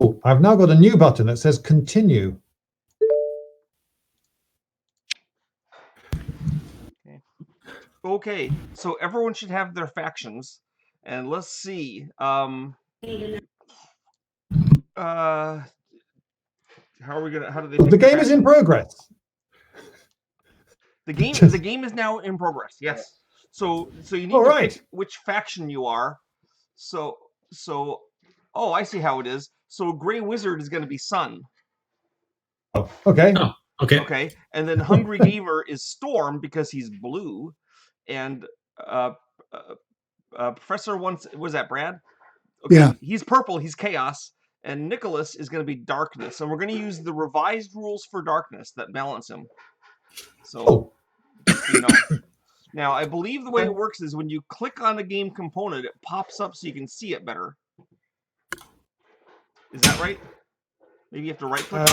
Oh, I've now got a new button that says continue. Okay, so everyone should have their factions, and let's see. How are we gonna? How do they? The game is in progress. The game is now in progress. Yes. So you need to pick which faction you are. So oh, I see how it is. So Grey Wizard is going to be Sun. Oh, okay. Oh, okay. Okay, and then Hungry Gamer is Storm because he's blue, and Professor was that Brad? Okay, yeah, he's purple. He's Chaos, and Nicholas is going to be Darkness, and we're going to use the revised rules for Darkness that balance him. So, you know. Now, I believe the way it works is when you click on a game component, it pops up so you can see it better. Is that right? Maybe you have to right-click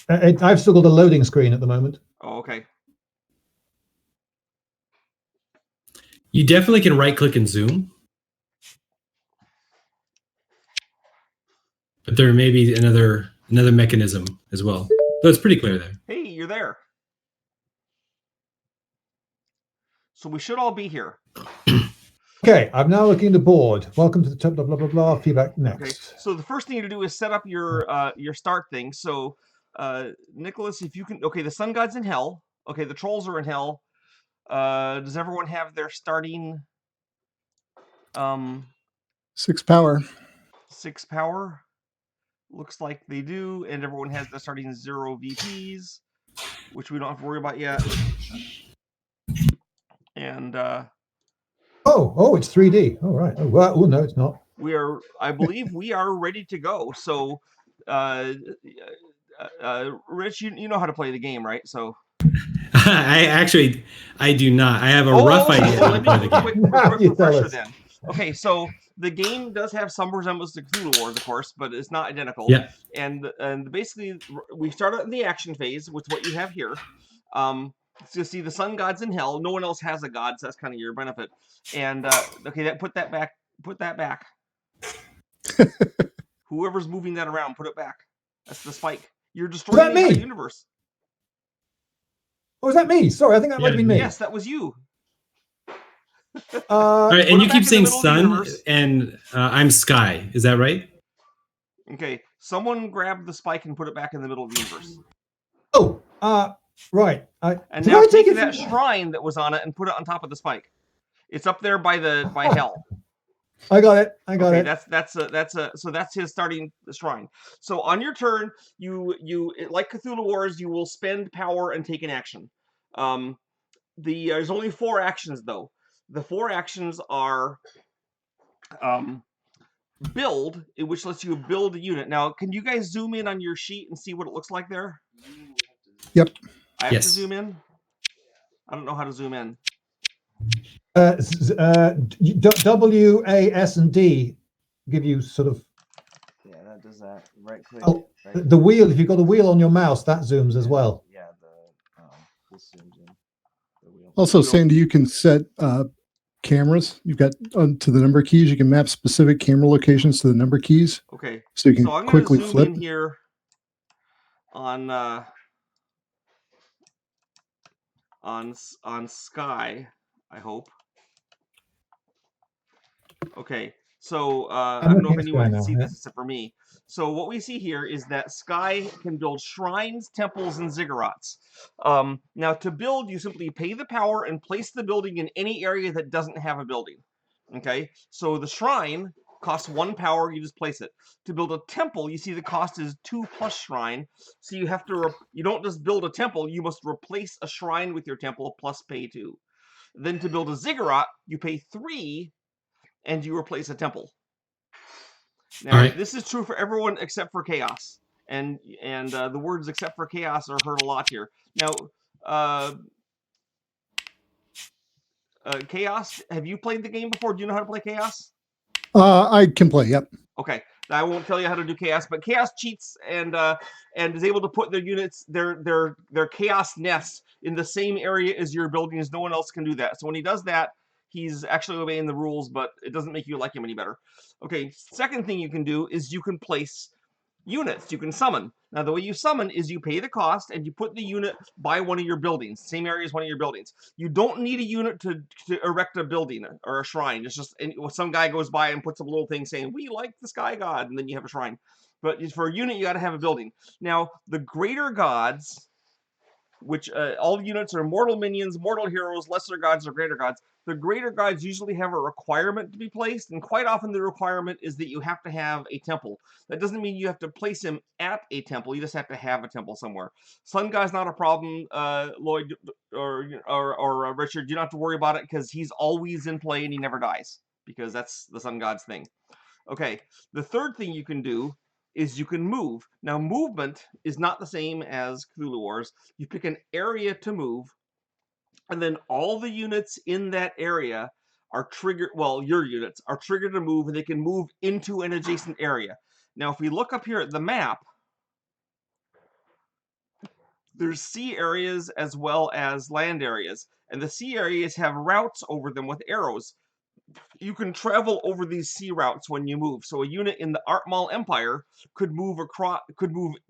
on it? I've still got a loading screen at the moment. Oh, okay. You definitely can right-click and zoom. But there may be another mechanism as well. So it's pretty clear there. Hey, you're there. So we should all be here. Okay, I'm now looking at the board. Welcome to the top, blah, blah, blah, blah, feedback next. Okay, so the first thing you to do is set up your start thing. So, Nicholas, if you can... Okay, the Sun God's in Hell. Okay, the Trolls are in Hell. Does everyone have their starting... 6 power. 6 power? Looks like they do, and everyone has their starting 0 VPs, which we don't have to worry about yet. And oh, it's 3D. All right. Oh, well, oh no, it's not. I believe we are ready to go. So, Rich, you know how to play the game, right? So, I do not. I have a rough idea how to play the game. Quick refresher then. Okay, so the game does have some resemblance to Cthulhu Wars, of course, but it's not identical. Yeah. And basically, we start out in the action phase with what you have here. So see the Sun God's in Hell. No one else has a god, so that's kind of your benefit. And okay, put that back. Put that back. Whoever's moving that around, put it back. That's the spike. You're destroying the universe. Oh, is that me? Sorry, I think that might have been me. Yes, that was you. All right, and you keep saying Sun, and I'm Sky. Is that right? Okay, someone grab the spike and put it back in the middle of the universe. Oh, right. And now take that shrine that was on it and put it on top of the spike. It's up there by Hell. I got it. I got it. So that's his starting shrine. So on your turn, you like Cthulhu Wars, you will spend power and take an action. There's only 4 actions though. The 4 actions are build, which lets you build a unit. Now, can you guys zoom in on your sheet and see what it looks like there? Yep. I have to zoom in? I don't know how to zoom in. W, A, S, and D give you sort of... Yeah, that does that. Right click. Oh, the wheel, if you've got a wheel on your mouse, that zooms as well. Yeah, this zooms in. The wheel. Also, Sandy, you can set cameras. You've got to the number keys. You can map specific camera locations to the number keys. Okay. So you can I'm quickly zoom flip in here on Sky, I hope. Okay, so I don't know if anyone can see this except for me. So what we see here is that Sky can build shrines, temples, and ziggurats. Now to build, you simply pay the power and place the building in any area that doesn't have a building. Okay, so the shrine costs 1 power, you just place it. To build a temple, you see the cost is 2 plus shrine. So you have to, you don't just build a temple, you must replace a shrine with your temple plus pay 2. Then to build a ziggurat, you pay 3 and you replace a temple. Now, this is true for everyone except for Chaos. And the words except for Chaos are heard a lot here. Now, Chaos, have you played the game before? Do you know how to play Chaos? I can play, yep. Okay. I won't tell you how to do Chaos, but Chaos cheats and is able to put their units, their Chaos nests in the same area as your buildings. No one else can do that. So when he does that, he's actually obeying the rules, but it doesn't make you like him any better. Okay, second thing you can do is you can place units. You can summon. Now, the way you summon is you pay the cost and you put the unit by one of your buildings, same area as one of your buildings. You don't need a unit to erect a building or a shrine. It's just some guy goes by and puts a little thing saying, "We like the sky god," and then you have a shrine. But for a unit, you got to have a building. Now, the greater gods, which all units are mortal minions, mortal heroes, lesser gods, or greater gods. The greater gods usually have a requirement to be placed, and quite often the requirement is that you have to have a temple. That doesn't mean you have to place him at a temple, you just have to have a temple somewhere. Sun God's not a problem, Lloyd or Richard. You don't have to worry about it because he's always in play and he never dies, because that's the Sun God's thing. Okay, the third thing you can do is you can move. Now, movement is not the same as Cthulhu Wars. You pick an area to move, and then all the units in that area are triggered, well, your units are triggered to move, and they can move into an adjacent area. Now, if we look up here at the map, there's sea areas as well as land areas, and the sea areas have routes over them with arrows. You can travel over these sea routes when you move. So a unit in the Artmal Empire could move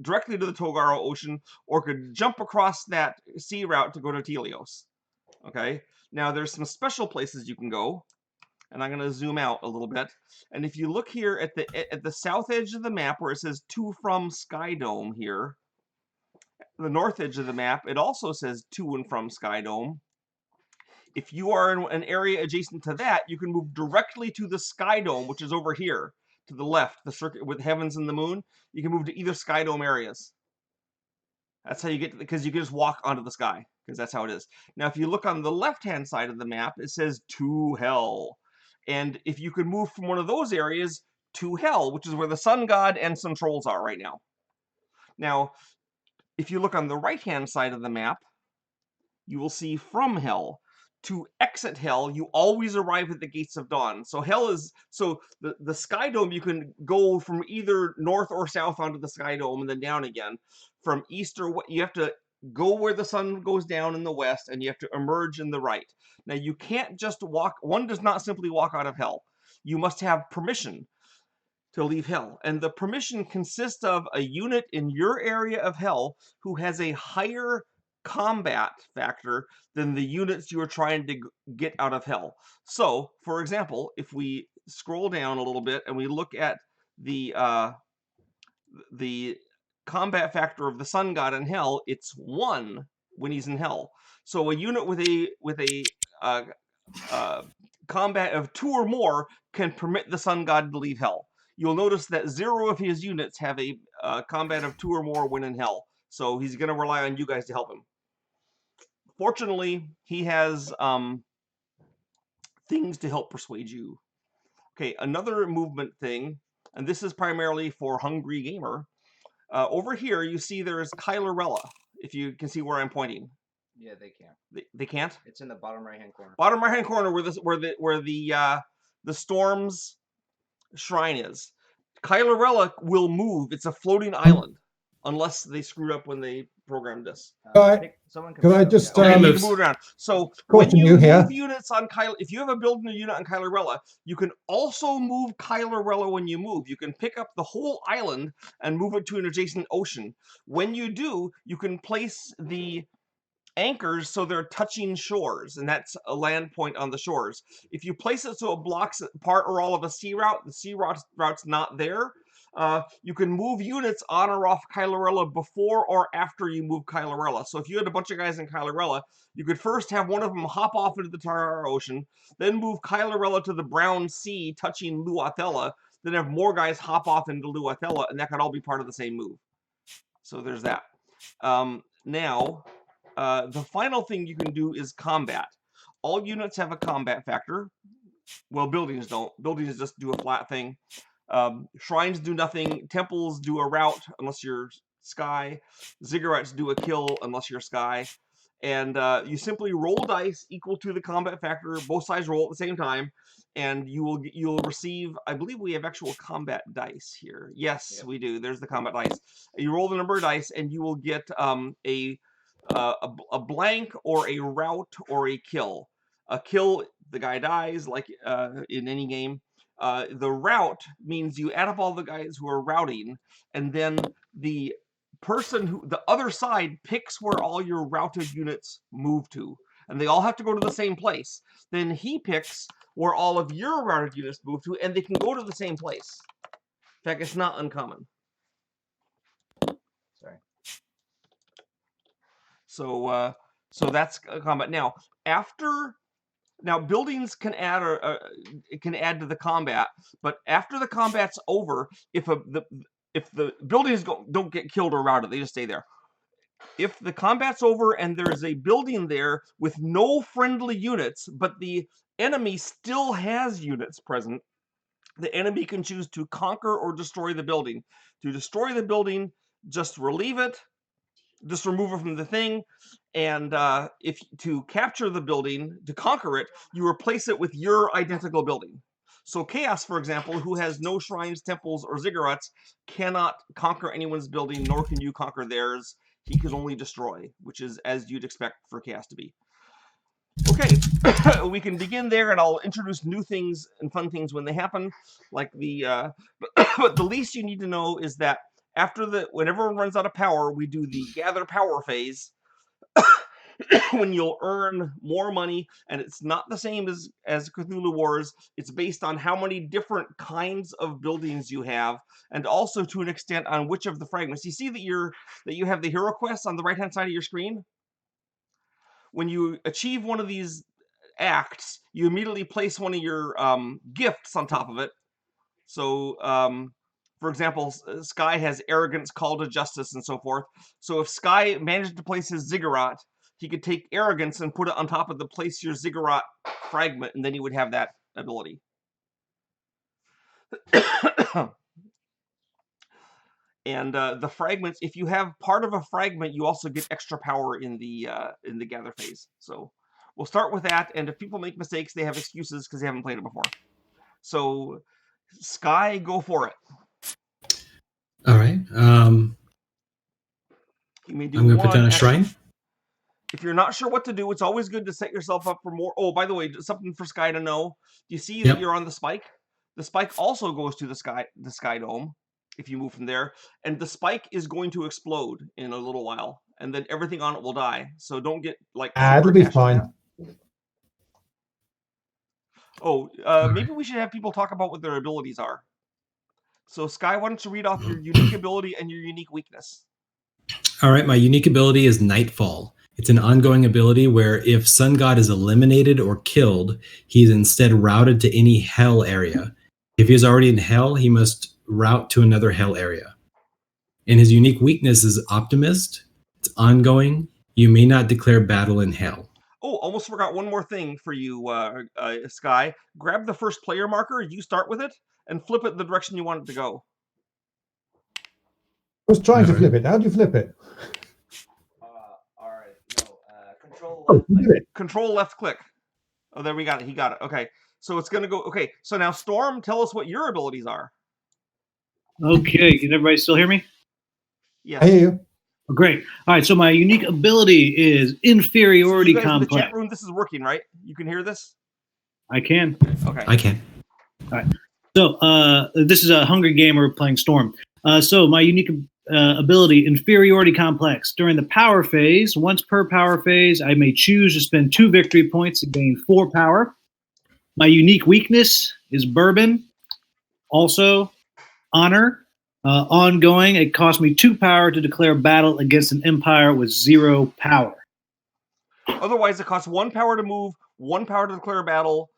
directly to the Togaro Ocean, or could jump across that sea route to go to Telios. Okay. Now there's some special places you can go, and I'm going to zoom out a little bit. And if you look here at the south edge of the map where it says "to from Skydome" here, the north edge of the map, it also says "to and from Skydome." If you are in an area adjacent to that, you can move directly to the Sky Dome, which is over here to the left, the circuit with heavens and the moon. You can move to either Sky Dome areas. That's how you get to because you can just walk onto the sky, because that's how it is. Now, if you look on the left-hand side of the map, it says "to Hell." And if you could move from one of those areas to Hell, which is where the Sun God and some trolls are right now. Now, if you look on the right-hand side of the map, you will see "from Hell." To exit Hell, you always arrive at the Gates of Dawn. So Hell is the Sky Dome. You can go from either north or south onto the Sky Dome and then down again. From east or west, you have to go where the sun goes down in the west, and you have to emerge in the right. Now you can't just walk. One does not simply walk out of Hell. You must have permission to leave Hell, and the permission consists of a unit in your area of Hell who has a higher combat factor than the units you are trying to get out of Hell. So, for example, if we scroll down a little bit and we look at the combat factor of the Sun God in Hell, it's 1 when he's in Hell. So a unit with a combat of 2 or more can permit the Sun God to leave Hell. You'll notice that 0 of his units have a combat of 2 or more when in Hell. So he's going to rely on you guys to help him. Fortunately, he has things to help persuade you. Okay, another movement thing, and this is primarily for Hungry Gamer. Over here, you see there is Kylerella, if you can see where I'm pointing. Yeah, they can't. They can't? It's in the bottom right-hand corner. Bottom right-hand corner where the Storm's shrine is. Kylerella will move. It's a floating island, unless they screwed up when they programmed this. Someone can Could I pick it up, just, yeah. Okay, you moves. can move it around. So Question when you you move here. units on Kyler, if you have a building unit on Kylerella, you can also move Kylerella when you move. You can pick up the whole island and move it to an adjacent ocean. When you do, you can place the anchors so they're touching shores, and that's a land point on the shores. If you place it so it blocks part or all of a sea route, the sea route's not there. You can move units on or off Kylerella before or after you move Kylerella. So if you had a bunch of guys in Kylerella, you could first have one of them hop off into the Tarara Ocean, then move Kylerella to the Brown Sea, touching Luathella, then have more guys hop off into Luathella, and that could all be part of the same move. So there's that. Now, the final thing you can do is combat. All units have a combat factor. Well, buildings don't. Buildings just do a flat thing. Shrines do nothing. Temples do a route unless you're sky. Ziggurats do a kill unless you're sky. And you simply roll dice equal to the combat factor. Both sides roll at the same time, and you'll receive. I believe we have actual combat dice here. Yes, yep. We do. There's the combat dice. You roll the number of dice, and you will get a blank or a route or a kill. A kill, the guy dies, like in any game. The rout means you add up all the guys who are routing, and then the the other side picks where all your routed units move to, and they all have to go to the same place. Then he picks where all of your routed units move to, and they can go to the same place. In fact, it's not uncommon. Sorry. So that's combat. Now, buildings can add to the combat, but after the combat's over, if the buildings don't get killed or routed, they just stay there. If the combat's over and there's a building there with no friendly units, but the enemy still has units present, the enemy can choose to conquer or destroy the building. To destroy the building, just relieve it, just remove it from the thing, and if to capture the building, to conquer it, you replace it with your identical building. So Chaos, for example, who has no shrines, temples, or ziggurats, cannot conquer anyone's building, nor can you conquer theirs. He can only destroy, which is as you'd expect for Chaos to be. Okay, we can begin there, and I'll introduce new things and fun things when they happen. Like but the least you need to know is that when everyone runs out of power, we do the gather power phase, when you'll earn more money, and it's not the same as Cthulhu Wars. It's based on how many different kinds of buildings you have, and also to an extent on which of the fragments. You see that you have the hero quests on the right hand side of your screen. When you achieve one of these acts, you immediately place one of your gifts on top of it. So, for example, Sky has arrogance, call to justice, and so forth. So if Sky managed to place his ziggurat, he could take arrogance and put it on top of the place your ziggurat fragment, and then he would have that ability. And the fragments, if you have part of a fragment, you also get extra power in the gather phase. So we'll start with that, and if people make mistakes, they have excuses because they haven't played it before. So Sky, go for it. All right. I'm going to put down a shrine. If you're not sure what to do, it's always good to set yourself up for more. Oh, by the way, something for Sky to know. Do you see that you're on the spike? The spike also goes to the sky dome if you move from there, and the spike is going to explode in a little while, and then everything on it will die. So don't get like. It'll be fine. Oh, maybe we should have people talk about what their abilities are. So Sky, why don't you read off your unique ability and your unique weakness? All right, my unique ability is Nightfall. It's an ongoing ability where if Sun God is eliminated or killed, he's instead routed to any hell area. If he is already in hell, he must route to another hell area. And his unique weakness is Optimist. It's ongoing. You may not declare battle in hell. Oh, almost forgot one more thing for you, Sky. Grab the first player marker, you start with it, and flip it the direction you want it to go. I was trying to flip it. How do you flip it? Control left click. Control left click. Oh, there we got it. He got it. Okay. So it's going to go. Okay. So now, Storm, tell us what your abilities are. Okay. Can everybody still hear me? Yes. I hear you. Oh, great. All right. So my unique ability is Inferiority so you guys Complex. In the chat room, this is working, right? You can hear this? I can. Okay. I can. All right. So this is a Hunger Gamer playing Storm. So my unique ability, Inferiority Complex. During the power phase, once per power phase, I may choose to spend 2 victory points to gain 4 power. My unique weakness is Bourbon. Also, Honor. Ongoing, it costs me 2 power to declare battle against an empire with 0 power. Otherwise, it costs 1 power to move, 1 power to declare battle,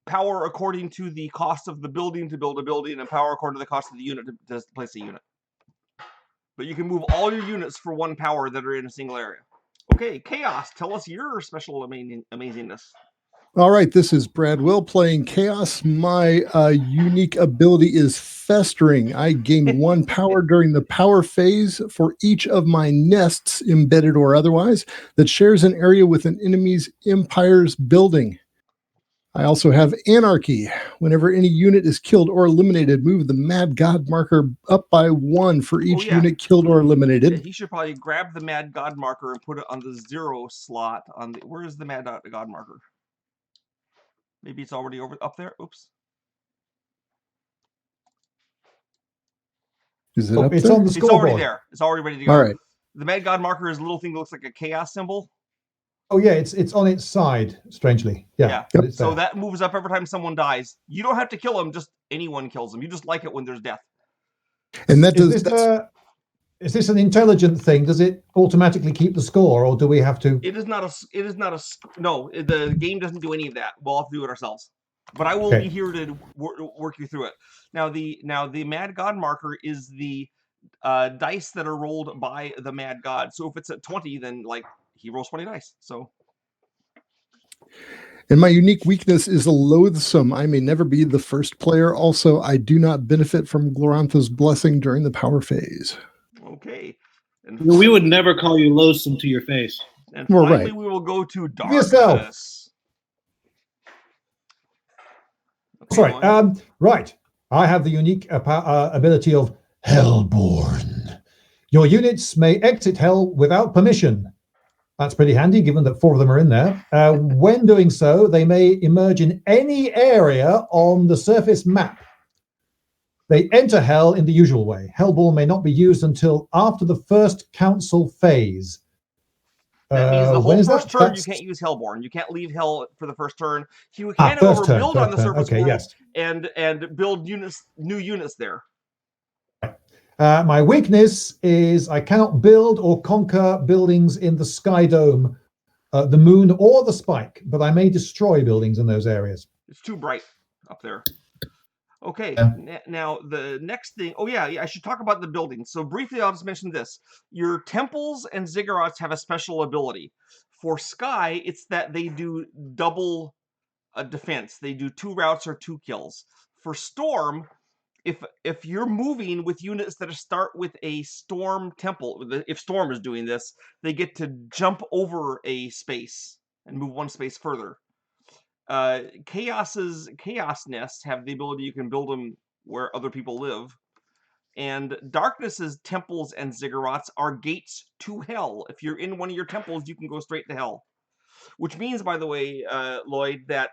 power according to the cost of the building to build a building, and power according to the cost of the unit to place a unit. But you can move all your units for 1 power that are in a single area. Okay, Chaos, tell us your special amazingness. All right, this is Brad Will playing Chaos. My unique ability is Festering. I gain 1 power during the power phase for each of my nests, embedded or otherwise, that shares an area with an enemy's empire's building. I also have Anarchy. Whenever any unit is killed or eliminated, move the Mad God marker up by 1 for each unit killed or eliminated. Yeah, he should probably grab the Mad God marker and put it on the 0 slot. Where is the Mad God marker? Maybe it's already up there. Oops. Is it up it's there? on the It's scoreboard. already there. It's already ready to go. All right. The Mad God marker is a little thing that looks like a chaos symbol. Oh yeah, it's on its side. Strangely, yeah. Yep. So that moves up every time someone dies. You don't have to kill them; just anyone kills them. You just like it when there's death. And that does. Is this an intelligent thing? Does it automatically keep the score, or do we have to? It is not a. No, the game doesn't do any of that. We'll have to do it ourselves. But I will be here to work you through it. Now the Mad God marker is the dice that are rolled by the Mad God. So if it's at 20, then he rolls 20 dice. So. And my unique weakness is a loathsome. I may never be the first player. Also, I do not benefit from Glorantha's blessing during the power phase. Okay. And we would never call you loathsome to your face. And finally, we will go to darkness. Okay, sorry. Right. I have the unique ability of Hellborn. Your units may exit hell without permission. That's pretty handy, given that 4 of them are in there. When doing so, they may emerge in any area on the surface map. They enter hell in the usual way. Hellborn may not be used until after the first council phase. That means the whole first turn you can't use Hellborn. You can't leave hell for the first turn. You can, however, build on the surface world and build new units there. My weakness is I cannot build or conquer buildings in the Sky Dome, the Moon, or the Spike, but I may destroy buildings in those areas. It's too bright up there. Okay, now the next thing. Oh yeah, I should talk about the buildings. So briefly, I'll just mention this: your temples and ziggurats have a special ability. For Sky, it's that they do double defense. They do 2 routes or 2 kills. For Storm, if you're moving with units that start with a Storm temple, if Storm is doing this, they get to jump over a space and move 1 space further. Chaos nests have the ability you can build them where other people live, and Darkness's temples and ziggurats are gates to hell. If you're in one of your temples, you can go straight to hell. Which means, by the way, Lloyd, that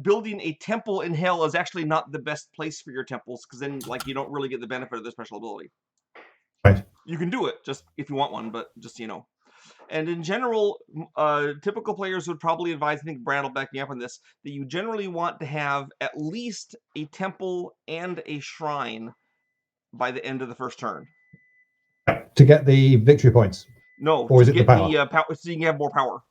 building a temple in hell is actually not the best place for your temples, because then you don't really get the benefit of the special ability. Right. You can do it just if you want one, but just so you know. And in general, typical players would probably advise, I think Brad will back me up on this, that you generally want to have at least a temple and a shrine by the end of the first turn. To get the victory points? No, or is it get the power? So you can have more power.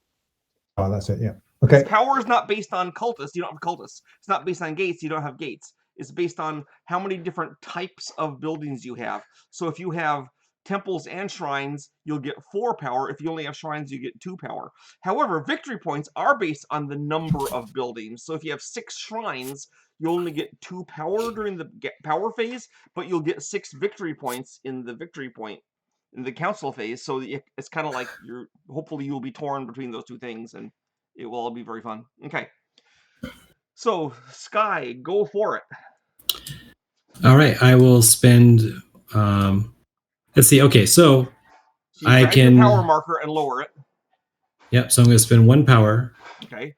Oh, that's it, yeah. Okay. Power is not based on cultists. You don't have cultists. It's not based on gates. You don't have gates. It's based on how many different types of buildings you have. So if you have temples and shrines, you'll get 4 power. If you only have shrines, you get 2 power. However, victory points are based on the number of buildings. So if you have 6 shrines, you only get 2 power during the power phase, but you'll get 6 victory points in the council phase. So it's kind of like hopefully you'll be torn between those 2 things, and it will all be very fun. Okay. So Sky, go for it. All right, I will spend. Let's see. Okay, so I can your power marker and lower it. Yep. So I'm going to spend 1 power. Okay.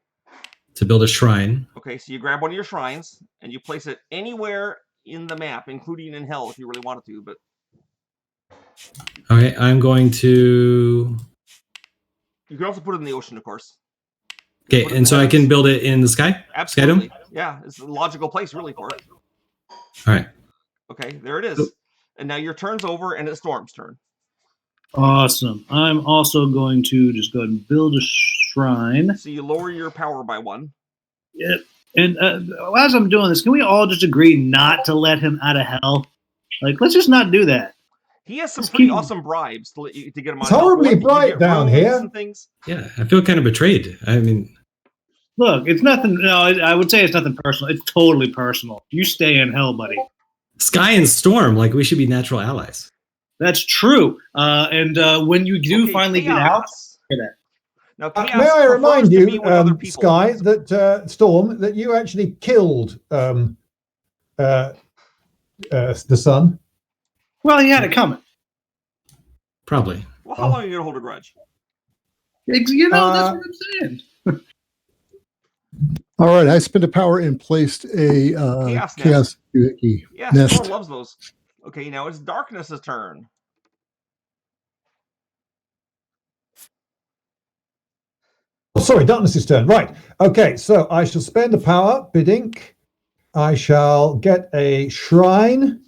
To build a shrine. Okay, so you grab one of your shrines and you place it anywhere in the map, including in hell if you really wanted to. But okay, I'm going to. You can also put it in the ocean, of course. Okay, and so I can build it in the sky? Absolutely. Sky Dome? Yeah, it's a logical place, really, for it. All right. Okay, there it is. And now your turn's over, and it's Storm's turn. Awesome. I'm also going to just go ahead and build a shrine. So you lower your power by 1. Yep. And as I'm doing this, can we all just agree not to let him out of hell? Let's just not do that. He has some pretty awesome bribes to get him out of hell. It's horribly bright down here. And things. Yeah, I feel kind of betrayed. I mean... Look, it's nothing. No, I would say it's nothing personal. It's totally personal. You stay in hell, buddy. Sky and Storm, we should be natural allies. That's true. And when you do finally get out, Now, Chaos may I prefers remind to you, be with other people. Sky, that Storm, that you actually killed the sun. Well, he had it coming. Probably. Well, how long are you gonna hold a grudge? You know, that's what I'm saying. All right, I spent a power and placed a chaos doohickey Yeah, nest. Storm loves those. Okay, now it's Darkness's turn. Oh, sorry, Darkness's turn. Right. Okay, so I shall spend a power, Bidink. I shall get a shrine.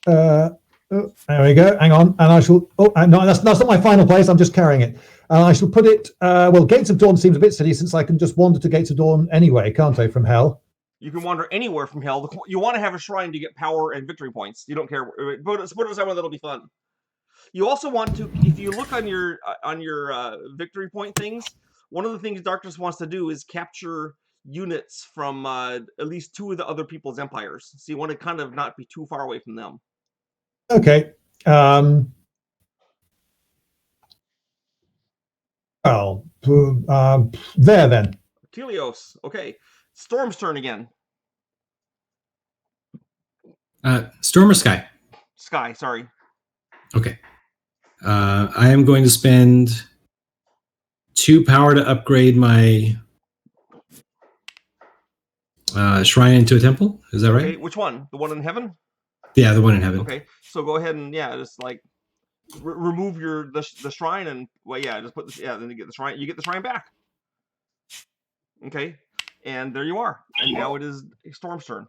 There we go. Hang on. And I shall... Oh, no, that's not my final place. I'm just carrying it. And I shall put it... well, Gates of Dawn seems a bit silly since I can just wander to Gates of Dawn anyway, can't I, from hell? You can wander anywhere from hell. You want to have a shrine to get power and victory points. You don't care. Put it somewhere that'll be fun. You also want to... If you look on your victory point things, one of the things Darkness wants to do is capture units from at least 2 of the other people's empires. So you want to kind of not be too far away from them. Okay. Well, there then. Telios. Okay. Storm's turn again. Storm or Sky? Sky, sorry. Okay. I am going to spend 2 power to upgrade my shrine into a temple. Is that right? Okay, which one? The one in heaven? Yeah, the one in heaven. Okay, so go ahead and just like remove the shrine and just put this. Then you get the shrine. You get the shrine back. Okay, and there you are. And now it is Storm's turn.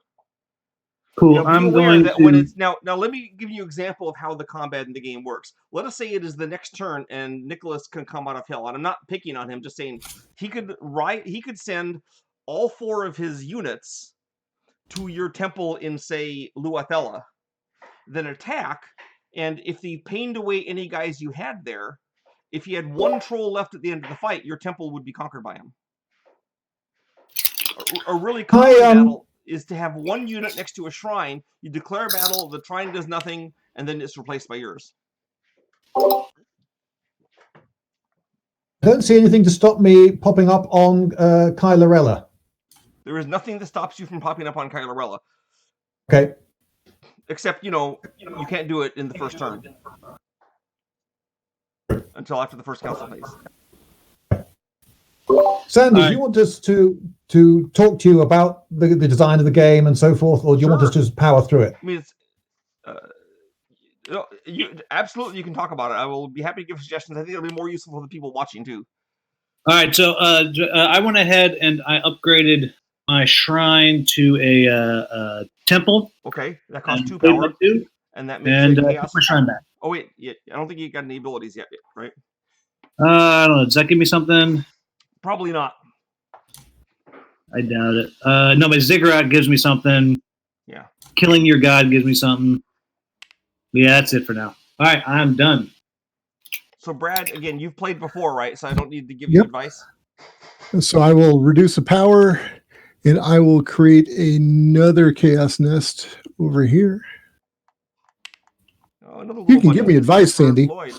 Cool. I'm going that to... when it's now. Let me give you an example of how the combat in the game works. Let us say it is the next turn, and Nicholas can come out of hell. And I'm not picking on him. Just saying he could send all 4 of his units to your temple in, say, Luathela, then attack, and if he pained away any guys you had there, if he had 1 troll left at the end of the fight, your temple would be conquered by him. A really common battle is to have 1 unit next to a shrine, you declare a battle, the shrine does nothing, and then it's replaced by yours. I don't see anything to stop me popping up on Kylarella. There is nothing that stops you from popping up on Kylarella. Okay. Except, you can't do it in the first turn. Until after the first council phase. Sandy, do you want us to talk to you about the design of the game and so forth, or do you want us to just power through it? I mean, absolutely, you can talk about it. I will be happy to give suggestions. I think it'll be more useful for the people watching, too. All right, so I went ahead and I upgraded my shrine to a temple. Okay, that costs 2 power. And that makes chaos. My shrine back. Oh, wait, I don't think you got any abilities yet, right? I don't know. Does that give me something? Probably not. I doubt it. No, my ziggurat gives me something. Yeah. Killing your god gives me something. Yeah, that's it for now. All right, I'm done. So, Brad, again, you've played before, right? So I don't need to give you advice. So I will reduce the power, and I will create another chaos nest over here. Oh, you can give me advice, Sandy. Lloyd.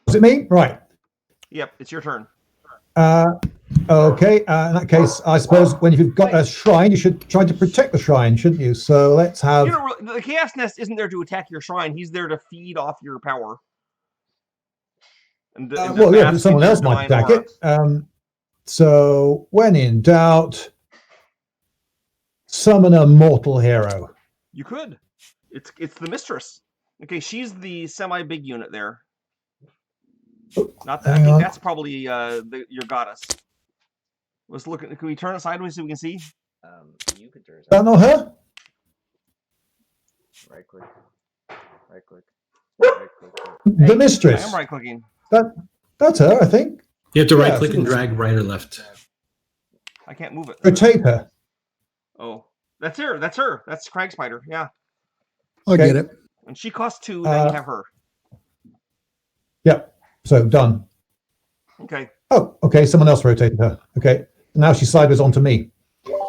Was it me? Right. Yep, it's your turn. Okay. In that case, I suppose when you've got a shrine, you should try to protect the shrine, shouldn't you? So let's have... the Chaos Nest isn't there to attack your shrine. He's there to feed off your power. And someone else might attack it. So when in doubt, summon a mortal hero. You could. It's the mistress. Okay, she's the semi-big unit there. Not that. I think that's probably your goddess. Let's look at. Can we turn it sideways so we can see? You could turn it. Don't know her. Right click. Right click. The mistress. I am right clicking. That's her, I think. You have to right click and drag right or left. I can't move it. Rotate her. Oh, that's her. That's her. That's Crag Spider. Yeah. I'll get it. And she costs 2. Then you have her. Yep. So done. Okay. Oh, okay. Someone else rotated her. Okay. Now she's sideways onto me.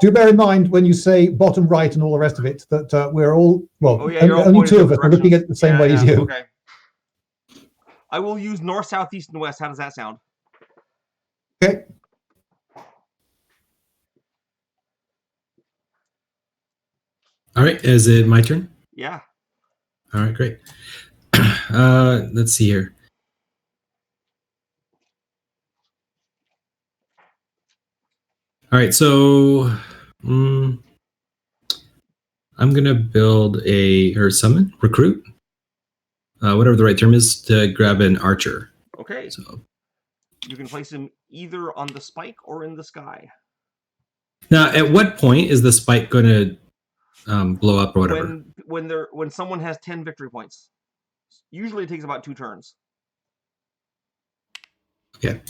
Do bear in mind when you say bottom right and all the rest of it that we're all only 2 of us are looking at it the same way as you. Okay. I will use north, south, east, and west. How does that sound? Okay. All right, is it my turn? Yeah. All right, great. Let's see here. All right, so I'm gonna build or summon, recruit, whatever the right term is, to grab an archer. Okay. So You can place him either on the spike or in the sky. now, at what point is the spike going to blow up or whatever? When someone has 10 victory points. Usually it takes about 2 turns. Okay.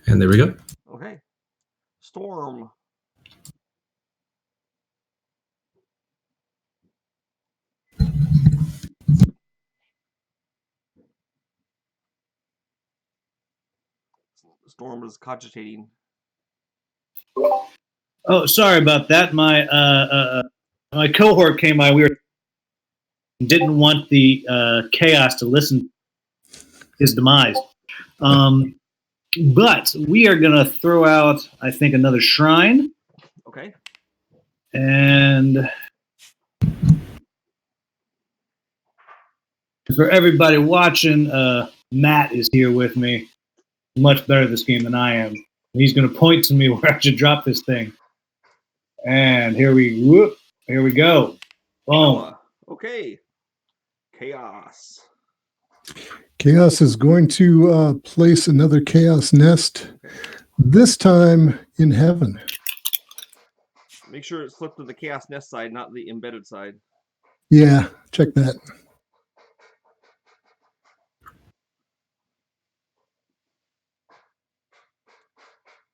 And there we go. Okay. Storm. Storm is cogitating. Oh, sorry about that. My my cohort came by. We didn't want the chaos to listen to his demise. But we are going to throw out, I think, another shrine. Okay. And for everybody watching, Matt is here with me. Much better at this game than I am. He's going to point to me where I should drop this thing. And here we go. Boom. Okay. Chaos. Chaos is going to place another chaos nest, this time in heaven. Make sure it's flipped to the chaos nest side, not the embedded side. Yeah, check that.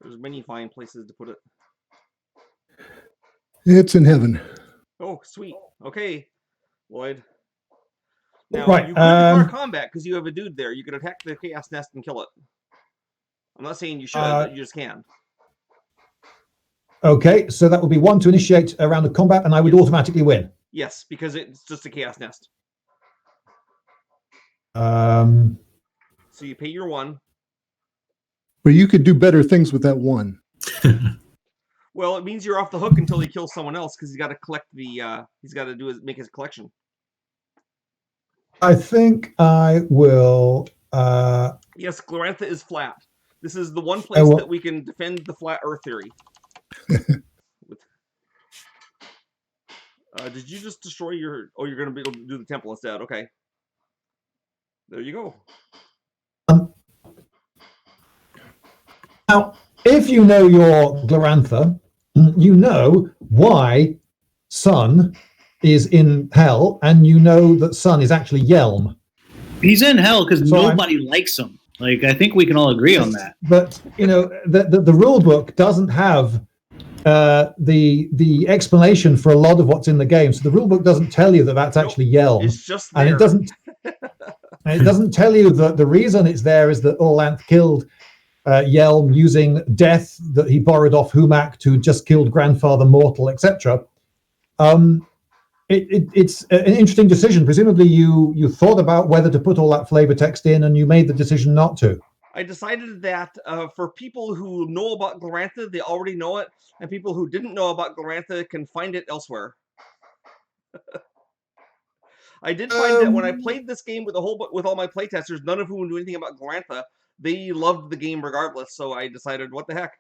There's many fine places to put it. It's in heaven. Oh, sweet. Okay, Lloyd. Now, Right, you could declare combat because you have a dude there. You could attack the chaos nest and kill it. I'm not saying you should, but you just can. Okay, so that would be 1 to initiate a round of combat, and I would automatically win. Yes, because it's just a chaos nest. So you pay your 1. But you could do better things with that 1. Well, it means you're off the hook until he kills someone else because he's got to collect the. He's got to make his collection. I think I will. Yes, Glorantha is flat. This is the one place that we can defend the flat Earth theory. Did you just destroy your? Oh, you're going to be able to do the temple instead. Okay. There you go. Now, if you know your Glorantha, you know why Sun is in hell, and you know that Sun is actually Yelm. He's in hell because nobody likes him. Like, I think we can all agree on that. But you know, the rule book doesn't have the explanation for a lot of what's in the game. So the rule book doesn't tell you that that's actually Yelm. It's just there. And it doesn't. And it doesn't tell you that the reason it's there is that Orlanth killed Yelm using death that he borrowed off Humak to just killed Grandfather Mortal, etc. It's an interesting decision. Presumably you thought about whether to put all that flavor text in, and you made the decision not to. I decided that for people who know about Glorantha, they already know it, and people who didn't know about Glorantha can find it elsewhere. I did find that when I played this game with all my playtesters, none of whom knew anything about Glorantha, they loved the game regardless. So I decided, what the heck?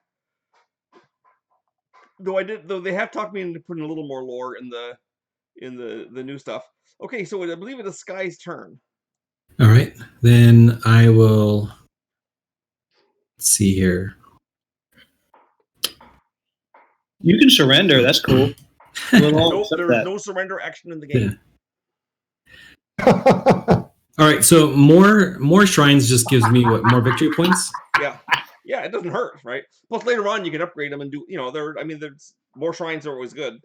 Though they have talked me into putting a little more lore in the new stuff. Okay, so I believe it is Sky's turn. All right, then I will see here. You can surrender. That's cool. Nope, there's no surrender action in the game. Yeah. All right, so more shrines just gives me more victory points. Yeah, it doesn't hurt, right? Plus later on you can upgrade them and do. There's more shrines are always good.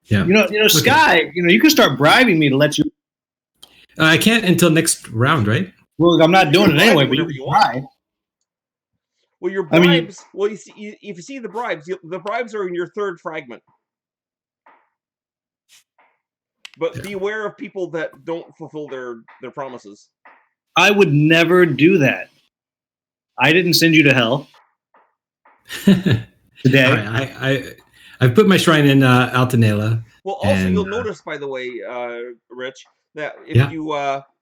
Yeah. Okay. Sky. You can start bribing me to let you. I can't until next round, right? Well, I'm not doing it anyway, but you can try. Well, your bribes. Well, if you see the bribes are in your third fragment. But beware of people that don't fulfill their promises. I would never do that. I didn't send you to hell today. All right, I've put my shrine in Altanela. Well, also you'll notice, by the way, Rich, that if you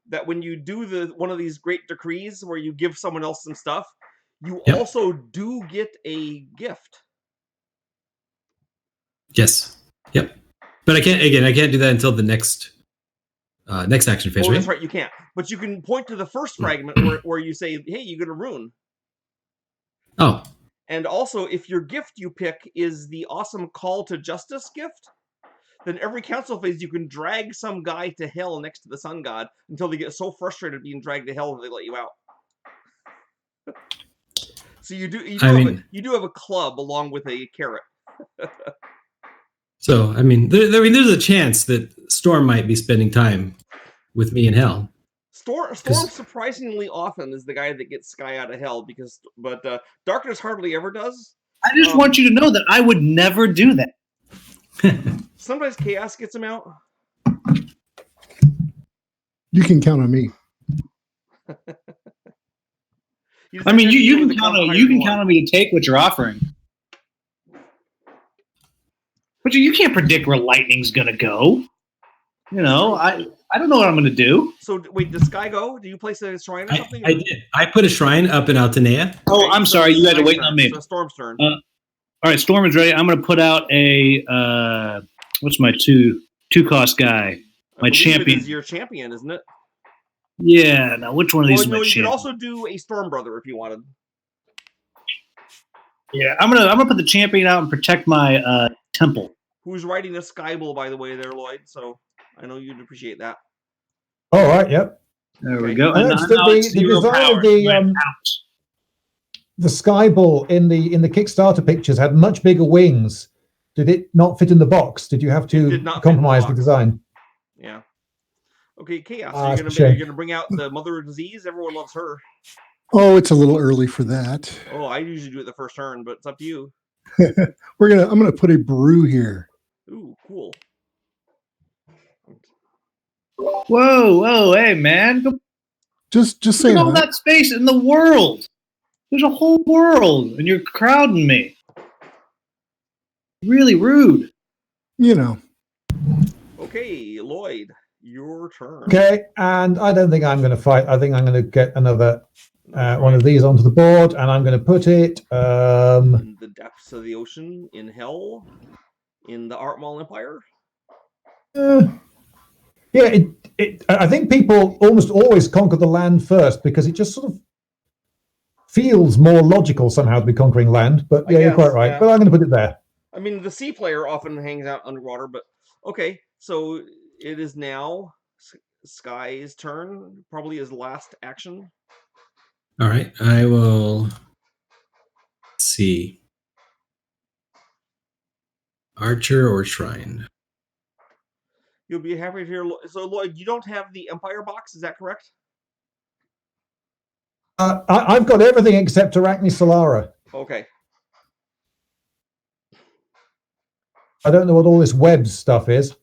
that when you do one of these great decrees where you give someone else some stuff, you also do get a gift. Yes. Yep. But I can't do that until the next action phase. Oh, that's right, you can't. But you can point to the first fragment where you say, "Hey, you get a rune." Oh. And also, if your gift you pick is the awesome Call to Justice gift, then every council phase you can drag some guy to hell next to the sun god until they get so frustrated being dragged to hell that they let you out. So you do have a club along with a carrot. So there's a chance that Storm might be spending time with me in hell. Storm surprisingly often is the guy that gets Sky out of hell, but Darkness hardly ever does. I just want you to know that I would never do that. Sometimes Chaos gets him out. You can count on me. I mean, you can count on me to take what you're offering. But you can't predict where lightning's going to go. You know, I don't know what I'm going to do. So, wait, does Sky go? Do you place a shrine or something? I did. I put a shrine up in Altanea. Oh, I'm sorry. You had to wait on me. So Storm's turn. All right, Storm is ready. I'm going to put out a... what's my two-cost guy? My champion. It is your champion, isn't it? Yeah. Now, which one of these is my champion? You could also do a Storm Brother if you wanted. Yeah, I'm gonna put the champion out and protect my temple. Who's riding a Sky Bull, by the way, there, Lloyd? So I know you'd appreciate that. All right. Yep. There we go. And the design of the Sky Bull in the Kickstarter pictures had much bigger wings. Did it not fit in the box? Did you have to compromise the design? Yeah. Okay, Chaos. You're gonna bring out the Mother of Disease. Everyone loves her. Oh, it's a little early for that. Oh, I usually do it the first turn, but it's up to you. I'm gonna put a brew here. Ooh, cool. Whoa, hey man. Just saying. All that space in the world. There's a whole world, and you're crowding me. Really rude. You know. Okay, Lloyd, your turn. Okay, and I don't think I'm going to fight. I think I'm going to get another one of these onto the board, and I'm going to put it in the depths of the ocean, in hell, in the Artmal Empire. Yeah, I think people almost always conquer the land first because it just sort of feels more logical somehow to be conquering land. But yeah, you're quite right. Yeah. But I'm going to put it there. I mean, the sea player often hangs out underwater, but okay. So it is now Sky's turn, probably his last action. All right, I will see. Archer or Shrine? You'll be happy to hear. So, Lloyd, you don't have the Empire box, is that correct? I've got everything except Arachne Solara. Okay. I don't know what all this web stuff is.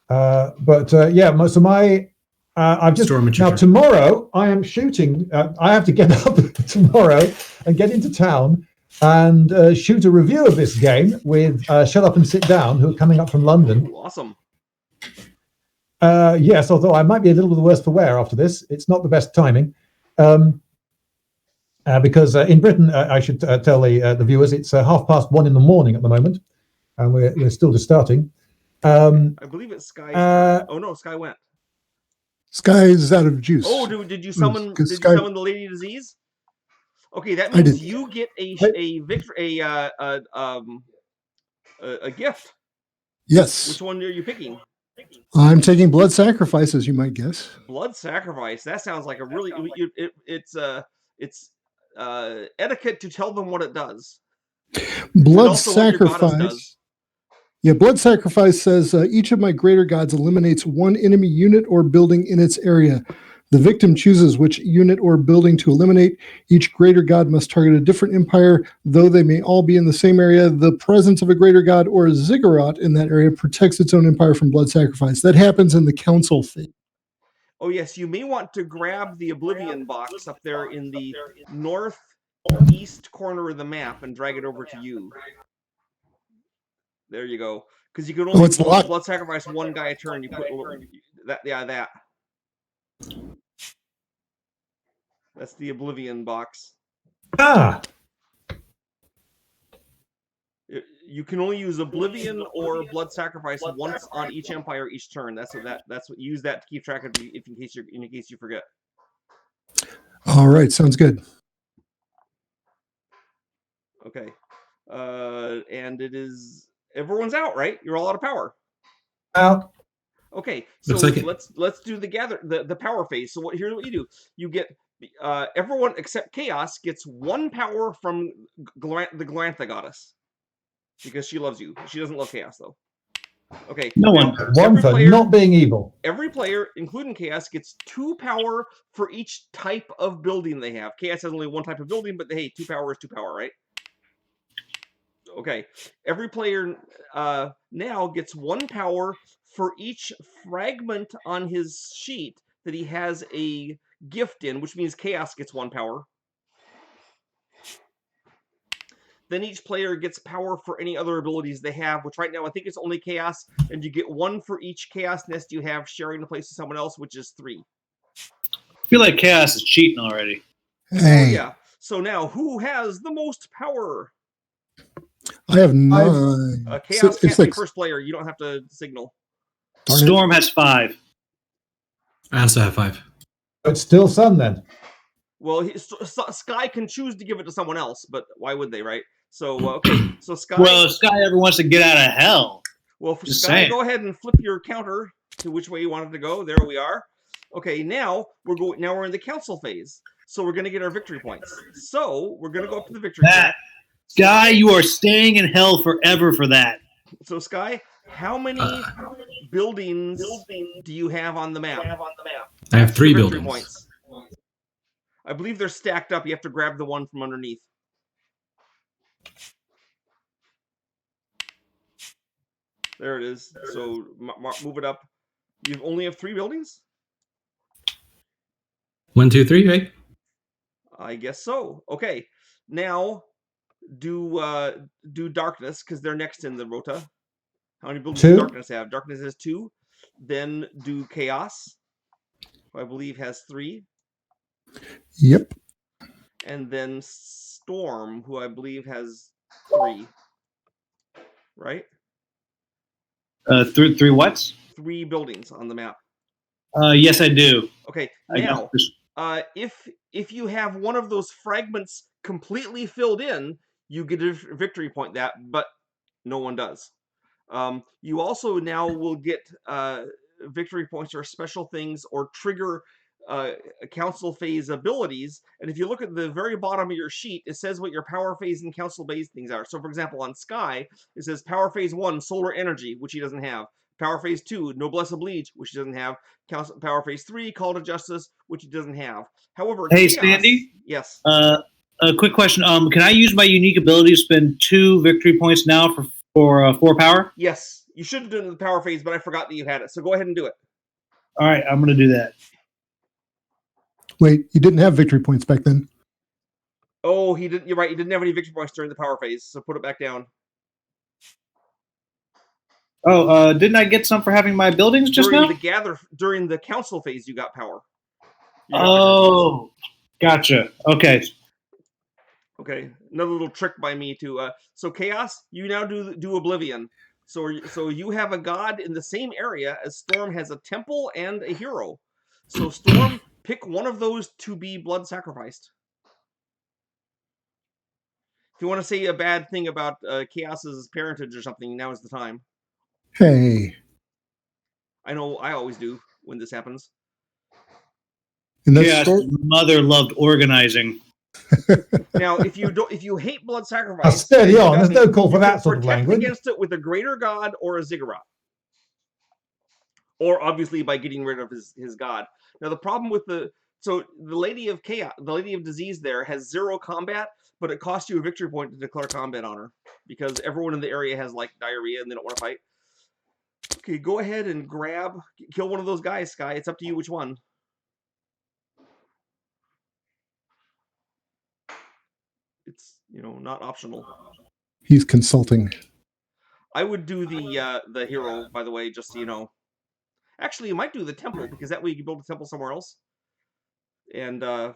But yeah, so I've just now tomorrow I am shooting. I have to get up tomorrow and get into town and shoot a review of this game with Shut Up and Sit Down, who are coming up from London. Ooh, awesome. Yes, although I might be a little bit worse for wear after this. It's not the best timing. Because in Britain, I should tell the viewers, it's 1:30 in the morning at the moment, and we're still just starting. I believe it's Sky. Oh no, Sky went. Sky is out of juice. Oh, did you summon? Did you summon the Lady Disease? Okay, that means you get a gift. Yes. Which one are you picking? I'm taking blood sacrifice, as you might guess. Blood sacrifice. That sounds like a really. It's etiquette to tell them what it does. Blood sacrifice. Yeah, blood sacrifice says each of my greater gods eliminates one enemy unit or building in its area. The victim chooses which unit or building to eliminate. Each greater god must target a different empire, though they may all be in the same area. The presence of a greater god or a ziggurat in that area protects its own empire from blood sacrifice. That happens in the council phase. Oh yes, you may want to grab the Oblivion box up there in the northeast corner of the map and drag it over to you. There you go. Because you can only blood sacrifice one guy a turn. You put that. Yeah, that. That's the Oblivion box. Ah. You can only use Oblivion or blood sacrifice once on each empire each turn. That's what use that to keep track of in case you forget. All right, sounds good. Okay, and it is everyone's out, right? You're all out of power. Out. Okay, so let's do the power phase. So here's what you do: you get everyone except Chaos gets one power from the Glantha goddess. Because she loves you. She doesn't love Chaos, though. Okay. No one. One for not being evil. Every player, including Chaos, gets 2 power for each type of building they have. Chaos has only 1 type of building, but hey, 2 power is 2 power, right? Okay. Every player now gets 1 power for each fragment on his sheet that he has a gift in, which means Chaos gets 1 power. Then each player gets power for any other abilities they have, which right now I think it's only Chaos, and you get 1 for each Chaos nest you have sharing a place with someone else, which is 3. I feel like Chaos is cheating already. Hey. Oh, yeah. So now, who has the most power? I have 9. Chaos can't be first player. You don't have to signal. Storm has 5. I also have 5. It's still Sun then. Well, Sky can choose to give it to someone else, but why would they, right? So, okay. So Sky... Well, Sky ever wants to get out of hell. Well, for Sky, go ahead and flip your counter to which way you want it to go. There we are. Okay, now we're in the council phase. So we're going to get our victory points. So we're going to go up to the victory point. Sky, you are staying in hell forever for that. So Sky, how many buildings do you have on the map? I have 3 buildings. Points. I believe they're stacked up. You have to grab the one from underneath. There it is. So move it up. You only have 3 buildings? 1, 2, 3, right? I guess so. Okay. Now do darkness, because they're next in the rota. How many buildings does darkness have? Darkness has 2. Then do chaos, who I believe has 3. Yep. And then Storm, who I believe has 3. Right? 3 what? 3 buildings on the map. Yes, I do. Okay. Now, if you have one of those fragments completely filled in, you get a victory point that, but no one does. You also now will get victory points or special things or trigger council phase abilities. And if you look at the very bottom of your sheet, it says what your power phase and council phase things are. So for example, on Sky, it says power phase 1, solar energy, which he doesn't have. Power phase 2, noblesse oblige, which he doesn't have. Power phase 3, call to justice, which he doesn't have. However, hey, Chaos, Sandy? Yes. A quick question. Can I use my unique ability to spend 2 victory points now for 4 power? Yes. You should have done it in the power phase, but I forgot that you had it. So go ahead and do it. All right, I'm going to do that. Wait, you didn't have victory points back then. Oh, he didn't. You're right. He didn't have any victory points during the power phase, so put it back down. Oh, didn't I get some for having my buildings just now? During the council phase, you got power. Gotcha. Okay. Okay, another little trick by me to. So Chaos, you now do Oblivion. So you have a god in the same area as Storm has a temple and a hero. So Storm, pick one of those to be blood sacrificed. If you want to say a bad thing about Chaos's parentage or something, now is the time. Hey. I know I always do when this happens. Chaos' mother loved organizing. Now, if you hate blood sacrifice, steady on. There's no call for that sort of language. Against it with a greater god or a ziggurat. or obviously by getting rid of his god. Now the problem with the Lady of Chaos, the Lady of Disease there has 0 combat, but it costs you a victory point to declare combat on her because everyone in the area has like diarrhea and they don't want to fight. Okay, go ahead and kill one of those guys, Sky. It's up to you which one. It's not optional. He's consulting. I would do the hero, by the way, just so you know. Actually, you might do the temple because that way you can build a temple somewhere else. And I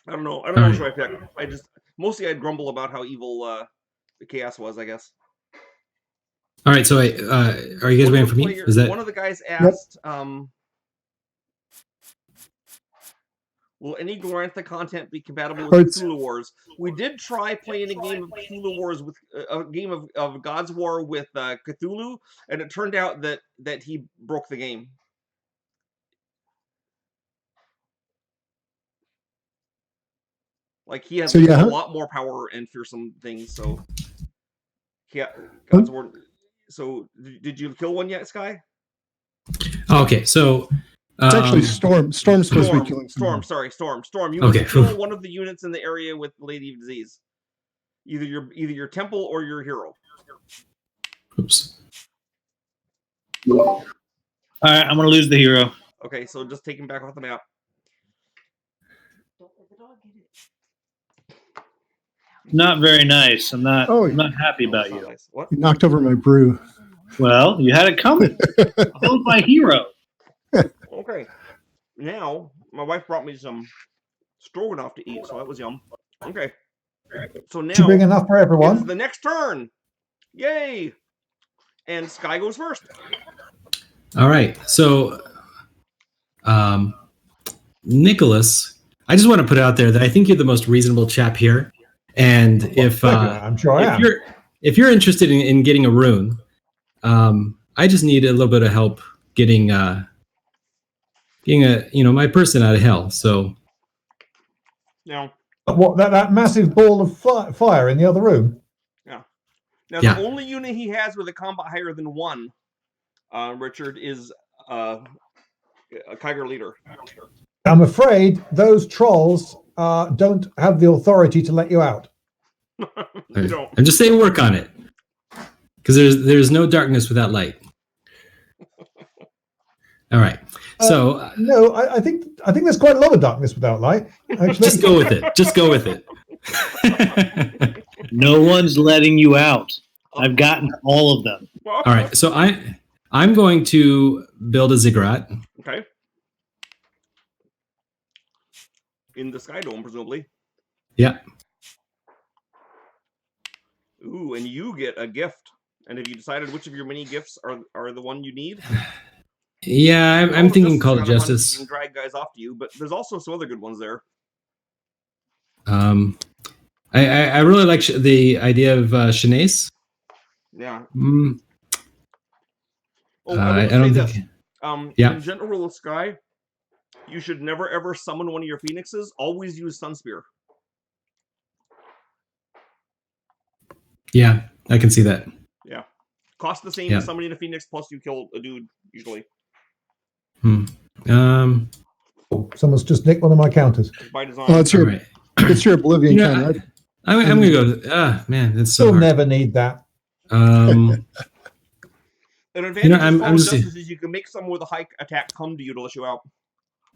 don't know. I don't know which way I pick. Mostly I'd grumble about how evil the chaos was, I guess. All right. So are you guys waiting for me? Is that one of the guys asked? Will any Glorantha content be compatible with Cthulhu Wars? We did try playing a game of Cthulhu Wars with a game of God's War with Cthulhu, and it turned out that he broke the game. Like he has a lot more power and fearsome things. So yeah, God's War. So did you kill one yet, Sky? Okay, so. It's actually Storm. Storm's supposed to be killing Storm. Sorry, Storm. You must kill one of the units in the area with Lady of Disease. Either your temple or your hero. Oops. All right, I'm gonna lose the hero. Okay, so just take him back off the map. Not very nice. I'm not happy about you. Nice. What? You knocked over my brew. Well, you had it coming. Killed my hero. Okay. Now, my wife brought me some stroganoff to eat, so that was yum. Okay. So now... Did you bring enough for everyone? It's the next turn. Yay! And Sky goes first. All right. So, Nicholas, I just want to put out there that I think you're the most reasonable chap here. And I'm sure I am. If you're interested in getting a rune, I just need a little bit of help getting my person out of hell. So now what that massive ball of fire in the other room? Yeah. Now the only unit he has with a combat higher than 1, Richard, is a Kiger leader. I'm afraid those trolls don't have the authority to let you out. They don't. I'm just saying, work on it, because there's no darkness without light. All right. So no, I think there's quite a lot of darkness without light. Actually. Just go with it. Just go with it. No one's letting you out. I've gotten all of them. All right. So I'm going to build a ziggurat. Okay. In the Sky Dome, presumably. Yeah. Ooh, and you get a gift. And have you decided which of your mini gifts are the one you need? Yeah, I'm thinking Call of Justice. You can drag guys off to you, but there's also some other good ones there. I really like the idea of Shanace. Yeah. I don't think. In general rule of Sky, you should never ever summon one of your phoenixes. Always use Sunspear. Yeah, I can see that. Yeah. Cost the same as summoning a phoenix, plus you kill a dude, usually. Someone's just nicked one of my counters. By design. Oh, it's your Oblivion kind, right? I'm going to go. Man, it's so You'll hard. never need that. An advantage I'm of just is you can make someone with a high attack come to you to let you out.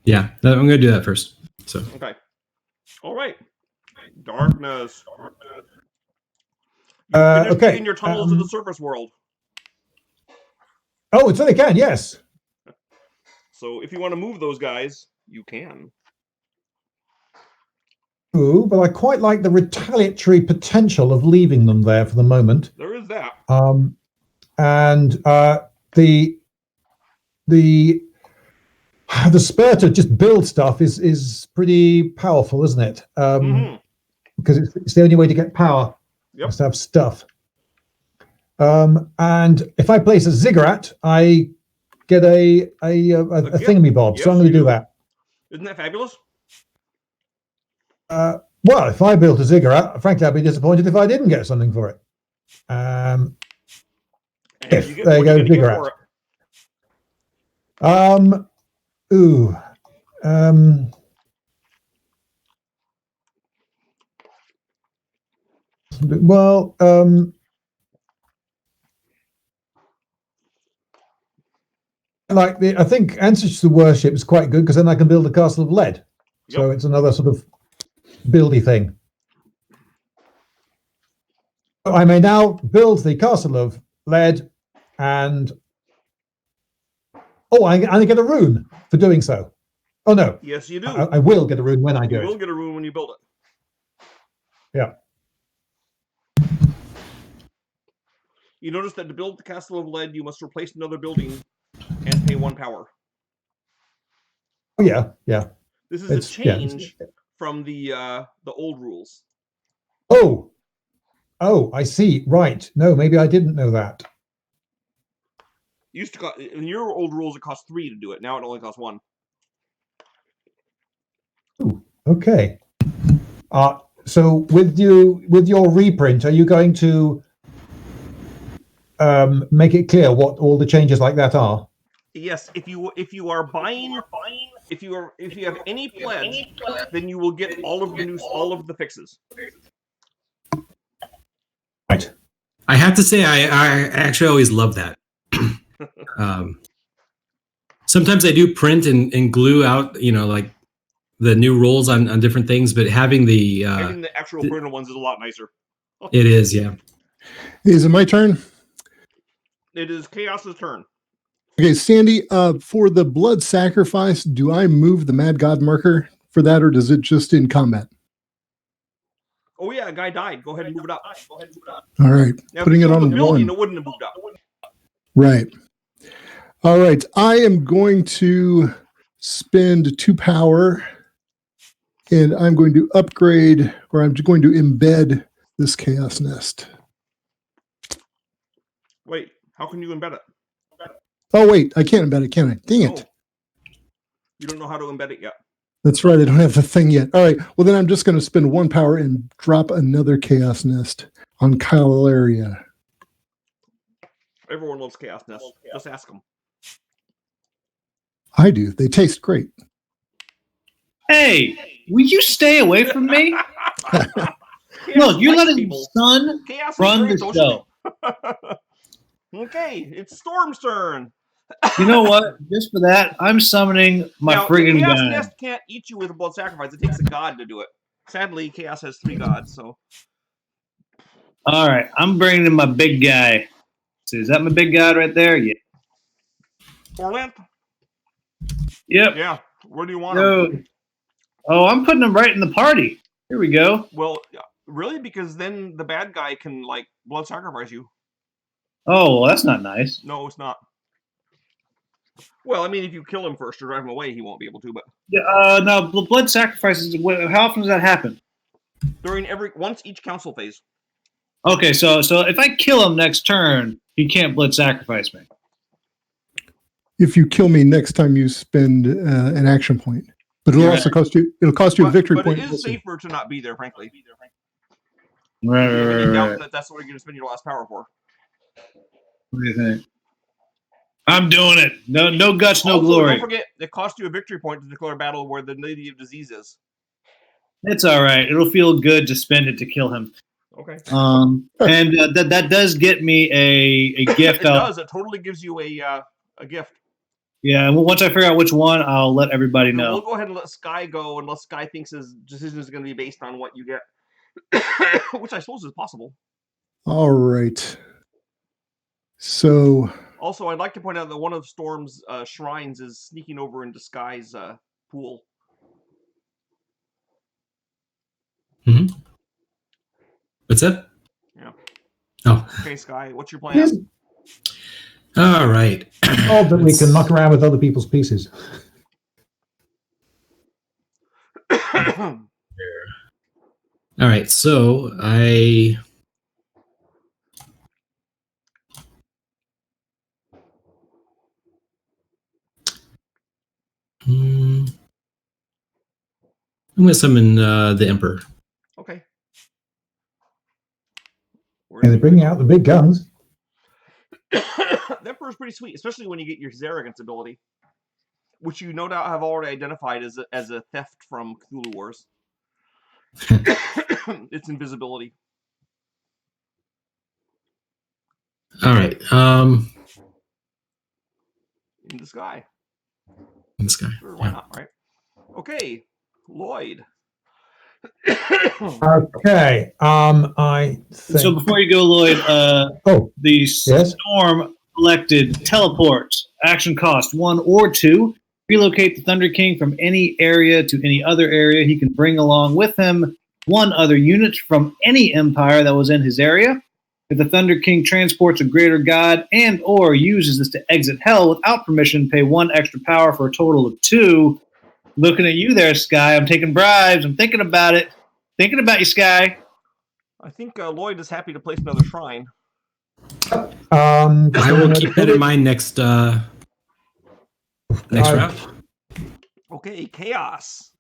Yeah, I'm going to do that first. So okay, all right. Darkness. Okay. In your tunnels to the surface world. Oh, it certainly can. Yes. So if you want to move those guys, you can. Ooh, but I quite like the retaliatory potential of leaving them there for the moment. There is that. And the spur to just build stuff is pretty powerful, isn't it? Because it's the only way to get power. Yep. Is to have stuff. And if I place a ziggurat, I get a thingamabob. So I'm going to do that. Isn't that fabulous? Well, if I built a ziggurat, frankly, I'd be disappointed if I didn't get something for it. And And If there you go, Ziggurat. Ooh. Well, I think Answers to the Worship is quite good because then I can build a castle of lead. Yep. So it's another sort of buildy thing. So I may now build the castle of lead, and I get a rune for doing so. Oh no! Yes, you do. I will get a rune when I do You it. will get a rune when you build it. Yeah. You notice that to build the castle of lead, you must replace another building and pay 1 power. Oh yeah, yeah. This is a change from the old rules. Oh, I see. Right. No, maybe I didn't know that. Used to cost, in your old rules, it cost 3 to do it. Now it only costs 1. Ooh, okay. So with your reprint, are you going to make it clear what all the changes like that are? Yes, if you are buying, if you have any pledge, then you will get all of the fixes. Right. I have to say, I actually always love that. Sometimes I do print and glue out, like the new rules on different things, but having the actual printed ones is a lot nicer. It is, yeah. Is it my turn? It is Chaos's turn. Okay, Sandy, for the blood sacrifice, do I move the Mad God marker for that, or does it just in combat? Oh yeah, a guy died. Go ahead and move it up. All right, now, putting it on the building, one. it wouldn't have moved up. Right. All right, I am going to spend 2 power, and I'm going to upgrade, or I'm going to embed this Chaos Nest. Wait, how can you embed it? Oh, wait, I can't embed it, can I? Dang it. You don't know how to embed it yet. That's right, I don't have the thing yet. All right, well, then I'm just going to spend 1 power and drop another Chaos Nest on Kyle area. Everyone loves Chaos Nests. Just ask them. I do. They taste great. Hey, will you stay away from me? Look, you're letting Sun run the show. Okay, it's Storm's turn. You know what? Just for that, I'm summoning my friggin' Chaos guy. Nest can't eat you with a blood sacrifice. It takes a god to do it. Sadly, Chaos has 3 gods, so. All right, I'm bringing in my big guy. So is that my big god right there? Yeah. Orlant? Yep. Yeah. Where do you want him? Oh, I'm putting him right in the party. Here we go. Well, really? Because then the bad guy can, blood sacrifice you. Oh, well, that's not nice. No, it's not. Well, I mean, if you kill him first or drive him away, he won't be able to, but... Yeah, no, blood sacrifices, how often does that happen? Once each council phase. Okay, so if I kill him next turn, he can't blood sacrifice me. If you kill me next time you spend an action point. But it'll also cost you. It'll cost you a victory point. But it is safer to not be there, frankly. Right. That's what you're going to spend your last power for. What do you think? I'm doing it. No guts, no also, glory. Don't forget, it costs you a victory point to declare battle where the native disease is. It's all right. It'll feel good to spend it to kill him. Okay. And that does get me a gift. It does. It totally gives you a gift. Yeah, and once I figure out which one, I'll let everybody know. We'll go ahead and let Sky go unless Sky thinks his decision is going to be based on what you get, which I suppose is possible. All right. So. Also, I'd like to point out that one of Storm's shrines is sneaking over into Sky's pool. Mm-hmm. What's that? Yeah. Oh. Okay, Sky, what's your plan? All right. Oh, that we can muck around with other people's pieces. All right, so I'm going to summon the Emperor. Okay. And they're bringing out the big guns. That fur is pretty sweet, especially when you get your Zaragant's ability, which you no doubt have already identified as a theft from Cthulhu Wars. It's invisibility. All right. In the sky. In the sky. Sure, why not, right? Okay, Lloyd. Okay. I think... So before you go, Lloyd, the yes? storm selected teleport, action cost 1 or 2. Relocate the Thunder King from any area to any other area. He can bring along with him 1 other unit from any empire that was in his area. If the Thunder King transports a greater god and or uses this to exit hell without permission, pay 1 extra power for a total of 2. Looking at you there, Sky. I'm taking bribes. I'm thinking about it. Thinking about you, Sky. I think Lloyd is happy to place another shrine. I will keep that in mind next round. Okay, chaos.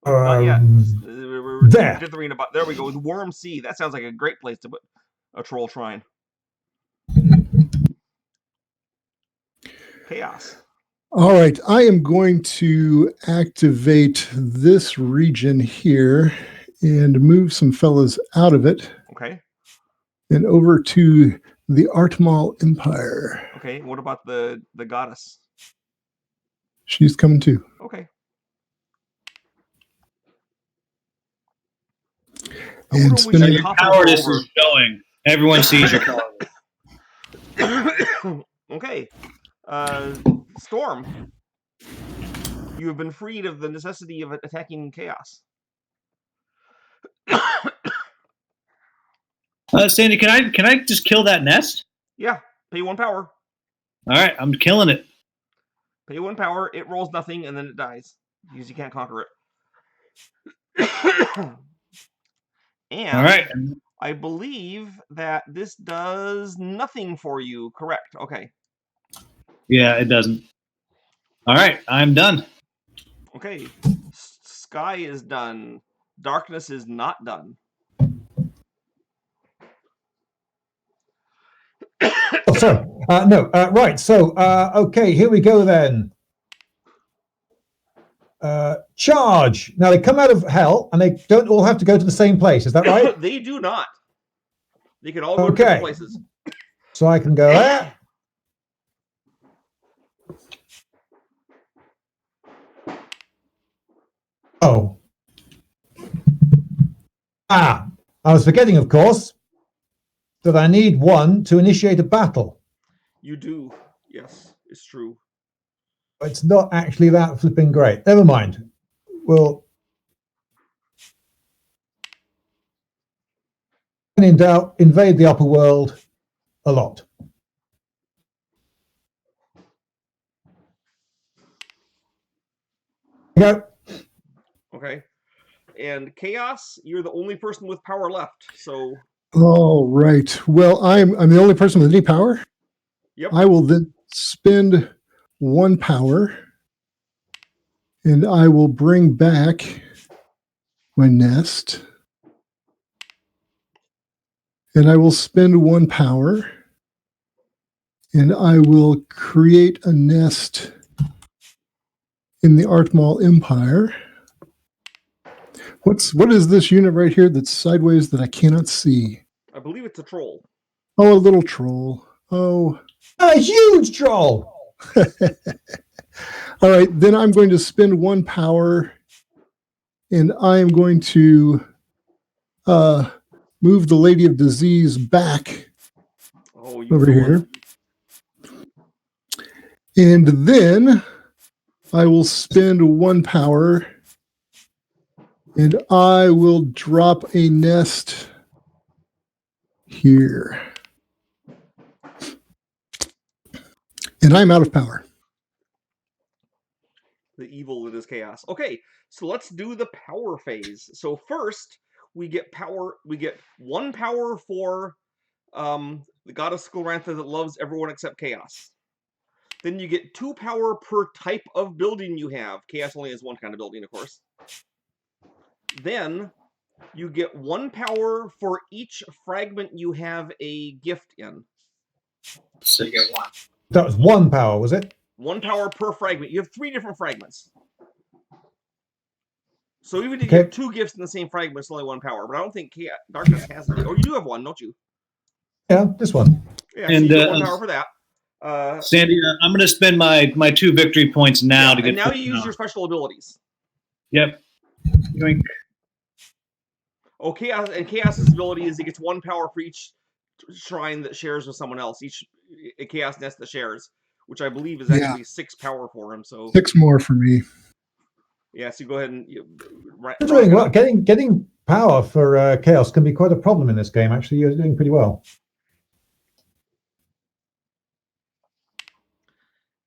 Not yet. There. There we go. The Worm Sea. That sounds like a great place to put a troll shrine. Chaos. All right, I am going to activate this region here and move some fellas out of it. Okay. And over to the Artmal Empire. Okay, what about the goddess? She's coming too. Okay. And spinning your cowardice is showing. Everyone sees your cowardice. Okay. Storm. You have been freed of the necessity of attacking chaos. Sandy, can I just kill that nest? Yeah, pay 1 power. All right, I'm killing it. Pay 1 power, it rolls nothing, and then it dies. Because you can't conquer it. And all right. I believe that this does nothing for you, correct? Okay. Yeah, it doesn't. All right, I'm done. Okay. Sky is done. Darkness is not done. Oh, sorry. No. Right. So, okay, here we go then. Charge. Now, they come out of hell, and they don't all have to go to the same place. Is that right? They do not. They can all go to different places. So I can go there. Oh. I was forgetting, of course, that I need 1 to initiate a battle. You do. Yes, it's true. It's not actually that flipping great. Never mind. We'll... in doubt, invade the upper world a lot. Go. Okay. And Chaos, you're the only person with power left, so... All right. Well, I'm the only person with any power. Yep. I will then spend 1 power, and I will bring back my nest. And I will spend 1 power, and I will create a nest in the Artmal Empire. What is this unit right here that's sideways that I cannot see? I believe it's a troll. Oh, a little troll. Oh. A huge troll! All right, then I'm going to spend 1 power, and I am going to move the Lady of Disease back over here. And then I will spend 1 power, and I will drop a nest here. And I'm out of power. The evil that is chaos. Okay, so let's do the power phase. So first, we get power. We get 1 power for the goddess Sclerantha that loves everyone except chaos. Then you get 2 power per type of building you have. Chaos only has 1 kind of building, of course. Then you get 1 power for each fragment you have a gift in. So you get 1. That was 1 power, was it? 1 power per fragment. You have 3 different fragments. So even if you Okay. get 2 gifts in the same fragment, it's only 1 power. But I don't think Darkness has it. Oh, you do have 1, don't you? Yeah, this one. Yeah, so And, you get 1 power for that. Sandy, I'm going to spend my 2 victory points now to get. And now you use your special abilities. Yep. Yoink. Oh, Chaos's ability is he gets 1 power for each shrine that shares with someone else. Each Chaos nest that shares, which I believe is actually 6 power for him. So 6 more for me. yeah, so you go ahead and You're doing well. Getting power for Chaos can be quite a problem in this game. Actually, you're doing pretty well.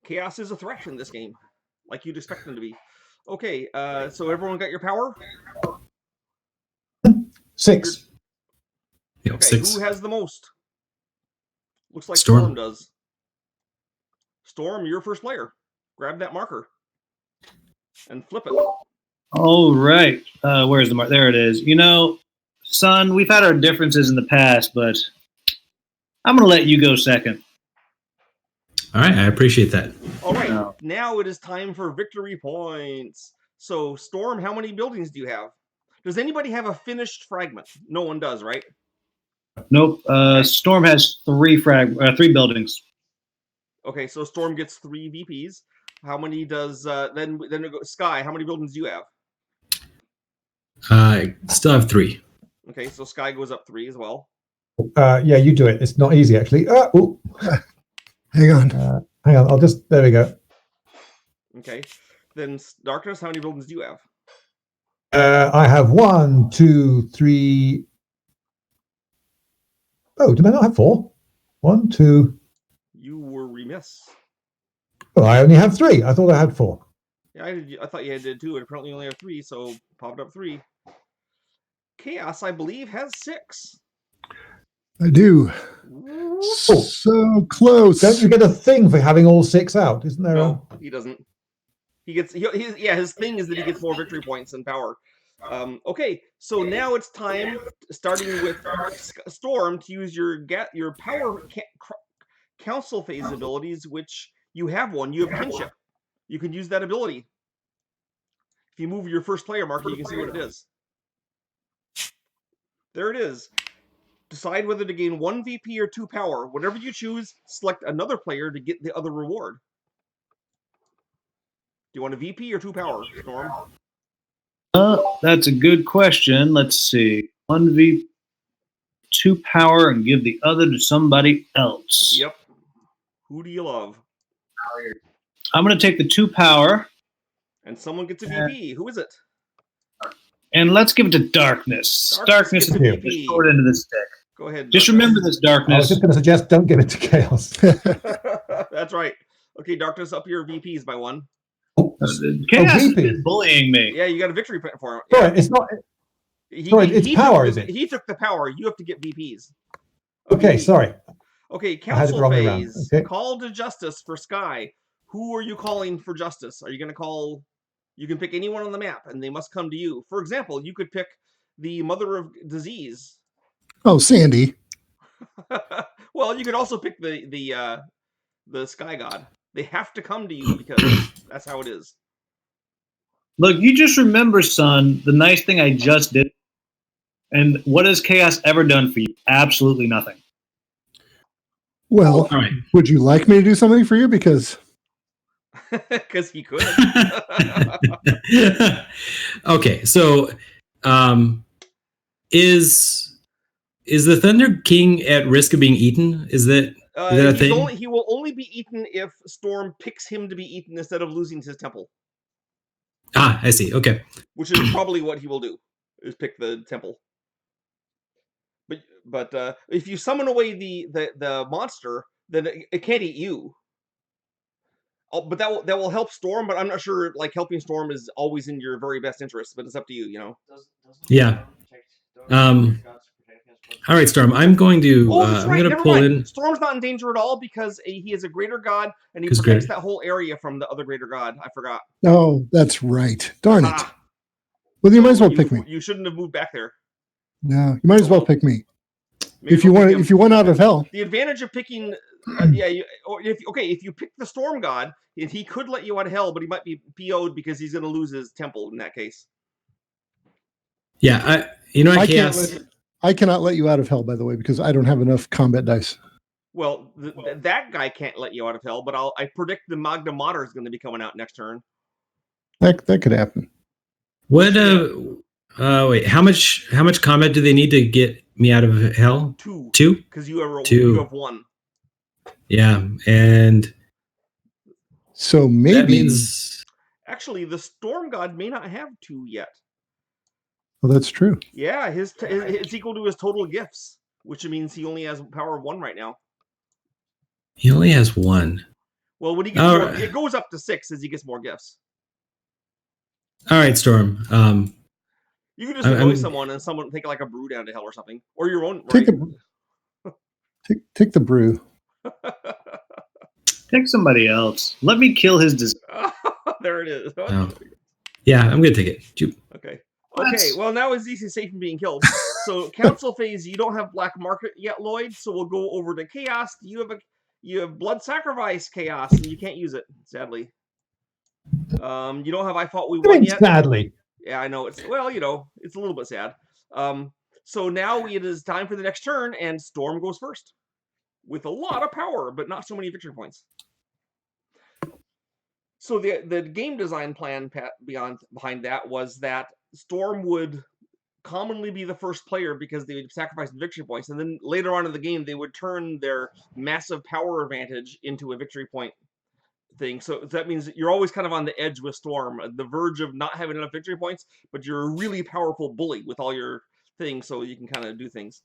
Chaos is a threat in this game, like you'd expect them to be. Okay, so everyone got your power? 6. Yep, Okay, 6. who has the most? Looks like Storm. Storm does. Storm, you're first player. Grab that marker and flip it. All right. Where's the mark? There it is. You know, son, we've had our differences in the past, but I'm going to let you go second. All right, I appreciate that. All right, No. now it is time for victory points. So, Storm, how many buildings do you have? Does anybody have a finished fragment? No one does, right? Nope. Storm has 3 buildings. Okay, so Storm gets 3 VPs. How many does then it goes Sky? How many buildings do you have? I still have 3. Okay, so Sky goes up 3 as well. Yeah, you do it. It's not easy, actually. Hang on. Hang on. There we go. Okay, then Darkness, how many buildings do you have? I have 1, 2, 3. Oh, did I not have 4? 1, 2. You were remiss. Oh, I only have 3. I thought I had 4. Yeah, I thought you did too, and apparently you only have 3, so popped up 3. Chaos, I believe, has 6. I do. So close. Don't you get a thing for having all 6 out? Isn't there? No, he doesn't. His thing is that he gets more victory points and power. Okay, so now it's time, starting with Storm, to use your power council phase abilities, which you have one. You have kinship. You can use that ability. If you move your first player marker, you can see what it is. There it is. Decide whether to gain 1 VP or 2 power. Whatever you choose, select another player to get the other reward. Do you want a VP or 2 power, Storm? That's a good question. Let's see. 1 V, 2 power, and give the other to somebody else. Yep. Who do you love? I'm going to take the 2 power. And someone gets a VP. Who is it? And let's give it to Darkness. Darkness gets is a the VP. short end of the stick. Go ahead. Just Darkness. remember this, I was Darkness. just going to suggest don't give it to Chaos. That's right. Okay, Darkness, up your VPs by 1. Chaos VP. is bullying me. Yeah, you got a victory point for him. Sorry, it's not. Sorry, it's power, is it? He took the power. You have to get VPs. Okay, sorry. Okay, I had it the council wrong way around. phase. Okay. Call to justice for Sky. Who are you calling for justice? Are you going to call... You can pick anyone on the map, and they must come to you. For example, you could pick the Mother of Disease. Oh, Sandy. Well, you could also pick the Sky God. They have to come to you because that's how it is. Look, you just remember, son, the nice thing I just did. And what has Chaos ever done for you? Absolutely nothing. Well, All right. would you like me to do something for you? Because Because he could. Okay, so is the Thunder King at risk of being eaten? Is that a thing? He will only be eaten if Storm picks him to be eaten instead of losing his temple. Ah, I see. Okay. Which is probably what he will do, is pick the temple. But if you summon away the monster, then it can't eat you. But that will help Storm, but I'm not sure like helping Storm is always in your very best interest, but it's up to you, you know. Yeah. All right, Storm. I'm going to That's right. I'm going to Never pull mind. in. Storm's not in danger at all because he is a greater god and he 'Cause protects greater. that whole area from the other greater god. I forgot. oh, that's right. Darn it. Ah, Well, you so might as well pick me. You shouldn't have moved back there. No, you might as well pick me. Maybe If you we'll pick want, him. if you want out of hell. The advantage of picking if you pick the Storm God, he could let you out of hell, but he might be PO'd because he's going to lose his temple in that case. Yeah, I cannot let you out of hell, by the way, because I don't have enough combat dice. Well, that guy can't let you out of hell, but I predict the Magna Mater is going to be coming out next turn. That could happen. What? Wait. How much combat do they need to get me out of hell? 2. 2? Because you have 2. You have 1. Yeah, and so maybe that means actually the Storm God may not have 2 yet. Well, that's true. Yeah, it's equal to his total gifts, which means he only has power of 1 right now. He only has 1. Well, when he gets more, it goes up to 6 as he gets more gifts. All right, Storm. You can just annoy someone and someone take like a brew down to hell or something, or your own. Take right? take the brew. Take somebody else. Let me kill his disease. There it is. Oh. Yeah, I'm gonna take it. Okay. Okay. Well, now Aziz is safe from being killed. So council phase, you don't have black market yet, Lloyd. So we'll go over to chaos. You have blood sacrifice chaos, and you can't use it, sadly. You don't have I fought we won yet. Sadly. Yeah, I know. It's a little bit sad. So now it is time for the next turn, and Storm goes first with a lot of power, but not so many victory points. So the game design plan behind that was that Storm would commonly be the first player because they would sacrifice victory points, and then later on in the game they would turn their massive power advantage into a victory point thing. So that means you're always kind of on the edge with Storm, the verge of not having enough victory points, but you're a really powerful bully with all your things, so you can kind of do things.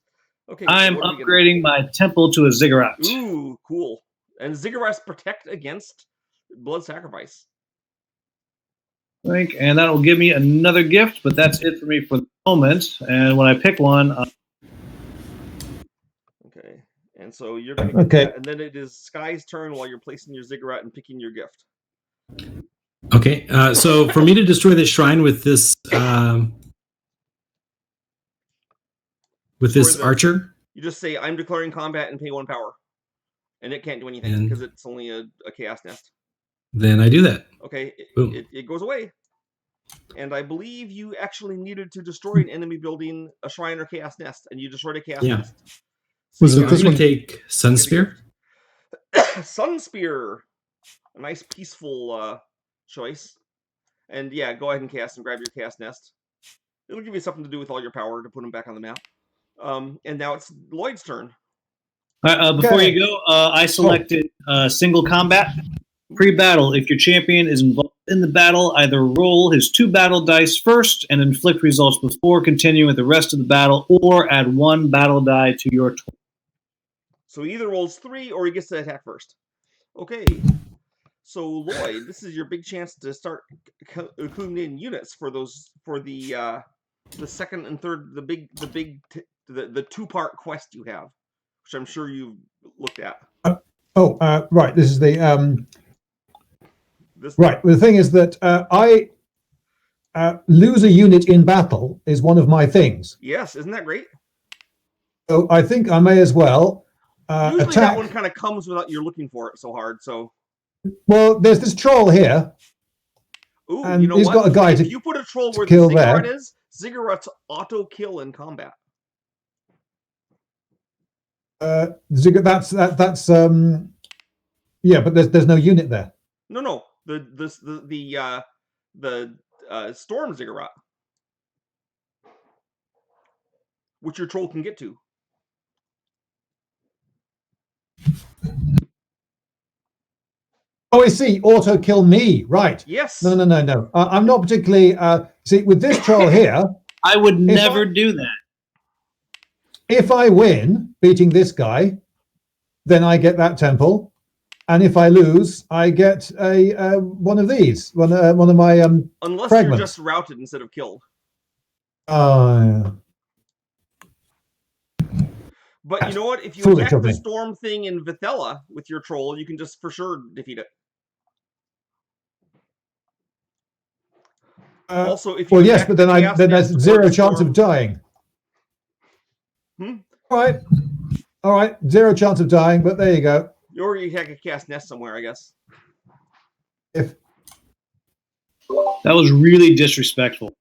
Okay, I'm upgrading my temple to a ziggurat. Ooh, cool. And ziggurats protect against blood sacrifice. And that'll give me another gift, but that's it for me for the moment. And when I pick one, okay. And so you're going to get that, and then it is Sky's turn while you're placing your ziggurat and picking your gift. Okay. So for me to destroy the shrine with this archer, you just say, "I'm declaring combat," and pay 1 power, and it can't do anything because it's only a chaos nest. Then I do that. Okay, it goes away. And I believe you actually needed to destroy an enemy building, a shrine or chaos nest, and you destroyed a chaos nest. So Was it this one? Take Sunspear? Sunspear. A nice peaceful choice. And yeah, go ahead and cast and grab your chaos nest. It'll give you something to do with all your power to put them back on the map. And now it's Lloyd's turn. Before you go, I selected single combat. Pre-battle, if your champion is involved in the battle, either roll his 2 battle dice first and inflict results before continuing with the rest of the battle, or add 1 battle die to your total. So he either rolls 3 or he gets to attack first. Okay. So Lloyd, this is your big chance to start including in units for the second and third, the 2-part quest you have, which I'm sure you've looked at. Right. This is the right. The thing is that I lose a unit in battle is one of my things. Yes, isn't that great? So I think I may as well usually attack. That one kind of comes without you're looking for it so hard. So, well, there's this troll here. Ooh, and you know he's what? got a guy if to you put a troll where kill the ziggurat there. is, ziggurats auto kill in combat. That's yeah, but there's no unit there. No, the storm ziggurat, which your troll can get to. Oh, I see. Auto kill me, right? Yes. No. I'm not particularly. See, with this troll here, I would never do that. If I win beating this guy, then I get that temple, and if I lose, I get a one of these, one of my unless fragments. You're just routed instead of killed. Yeah. But you know what? If you attack the storm thing in Vithella with your troll, you can just for sure defeat it. Also, if you but then there's 0 chance of dying. All right, 0 chance of dying, but there you go. Or you can cast Nest somewhere, I guess. If That was really disrespectful.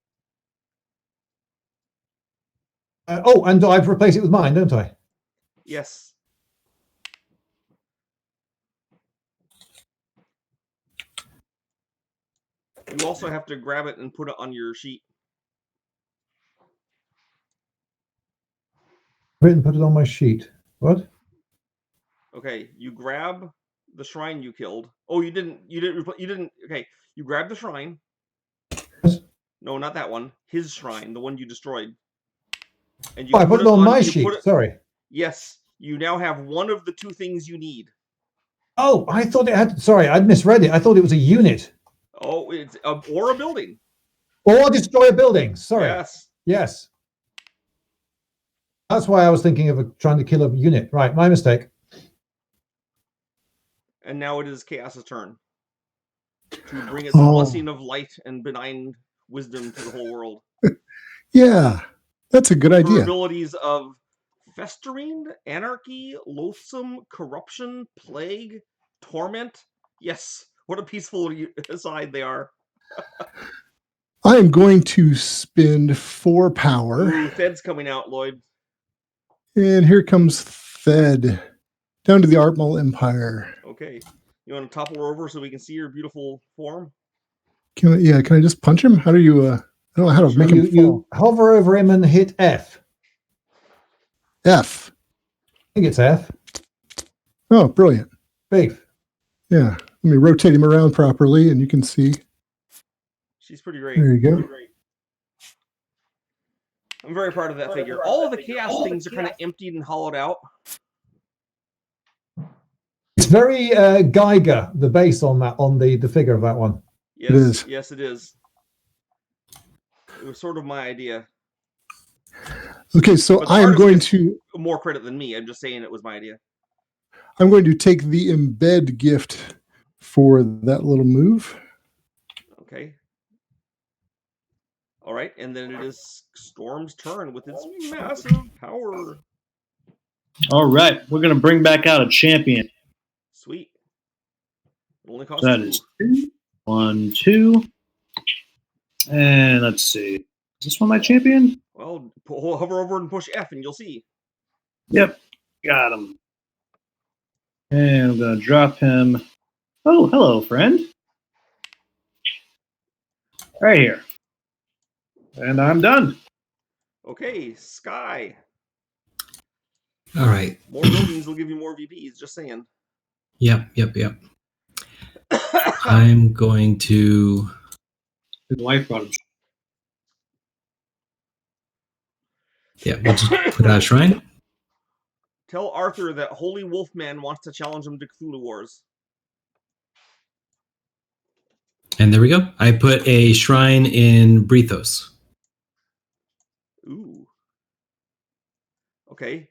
and I've replaced it with mine, don't I? Yes. You also have to grab it and put it on your sheet. Put it on my sheet. What? Okay, you grab the shrine you killed. Oh, you didn't. Okay, you grab the shrine. Yes. No, not that one. His shrine, the one you destroyed. And I put it on my sheet. Sorry. Yes, you now have one of the two things you need. Oh, I thought it had. Sorry, I'd misread it. I thought it was a unit. Oh, it's or a building. Or destroy a building. Sorry. Yes. Yes. That's why I was thinking of trying to kill a unit. Right, my mistake. And now it is Chaos's turn to bring its blessing of light and benign wisdom to the whole world. Yeah, that's a good idea. Her abilities of festering, anarchy, loathsome, corruption, plague, torment. Yes, what a peaceful aside they are. I am going to spend 4 power. Ooh, Fed's coming out, Lloyd. And here comes Fed. Down to the Artmal Empire. Okay. You want to topple her over so we can see your beautiful form? Can I just punch him? How do you I don't know how to make him fall. You hover over him and hit F. F. I think it's F. Oh, brilliant. Beef. Yeah. Let me rotate him around properly and you can see. She's pretty great. There you go. I'm very proud of that figure. All of the chaos things are kind of emptied and hollowed out. It's very Geiger, the base on the figure of that one. Yes, it is. Yes, it is. It was sort of my idea. Okay, so I am going to more credit than me. I'm just saying it was my idea. I'm going to take the embed gift for that little move. Okay. All right, and then it is Storm's turn with its massive power. All right, we're going to bring back out a champion. Sweet. It only costs That 2. is 2. 1, 2. And let's see. Is this one my champion? Well, hover over and push F and you'll see. Yep, got him. And I'm going to drop him. Oh, hello, friend. Right here. And I'm done. Okay, Sky. All right. More buildings will give you more VPs, just saying. Yep. I'm going to... His wife brought him. Yeah, we'll just put out a shrine. Tell Arthur that Holy Wolfman wants to challenge him to Cthulhu Wars. And there we go. I put a shrine in Brethos. Ooh. Okay.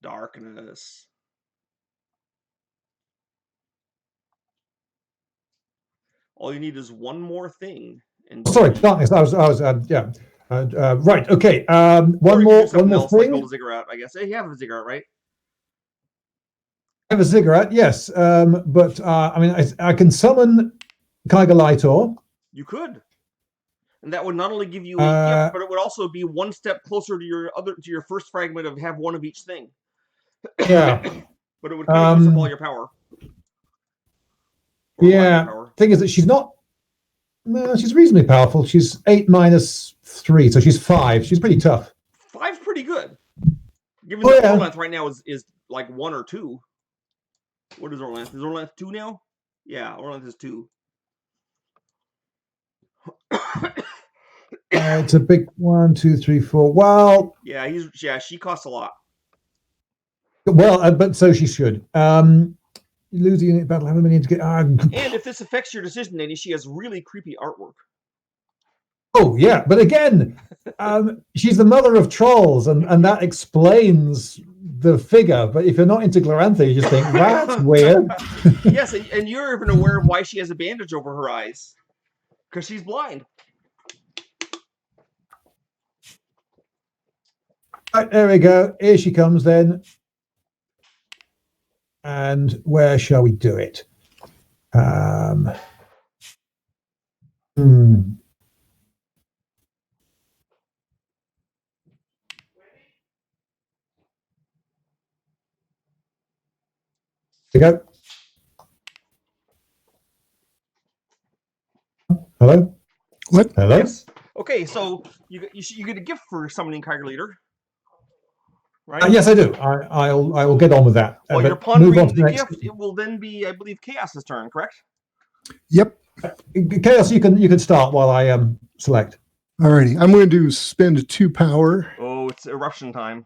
Darkness. All you need is one more thing. And Sorry, darkness. I was yeah. Right. Okay. One more thing. Like build a ziggurat, I guess. Hey, you have a ziggurat, right? I have a ziggurat, yes. But I mean, I can summon Kaiga Lightor. You could, and that would not only give you a gift, but it would also be one step closer to your first fragment of have one of each thing. Yeah. But it would kind of use up all your power. Yeah. Thing is that she's not. No, she's reasonably powerful. She's 8 minus 3, so she's 5. She's pretty tough. 5's pretty good. Given that Orlanth right now is like 1 or 2. What is Orlanth? Is Orlanth 2 now? Yeah, Orlanth is 2. It's a big 1, 2, 3, 4. Well, yeah, she costs a lot. Well, but so she should. You lose the unit battle. How many to get? And if this affects your decision, Nanny, she has really creepy artwork. Oh yeah, but again, she's the mother of trolls, and that explains the figure. But if you're not into Glorantha, you just think that's weird. Yes, and you're even aware of why she has a bandage over her eyes, because she's blind. Right, there we go. Here she comes then. And where shall we do it? You go. Hello? What? Hello? Yes. Okay, so you get a gift for summoning Kyger Leader, right? Yes, I do. I will get on with that. While But you're move pondering on to the next. gift, it will then be, I believe, Chaos's turn, correct? Yep. Chaos, you can start while I select. Alrighty. I'm going to spend 2 power. Oh, it's eruption time.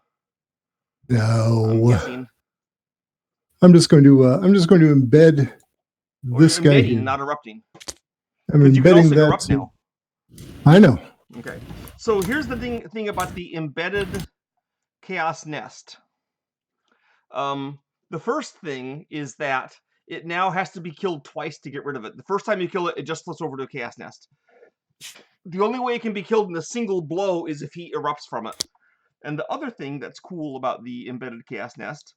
No. I'm guessing. I'm just going to embed Or this you're guy embedding, here. not erupting. I'm Because you can embedding also that. erupt now. I know. Okay. So here's the thing about the embedded chaos nest. The first thing is that it now has to be killed twice to get rid of it. The first time you kill it, it just flips over to a chaos nest. The only way it can be killed in a single blow is if he erupts from it. And the other thing that's cool about the embedded chaos nest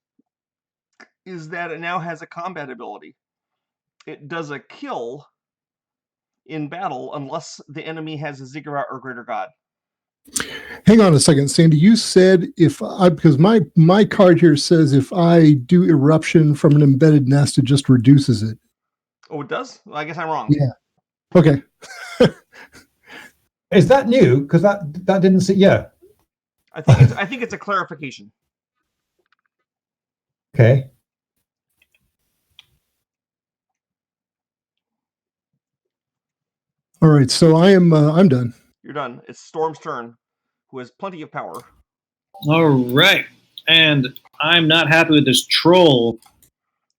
is that it now has a combat ability. It does a kill in battle unless the enemy has a ziggurat or greater god. Hang on a second, Sandy. You said because my card here says if I do eruption from an embedded nest, it just reduces it. Oh, it does? Well, I guess I'm wrong. Yeah. Okay. Is that new? Because that didn't see. Yeah. I think it's a clarification. Okay. All right. So I'm done. You're done. It's Storm's turn, who has plenty of power. All right. And I'm not happy with this troll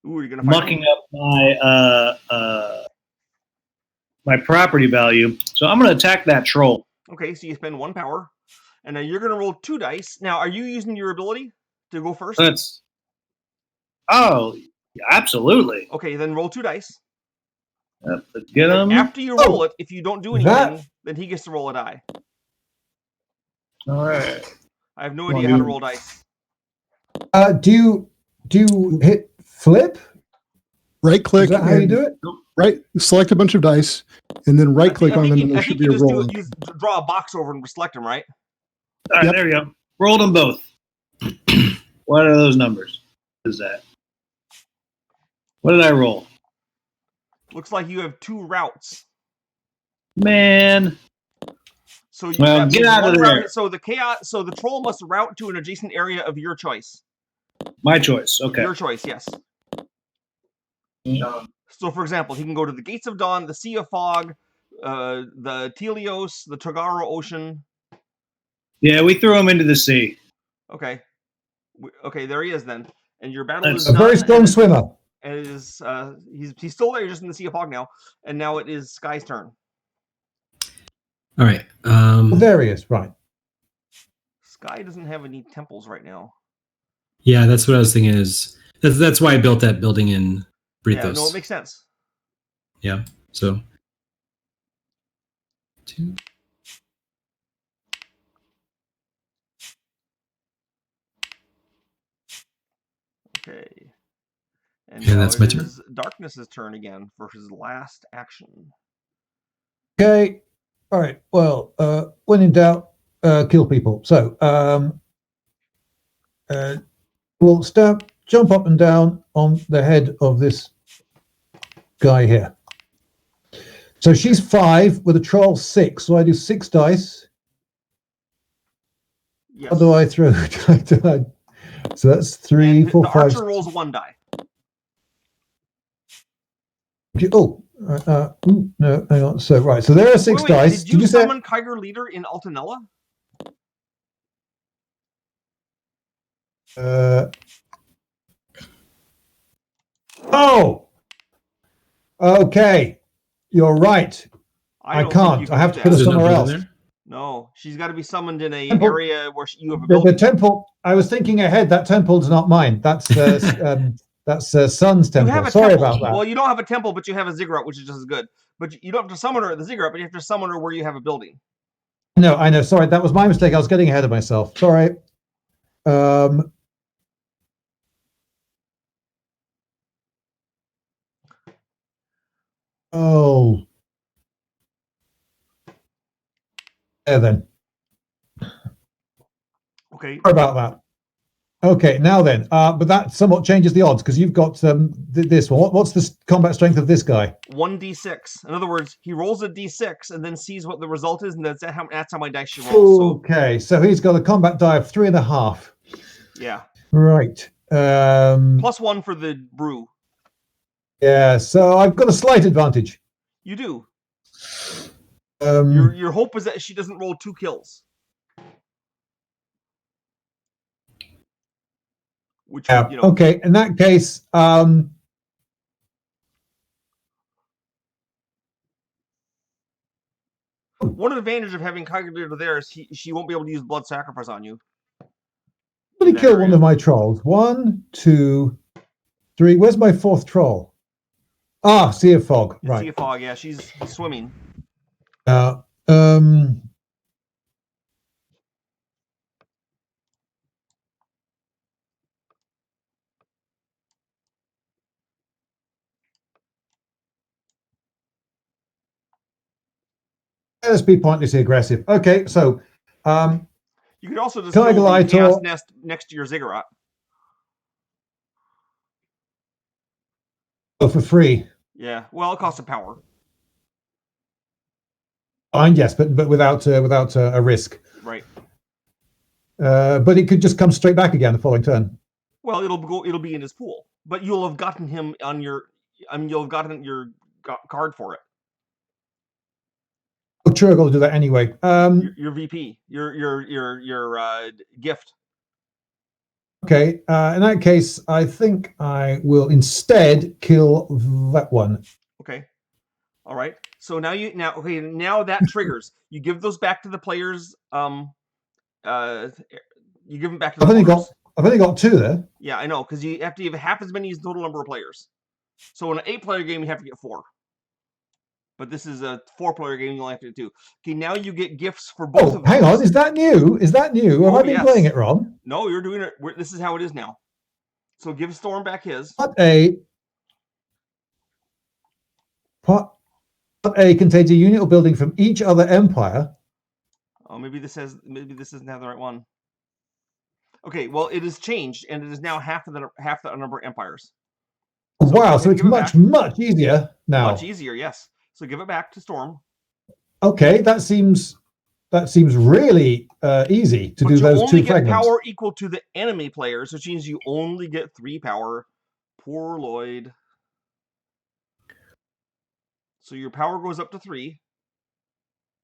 Ooh, you're gonna fight mucking him? up my property value. So I'm going to attack that troll. Okay, so you spend 1 power, and now you're gonna roll 2 dice. Now, are you using your ability to go first? Absolutely. Okay, then roll 2 dice. Let's get him. After you roll it, if you don't do anything, then he gets to roll a die. All right. I have no idea how to roll dice. Do you hit flip? Right click. Is that how you do it? Right. Select a bunch of dice, and then right click on them, and there should be a roll. You draw a box over and select them, right? All right, Yep. there we go. Rolled them both. What are those numbers? What is that? What did I roll? Looks like you have 2 routes. Man. So you Well, get out of there. So the troll must route to an adjacent area of your choice. My choice. Okay. Your choice, yes. So, for example, he can go to the Gates of Dawn, the Sea of Fog, the Telios, the Togaro Ocean. Yeah, we threw him into the sea. Okay. Okay, there he is then. And your battle is A very strong swimmer. And it is he's still there, just in the Sea of Fog now. And now it is Sky's turn. All right. There he is. Right. Sky doesn't have any temples right now. Yeah, that's what I was thinking. That's why I built that building in Brithos. Yeah, no, it makes sense. Yeah. So 2. Okay. And Yeah, now that's my it turn. is Darkness's turn again for his last action. Okay. All right. Well, when in doubt, kill people. So we'll jump up and down on the head of this guy here. So she's 5 with a troll 6. So I do 6 dice. Yes. How do I throw? So that's 3, And 4, the 5. archer rolls 1 die. Oh, no, hang on. So right, so there are 6 Wait, dice. Did you say? summon Kyger Leader in Altanella? Oh, okay. You're right. I don't think you can't. can I have do to put that. it There's no somewhere building else. there? No, she's got to be summoned in a Temple. area where you have a The building. temple. I was thinking ahead. That temple's not mine. That's Sun's temple. You have a Sorry temple. about that. Well, you don't have a temple, but you have a ziggurat, which is just as good. But you don't have to summon her at the ziggurat, but you have to summon her where you have a building. No, I know. Sorry, that was my mistake. I was getting ahead of myself. Sorry. Oh. There then. Okay. Sorry about that. Okay, now then, but that somewhat changes the odds because you've got this one. What's the combat strength of this guy? 1d6. In other words, he rolls a d6 and then sees what the result is, and that's how my dice she rolls. Okay, so he's got a combat die of 3.5. Yeah. Right. +1 for the brew. Yeah, so I've got a slight advantage. You do. Um, Your hope is that she doesn't roll 2 kills. Which yeah, you know. Okay, in that case, one advantage of having calculator there is she won't be able to use blood sacrifice on you. I'm going to kill one of my trolls. 1, 2, 3. Where's my 4th troll? Ah, Sea of Fog. Right. Sea of Fog, yeah, she's swimming. Let's be pointlessly aggressive. Okay, so you could also just Tiger build the Light chaos nest next to your ziggurat. Oh, for free. Yeah, well, it costs a power. Fine, yes, but without a risk. Right. But it could just come straight back again the following turn. Well, it'll be in his pool, but you'll have gotten him on your. I mean, you'll have gotten your card for it. Oh, true. I've got to do that anyway. Your VP, your gift. Okay. In that case, I think I will instead kill that one. Okay. All right. So now that triggers. You give those back to the players. You give them back to the players. I've only got 2 there. Yeah, I know, because you have to have half as many as the total number of players. So in an 8-player game, you have to get 4. But this is a 4-player game, you only have to get 2. Okay, now you get gifts for both of them. Hang on, is that new? Have I been playing it wrong? No, you're doing it. This is how it is now. So give Storm back his. Part A contains a unit or building from each other empire. Oh, maybe this doesn't have the right one. Okay, well, it has changed, and it is now half the number of empires. So wow, so it's much easier now. Much easier, yes. So give it back to Storm. Okay, that seems really easy to do those 2 fragments. You only get power equal to the enemy players, which means you only get 3 power. Poor Lloyd. So your power goes up to 3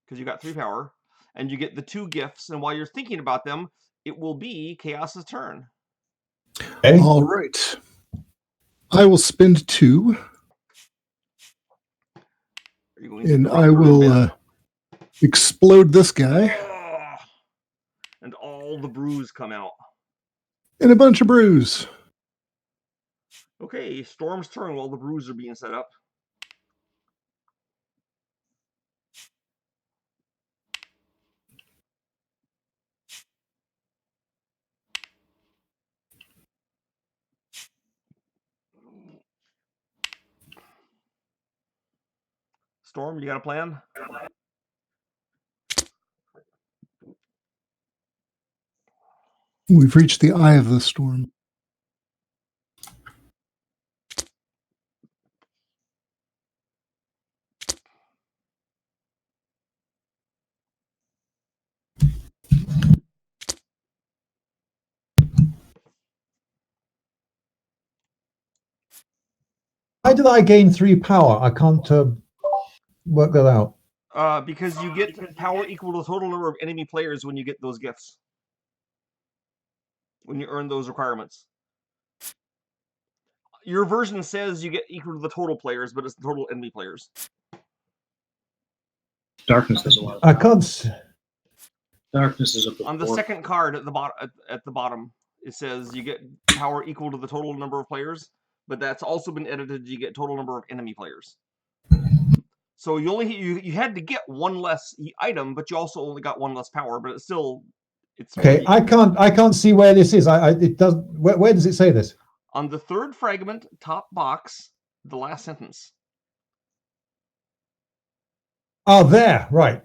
because you got 3 power, and you get the 2 gifts. And while you're thinking about them, it will be Chaos's turn. Okay. All right. I will spend 2. And I will explode this guy. And all the brews come out. And a bunch of brews. Okay, Storm's turn while the brews are being set up. Storm, you got a plan? We've reached the eye of the storm. Why did I gain 3 power? I can't work that out. Because you get power equal to the total number of enemy players when you get those gifts. When you earn those requirements. Your version says you get equal to the total players, but it's the total enemy players. Darkness is a lot. I can't. Darkness is up on the 2nd card at the bottom. It says you get power equal to the total number of players, but that's also been edited. You get total number of enemy players. So you had to get 1 less item, but you also only got 1 less power. But it's okay. I can't see where this is. It does. Where does it say this? On the 3rd fragment, top box, the last sentence. Oh, there, right.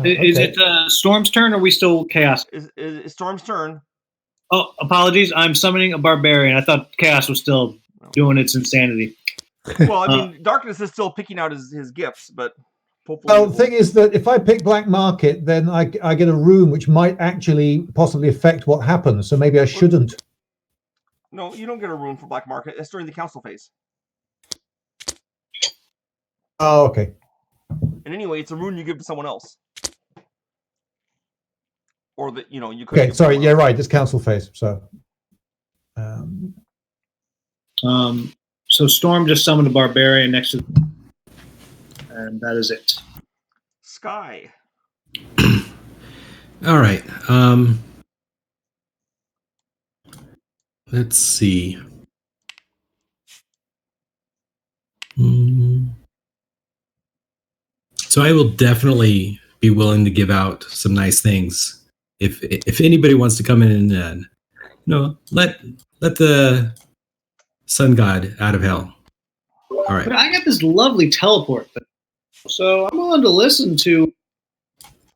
Is it Storm's turn, or are we still Chaos? It's Storm's turn. Oh, apologies. I'm summoning a barbarian. I thought Chaos was still doing its insanity. Well, I mean, Darkness is still picking out his gifts, but hopefully. Well, the thing is that if I pick Black Market, then I get a rune which might actually possibly affect what happens. So maybe I shouldn't. No, you don't get a rune for Black Market. It's during the council phase. Oh, okay. And anyway, it's a rune you give to someone else. Or that, you could. Okay, sorry. Yeah, right. It's council phase. So. So Storm just summoned a barbarian next to, and that is it. Sky. All right. Let's see. So I will definitely be willing to give out some nice things if anybody wants to come in and let the sun god out of hell. All right. But I got this lovely teleport, so I'm willing to listen to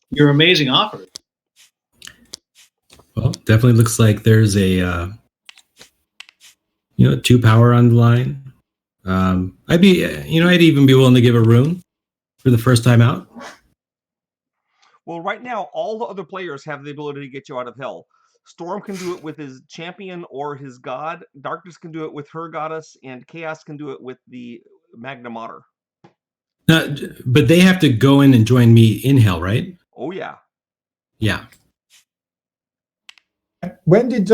your amazing offer. Well, definitely looks like there's a 2 power on the line. I'd even be willing to give a rune for the first time out. Well, right now, all the other players have the ability to get you out of hell. Storm can do it with his champion or his god. Darkness can do it with her goddess, and Chaos can do it with the Magna Mater. But they have to go in and join me in hell, right? Oh yeah. Yeah. When did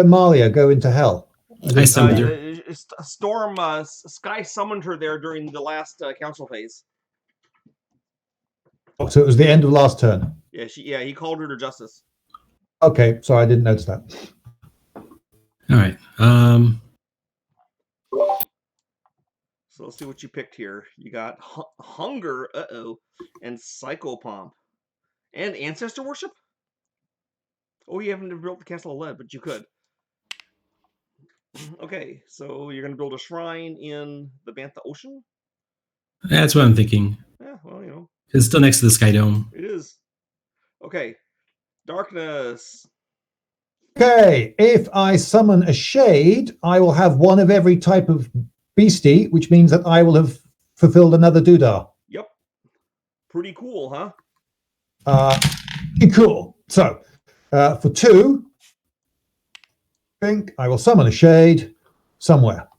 Malia go into hell? I summoned her. Storm Sky summoned her there during the last council phase. So it was the end of last turn. Yeah, he called her to justice. Okay, sorry, I didn't notice that. All right. So let's see what you picked here. You got Hunger, and Psychopomp. And Ancestor Worship? Oh, you haven't built the Castle of Lead, but you could. Okay, so you're going to build a shrine in the Bantha Ocean? That's what I'm thinking. Yeah, well, It's still next to the Sky Dome. It is. Okay. Darkness. Okay, if I summon a shade, I will have one of every type of beastie, which means that I will have fulfilled another doodah. Yep. Pretty cool, huh? Cool. So, for 2, I think I will summon a shade somewhere.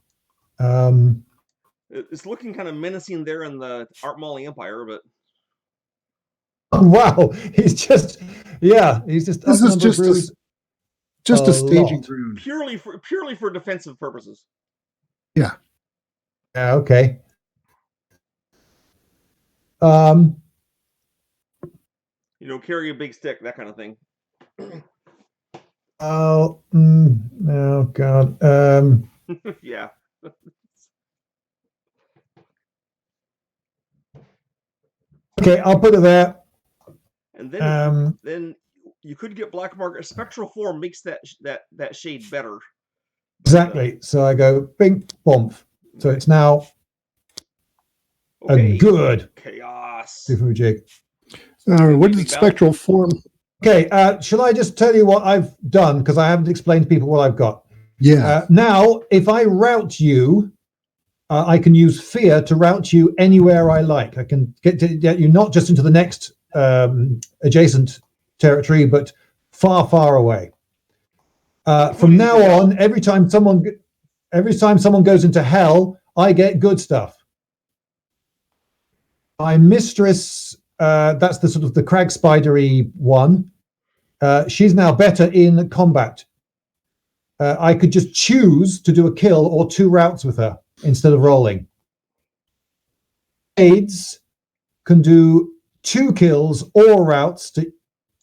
It's looking kind of menacing there in the Art Molly Empire, but... Wow, he's just This is just a staging ground. Purely for defensive purposes. Yeah. Yeah, okay. Carry a big stick, that kind of thing. Oh God. Yeah. Okay, I'll put it there. And then you could get Black Market. Spectral form makes that shade better. Exactly. So I go bing bump. So it's now a good chaos. jig. What is spectral form? Okay, shall I just tell you what I've done, because I haven't explained to people what I've got. Yeah. Now, if I route you, I can use fear to route you anywhere I like. I can get you not just into the next adjacent territory, but far, far away. From now on, every time someone goes into hell, I get good stuff. My mistress, that's the sort of the crag spidery one. She's now better in combat. I could just choose to do a kill or 2 routes with her instead of rolling. Aids can do 2 kills or routes to...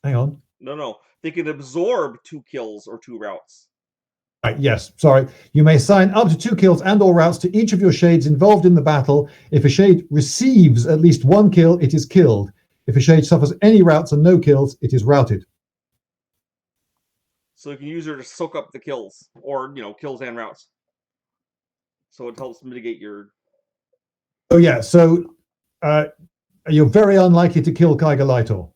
Hang on. No. They can absorb 2 kills or 2 routes. Right, yes, sorry. You may assign up to 2 kills and or routes to each of your shades involved in the battle. If a shade receives at least 1 kill, it is killed. If a shade suffers any routes and no kills, it is routed. So you can use her to soak up the kills, or kills and routes. So it helps mitigate your Oh yeah, so you're very unlikely to kill Kaiga Lightor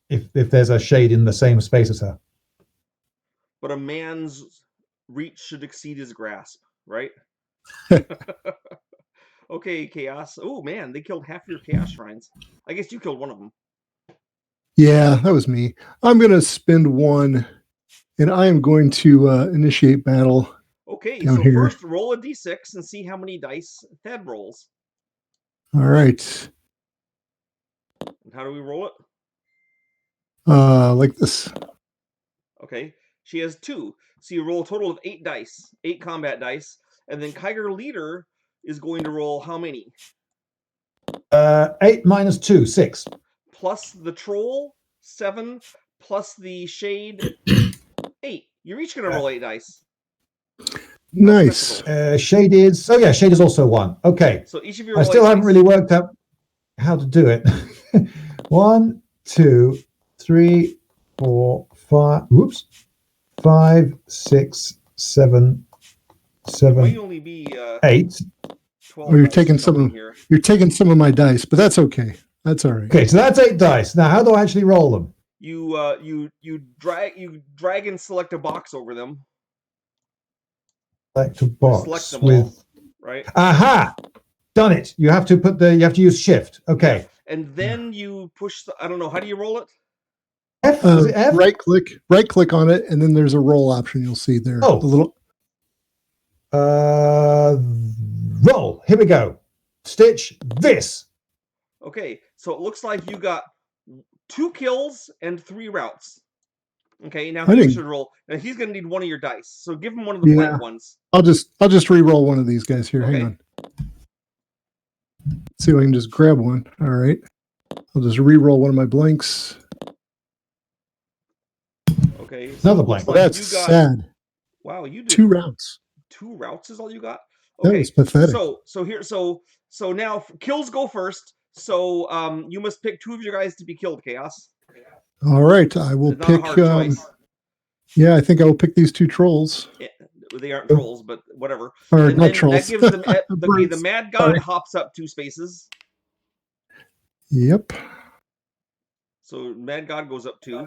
if there's a shade in the same space as her. But a man's reach should exceed his grasp, right? Okay, Chaos. Oh man, they killed half your Chaos Shrines. I guess you killed one of them. Yeah, that was me. I'm going to spend one, and I am going to initiate battle. Okay, down so here. first roll a d6 and see how many dice Thed rolls. All right. And how do we roll it? Like this. Okay, she has 2. So you roll a total of 8 dice, 8 combat dice. And then Kyger Leader is going to roll how many? 8 minus 2, 6. Plus the troll, 7, plus the shade, 8. You're each going to roll 8 dice. Nice. Shade is... Oh, yeah, Shade is also 1. Okay. So each of you I roll still 8 haven't dice. really worked out how to do it. 1, 2, 3, 4, 5... Whoops. 5, 6, 7, It 7, might only be 8. 12 Oh, you're dice taking or something some. here. You're taking some of my dice, but that's okay. That's all right. Okay, so that's 8 dice. Now, how do I actually roll them? You drag and select a box over them. Select a Select box them with... all, right? Aha! Done it. You have to use shift. Okay. And then you push the, I don't know, how do you roll it? F? Was it F? Right click on it, and then there's a roll option. You'll see there. Oh. The little. Roll. Here we go. Stitch this. Okay, so it looks like you got 2 kills and 3 routes. Okay, now I he think- should roll. And he's going to need one of your dice. So give him one of the Yeah. blank ones. I'll just re-roll one of these guys here. Okay. Hang on. See if I can just grab one. All right. I'll just re-roll one of my blanks. Okay, so Another it looks blank. like That's you got, sad. wow, you did 2 rounds. 2 routes is all you got? That Okay, was pathetic. so now kills go first. So you must pick 2 of your guys to be killed, Chaos. All right. I will It's not a pick. hard choice. Yeah, I think I will pick these 2 trolls. Yeah, they aren't trolls, but whatever. Or And not then trolls. that gives them the Birds. Mad God Sorry. hops up 2 spaces. Yep. So Mad God goes up 2.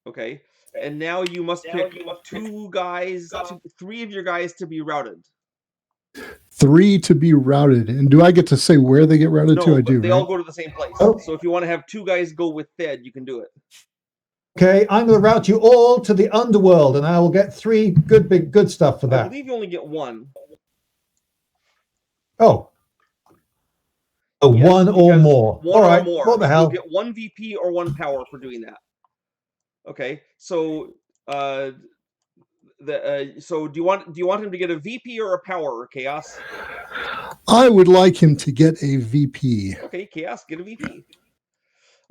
Okay. And now you must pick 2 guys, 3 of your guys to be routed. 3 to be routed. And do I get to say where they get routed to? No, I but do. they right? all go to the same place. Oh. So if you want to have 2 guys go with Thed, you can do it. Okay, I'm going to route you all to the underworld, and I will get 3 good stuff for I that. believe you only get 1. Oh. Oh, Yes, 1 or because more. 1 All or right. more. What the So hell? you'll get 1 VP or 1 power for doing that. Okay. So so do you want him to get a VP or a power, Chaos? I would like him to get a VP. Okay, Chaos, get a VP.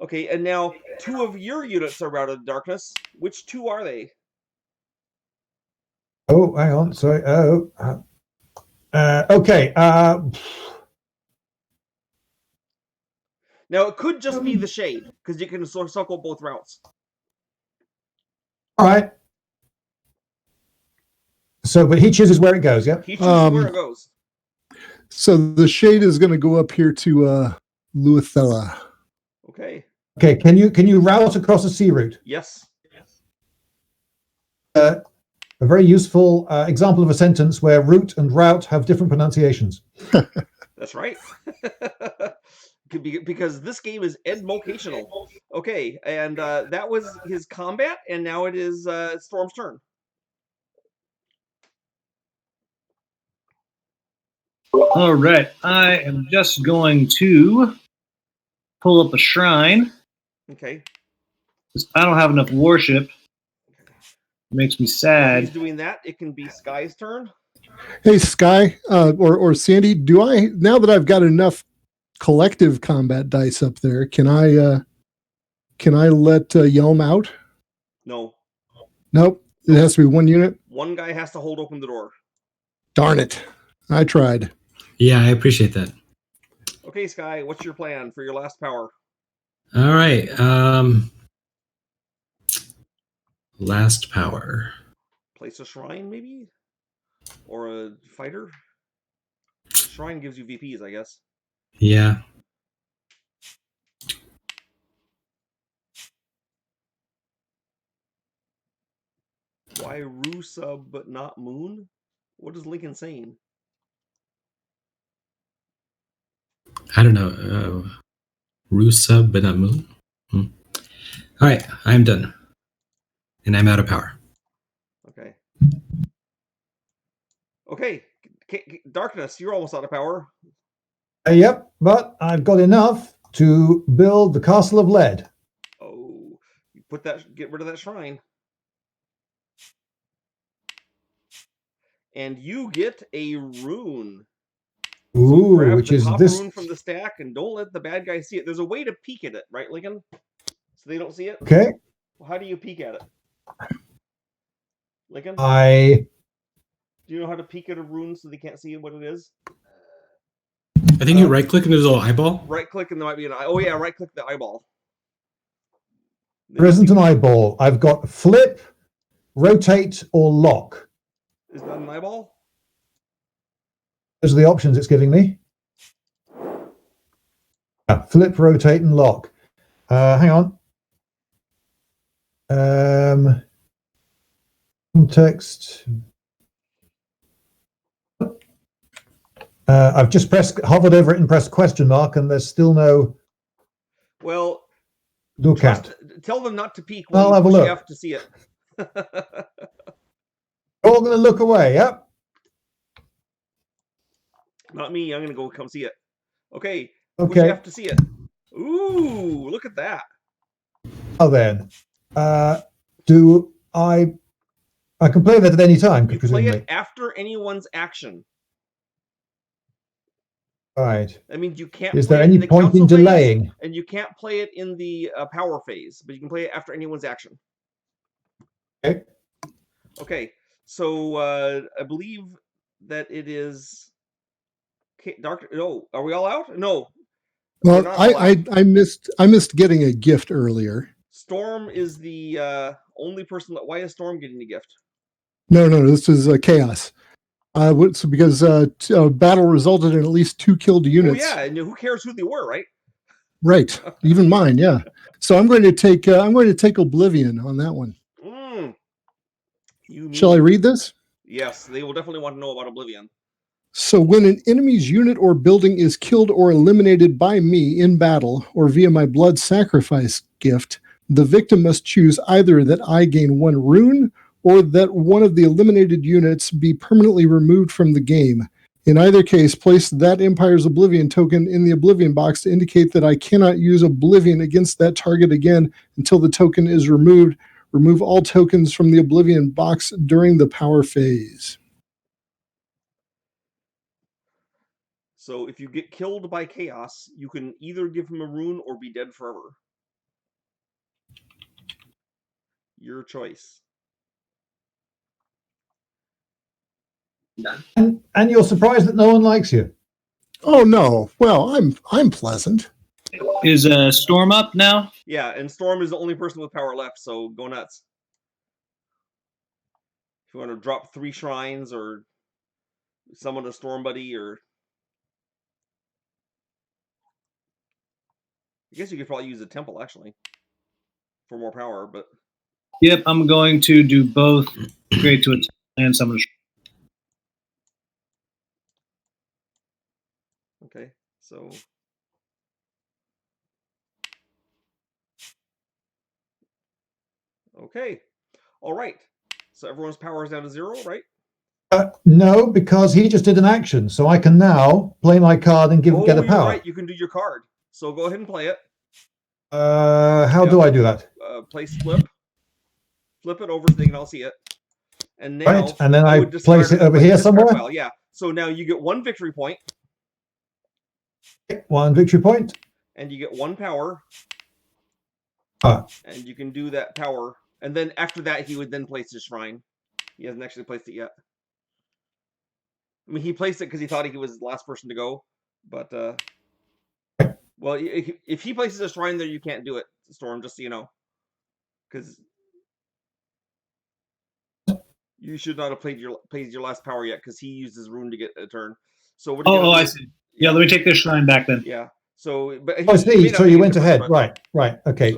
Okay, and now 2 of your units are routed in darkness. Which 2 are they? Oh, hang on. Sorry. Oh. Okay. Now it could just be the shade because you can circle both routes. All right. So, but he chooses where it goes, yeah? He chooses where it goes. So the shade is going to go up here to Luithella. Okay. Okay, can you route across a sea route? Yes. A very useful example of a sentence where route and route have different pronunciations. That's right. Because this game is edmocational. Okay, and that was his combat, and now it is Storm's turn. All right, I am just going to pull up a shrine. Okay. 'Cause I don't have enough worship. It makes me While sad. he's doing that, it can be Sky's turn. Hey, Sky, or Sandy, do I, now that I've got enough collective combat dice up there, can I let Yelm out? No. Nope. It has to be 1 unit. One guy has to hold open the door. Darn it. I tried. Yeah, I appreciate that. Okay, Sky, what's your plan for your last power? All right. Last power. Place a shrine, maybe? Or a fighter? Shrine gives you VPs, I guess. Yeah. Why Rue sub but not Moon? What is Lincoln saying? I don't know. Rue sub, but not Moon. All right, I'm done. And I'm out of power. Okay. Okay. Darkness, you're almost out of power. Yep, but I've got enough to build the Castle of Lead. Oh, you get rid of that shrine. And you get a rune. Ooh, grab which the is top this. rune from the stack and don't let the bad guy see it. There's a way to peek at it, right, Lincoln? So they don't see it? Okay. Well, how do you peek at it? Lincoln? Do you know how to peek at a rune so they can't see what it is? I think you right click and there's a little eyeball. Right click and there might be an eye. Oh yeah, right click the eyeball. There isn't an eyeball. I've got flip, rotate, or lock. Is that an eyeball? Those are the options it's giving me. Flip, rotate, and lock. Hang on. Context. I've just hovered over it and pressed question mark, and there's still no. Well, look at. Tell them not to peek when you push F to see it. All going to look away. Yep. Not me. I'm going to go come see it. Okay. Okay. Push F to see it. Ooh, look at that. Oh, then. Do I can play that at any time, you presumably. Play it after anyone's action. Right. I mean, you can't. Is there any point in delaying? And you can't play it in the power phase, but you can play it after anyone's action. Okay. Okay. So I believe that it is. Dark. No, are we all out? No. Well, I missed getting a gift earlier. Storm is the only person that. Why is Storm getting a gift? No, this is chaos. Because battle resulted in at least 2 killed units. Oh yeah, and who cares who they were, right? Right, even mine, yeah. So I'm going to take Oblivion on that one. Shall I read this? Yes, they will definitely want to know about Oblivion. So when an enemy's unit or building is killed or eliminated by me in battle or via my blood sacrifice gift, the victim must choose either that I gain 1 rune or that one of the eliminated units be permanently removed from the game. In either case, place that Empire's Oblivion token in the Oblivion box to indicate that I cannot use Oblivion against that target again until the token is removed. Remove all tokens from the Oblivion box during the power phase. So if you get killed by chaos, you can either give him a rune or be dead forever. Your choice. And you're surprised that no one likes you. Oh no! Well, I'm pleasant. Is Storm up now? Yeah, and Storm is the only person with power left, so go nuts. If you want to drop 3 shrines or summon a Storm buddy, or I guess you could probably use a temple actually for more power, but yep, I'm going to do both. Create to it and summon a shrine. okay, so okay, all right. So everyone's power is down to 0, right? No, because he just did an action, so I can now play my card and get a power. Right, you can do your card. So go ahead and play it. How do I do that? Place flip it over so they can all see it. And now, right, and then I place it over here somewhere. Well, yeah. So now you get 1 victory point. 1 victory point. And you get 1 power. And you can do that power. And then after that, he would then place his shrine. He hasn't actually placed it yet. I mean, he placed it because he thought he was the last person to go. But, well, if he places a shrine there, you can't do it, Storm, just so you know. Because you should not have played your last power yet, because he used his rune to get a turn. So what do you Oh, I see. Yeah, let me take this shrine back then. Yeah. So, but I see. So you went ahead. Right. Okay.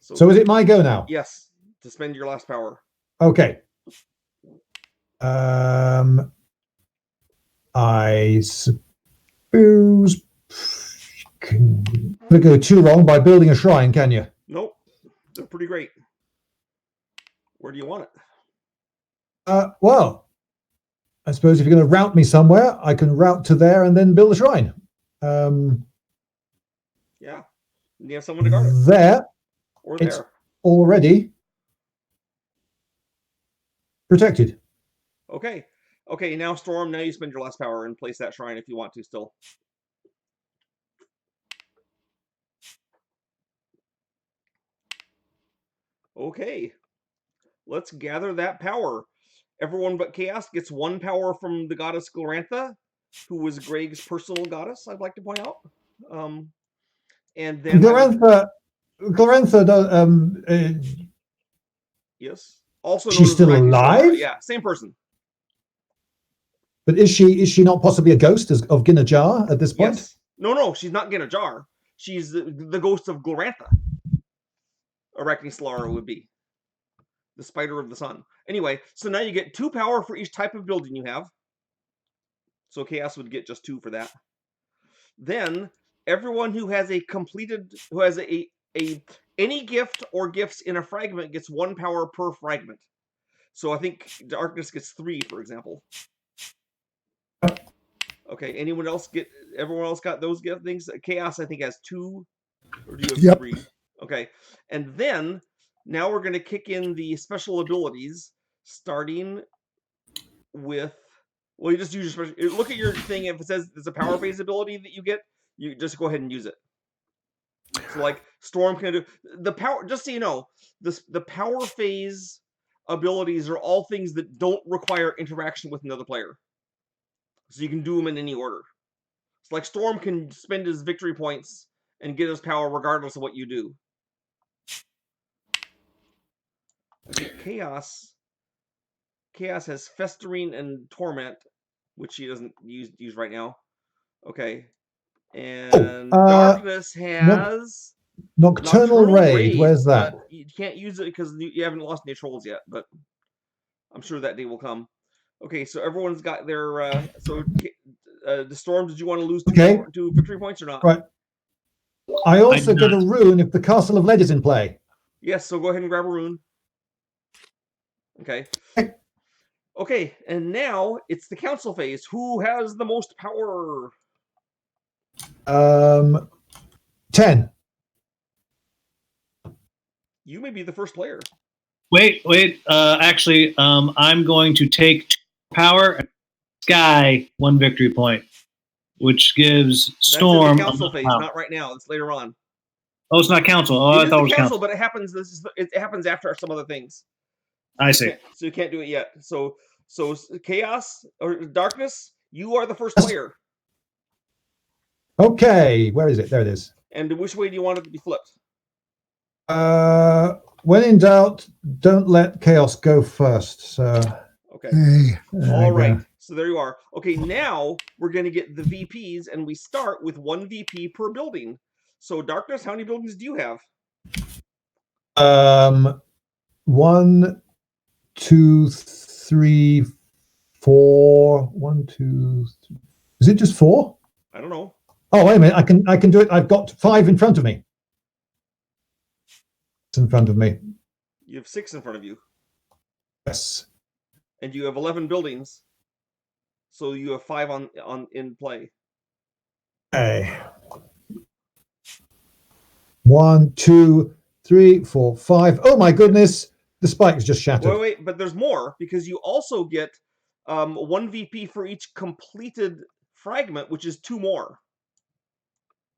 So is it my go now? Yes. To spend your last power. Okay. I suppose can go too wrong by building a shrine, can you? Nope. They're pretty great. Where do you want it? Well, I suppose if you're going to route me somewhere, I can route to there and then build a shrine. Yeah. You have someone to guard it. There. Or it's there. Already protected. Okay. Okay, now Storm, now you spend your last power and place that shrine if you want to still. Okay. Let's gather that power. Everyone but Chaos gets 1 power from the goddess Glorantha, who was Greg's personal goddess, I'd like to point out. And then Glorantha does, yes. Also known she's as still alive? Yeah, same person. But is she not possibly a ghost of Ginajar at this point? Yes. No, she's not Ginajar. She's the ghost of Glorantha. Arachnislara would be. The spider of the sun. Anyway, so now you get 2 power for each type of building you have. So Chaos would get just 2 for that. Then everyone who has any gift or gifts in a fragment gets 1 power per fragment. So I think Darkness gets 3, for example. Okay, everyone else got those gift things? Chaos, I think, has 2. Or do you have 3? Okay. And then now we're going to kick in the special abilities, starting with, well, you just use your special, look at your thing. If it says there's a power phase ability that you get, you just go ahead and use it. So like Storm can do the power, just so you know, the power phase abilities are all things that don't require interaction with another player. So you can do them in any order. So like Storm can spend his victory points and get his power regardless of what you do. Chaos has Festering and Torment, which she doesn't use right now. Okay. And Darkness has Nocturnal Raid. Where's that? You can't use it because you haven't lost any trolls yet, but I'm sure that day will come. Okay, so everyone's got their the Storm, did you want to lose 2 victory points or not? Right. I also get a rune if the Castle of Lead is in play. Yes, so go ahead and grab a rune. Okay. Okay, and now it's the council phase. Who has the most power? 10. You may be the first player. Wait. Actually, I'm going to take 2 power and Sky 1 victory point, which gives Storm. That's in the council phase, not right now. It's later on. Oh, it's not council. Oh, I thought it was council. But it happens. It happens after some other things. I see. So you can't do it yet. So Chaos or Darkness, you are the first player. Okay, where is it? There it is. And which way do you want it to be flipped? When in doubt, don't let Chaos go first. So okay. All right. So there you are. Okay, now we're going to get the VPs, and we start with 1 VP per building. So Darkness, how many buildings do you have? 1, 2, 3, 4. 1, 2, 3. Is it just 4? I don't know. Oh, wait a minute. I can do it. I've got 5 in front of me. In front of me. You have 6 in front of you. Yes. And you have 11 buildings. So you have 5 in play. Okay. 1, 2, 3, 4, 5. Oh my goodness. The spike's just shattered. Wait, but there's more because you also get 1 VP for each completed fragment, which is 2 more.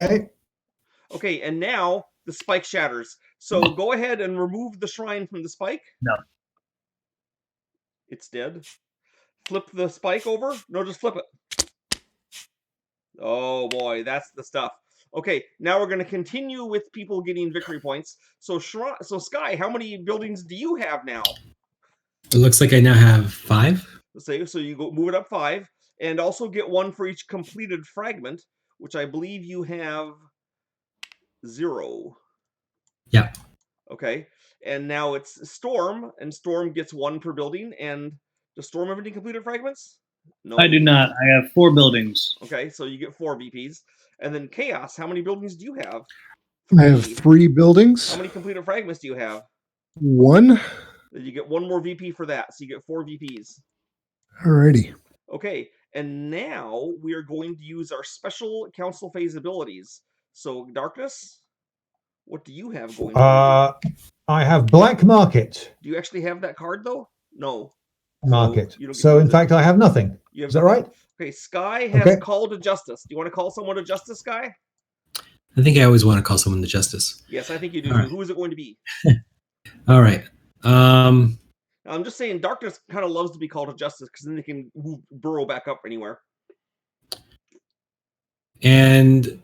Okay, and now the spike shatters. So go ahead and remove the shrine from the spike. No. It's dead. Flip the spike over. No, just flip it. Oh boy, that's the stuff. Okay, now we're going to continue with people getting victory points. So Sky, how many buildings do you have now? It looks like I now have 5. So you go move it up 5. And also get 1 for each completed fragment, which I believe you have 0. Yeah. Okay. And now it's Storm, and Storm gets 1 per building. And does Storm have any completed fragments? No. I do not. I have 4 buildings. Okay, so you get 4 VPs. And then Chaos, how many buildings do you have? I have 3 buildings. How many completed fragments do you have? 1. You get 1 more VP for that, so you get 4 VPs. Alrighty. Okay, and now we are going to use our special council phase abilities. So, Darkness, what do you have going on? I have Black Market. Do you actually have that card, though? No. Market. So, so in fact, I have nothing. Is that right? Okay, Sky has Call to Justice. Do you want to call someone to justice, Sky? I think I always want to call someone to justice. Yes, I think you do. Right. Who is it going to be? All right. I'm just saying, Darkness kind of loves to be called to justice because then they can burrow back up anywhere. And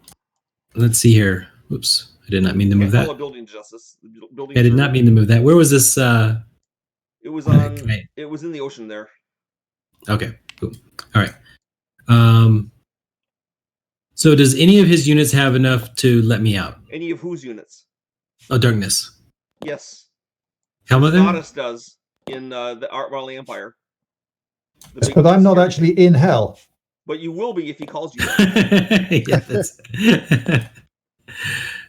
let's see here. Oops, I did not mean to move that. Building justice. I did not mean to move that. Where was this? It was on. It was in the ocean there. Okay. Cool. All right. So does any of his units have enough to let me out? Any of whose units? Oh, Darkness. Yes. Hellmother? Goddess does in the Art Valley Empire. Yes, but I'm not actually in hell. But you will be if he calls you.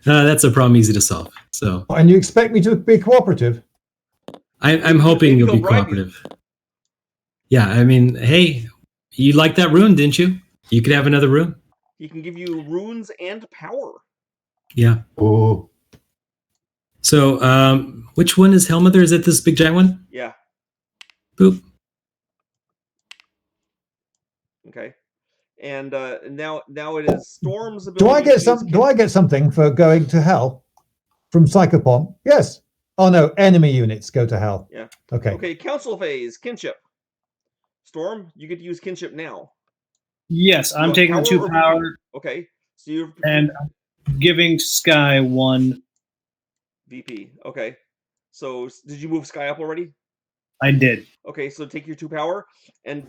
Yeah, that's a problem easy to solve. So. And you expect me to be cooperative? I'm hoping you'll be cooperative. Yeah, I mean, hey, you liked that rune, didn't you? You could have another rune. He can give you runes and power. Yeah. Oh. So, which one is Hellmother? Is it this big giant one? Yeah. Boop. Okay. And now it is Storm's ability. Do I get something for going to hell from Psychopomp? Yes. Oh no, enemy units go to hell. Yeah. Okay. Okay, council phase, kinship. Storm, you get to use kinship now. Yes, I'm taking 2 power. Okay. So you're and giving Sky 1 VP. Okay. So did you move Sky up already? I did. Okay, so take your 2 power and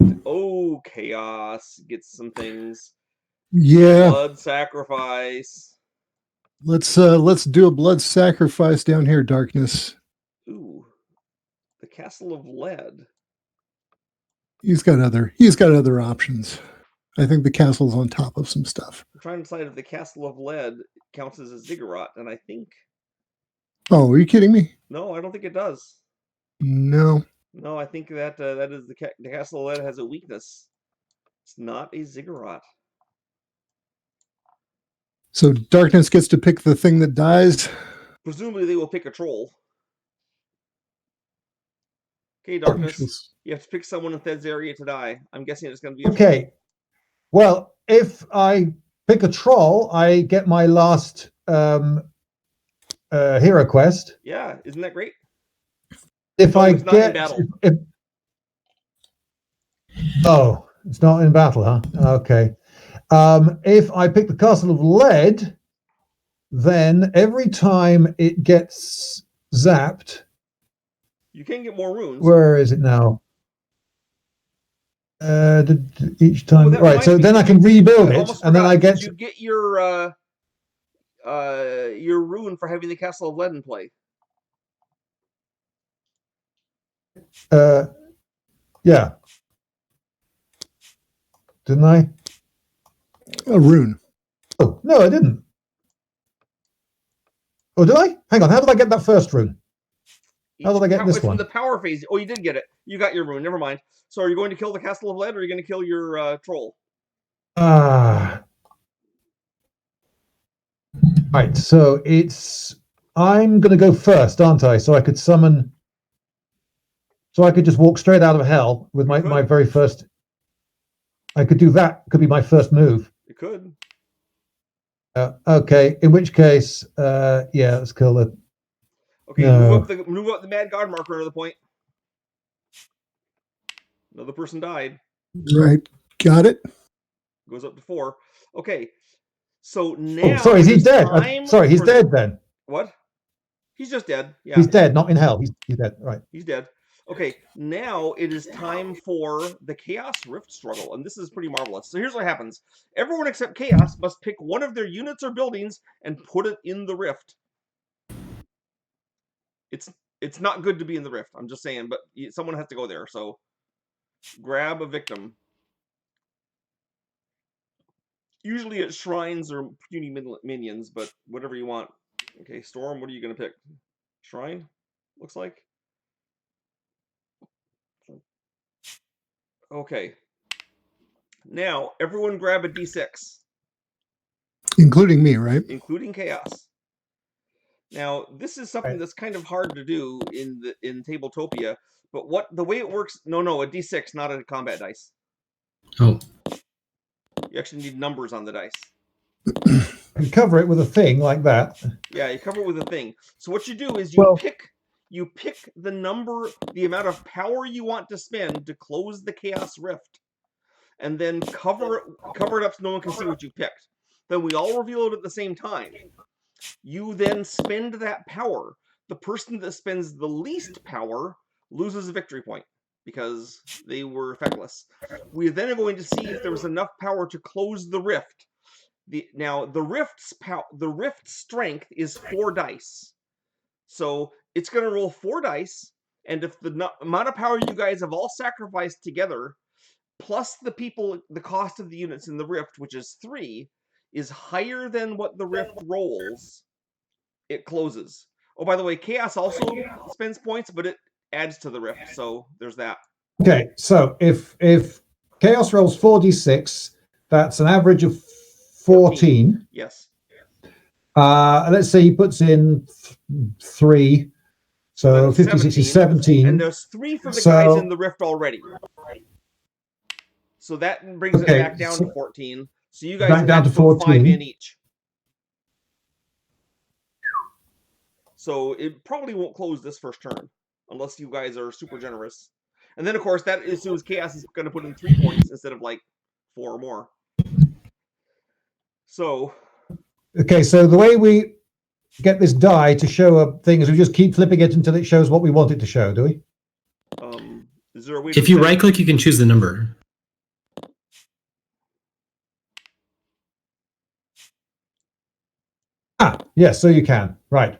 Chaos gets some things. Yeah. Blood sacrifice. Let's do a blood sacrifice down here, Darkness. Ooh. The Castle of Lead. He's got other options. I think the castle's on top of some stuff. I'm trying to decide if the Castle of Lead counts as a ziggurat, and I think. Oh, are you kidding me? No, I don't think it does. No. No, I think that that is the Castle of Lead has a weakness. It's not a ziggurat. So Darkness gets to pick the thing that dies. Presumably, they will pick a troll. Okay, Darkness. You have to pick someone in Thed's area to die. I'm guessing it's going to be a troll. Well, if I pick a troll, I get my last hero quest. Yeah, isn't that great? If I get, it's not in battle, huh? Okay. If I pick the Castle of Lead, then every time it gets zapped, you can get more runes. Where is it now? Each time, right? So then I can rebuild it, and then I get. Did you get your rune for having the Castle of Lead in play? Yeah. Didn't I? A rune. Oh no, I didn't. Oh, did I? Hang on. How did I get that first rune? How did I get this one? In the power phase. Oh, you did get it. You got your rune. Never mind. So, are you going to kill the Castle of Lead, or are you going to kill your troll? Right. So I'm going to go first, aren't I? So I could summon. So I could just walk straight out of hell with my very first. I could do that. Could be my first move. You could. Okay. In which case, yeah, let's kill it. Okay, move up the Mad God marker another point. Another person died. Right. Got it. Goes up to 4. Okay. So now. Oh, sorry, is he dead? Sorry, he's dead then. What? He's just dead. Yeah. He's dead, not in hell. He's dead. Right. He's dead. Okay, now it is time for the Chaos Rift struggle, and this is pretty marvelous. So here's what happens. Everyone except Chaos must pick one of their units or buildings and put it in the rift. It's not good to be in the rift, I'm just saying, but someone has to go there, so grab a victim. Usually it's shrines or puny minions, but whatever you want. Okay, Storm, what are you going to pick? Shrine, looks like. Okay. Now, everyone grab a d6. Including me, right? Including Chaos. Now, this is something that's kind of hard to do in Tabletopia, but the way it works... No, a d6, not a combat dice. Oh. You actually need numbers on the dice. You cover it with a thing like that. Yeah, you cover it with a thing. So what you do is you pick the amount of power you want to spend to close the Chaos Rift, and then cover it up so no one can see what you picked. Then we all reveal it at the same time. You then spend that power. The person that spends the least power loses a victory point because they were effectless. We then are going to see if there was enough power to close the rift. The rift strength is 4 dice. So it's going to roll 4 dice, and if the amount of power you guys have all sacrificed together, plus the cost of the units in the rift, which is 3, is higher than what the rift rolls, it closes. Oh, by the way, Chaos also spends points, but it adds to the rift, so there's that. Okay, so if Chaos rolls 4d6, that's an average of 14. Yes. Let's say he puts in 3, so 50, 60, 17. And there's 3 for the guys in the rift already. So that brings it back down to 14. So you guys have to put 5 in each. So it probably won't close this first turn, unless you guys are super generous. And then, of course, that assumes Chaos is going to put in 3 points instead of, 4 or more. So... Okay, so the way we get this die to show a thing is we just keep flipping it until it shows what we want it to show, do we? Is there a way if you right-click, you can choose the number. Yes, so you can. Right.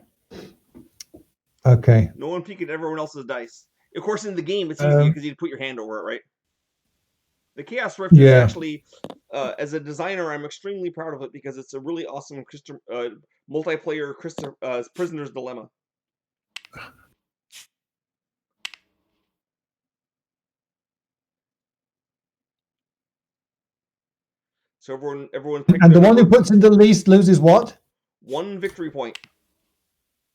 Okay. No one peeking at everyone else's dice. Of course, in the game, it's easier because you put your hand over it, right? The Chaos Rift is actually, as a designer, I'm extremely proud of it because it's a really awesome multiplayer Prisoner's Dilemma. So everyone picked. And the one who puts in the least loses what? 1 victory point.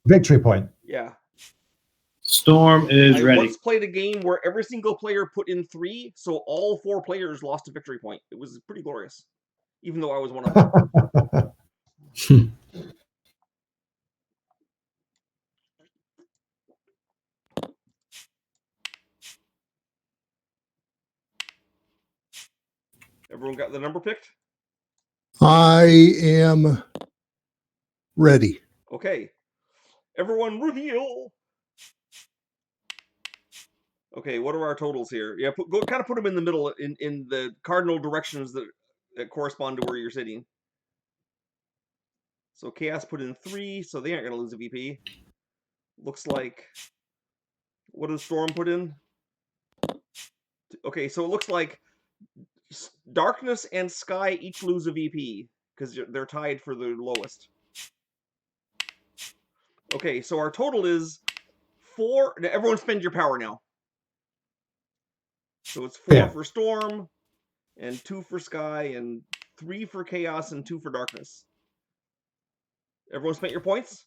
Victory point. Yeah. Storm is ready. I once played a game where every single player put in 3, so all 4 players lost a victory point. It was pretty glorious, even though I was one of them. Everyone got the number picked? I am ready. Okay. Everyone reveal. Okay, what are our totals here? Yeah, kind of put them in the middle, in the cardinal directions that correspond to where you're sitting. So Chaos put in 3, so they aren't going to lose a VP. Looks like... What does Storm put in? Okay, so it looks like Darkness and Sky each lose a VP, because they're tied for the lowest. Okay, so our total is 4... Everyone spend your power now. So it's 4 for Storm, and 2 for Sky, and 3 for Chaos, and 2 for Darkness. Everyone spent your points?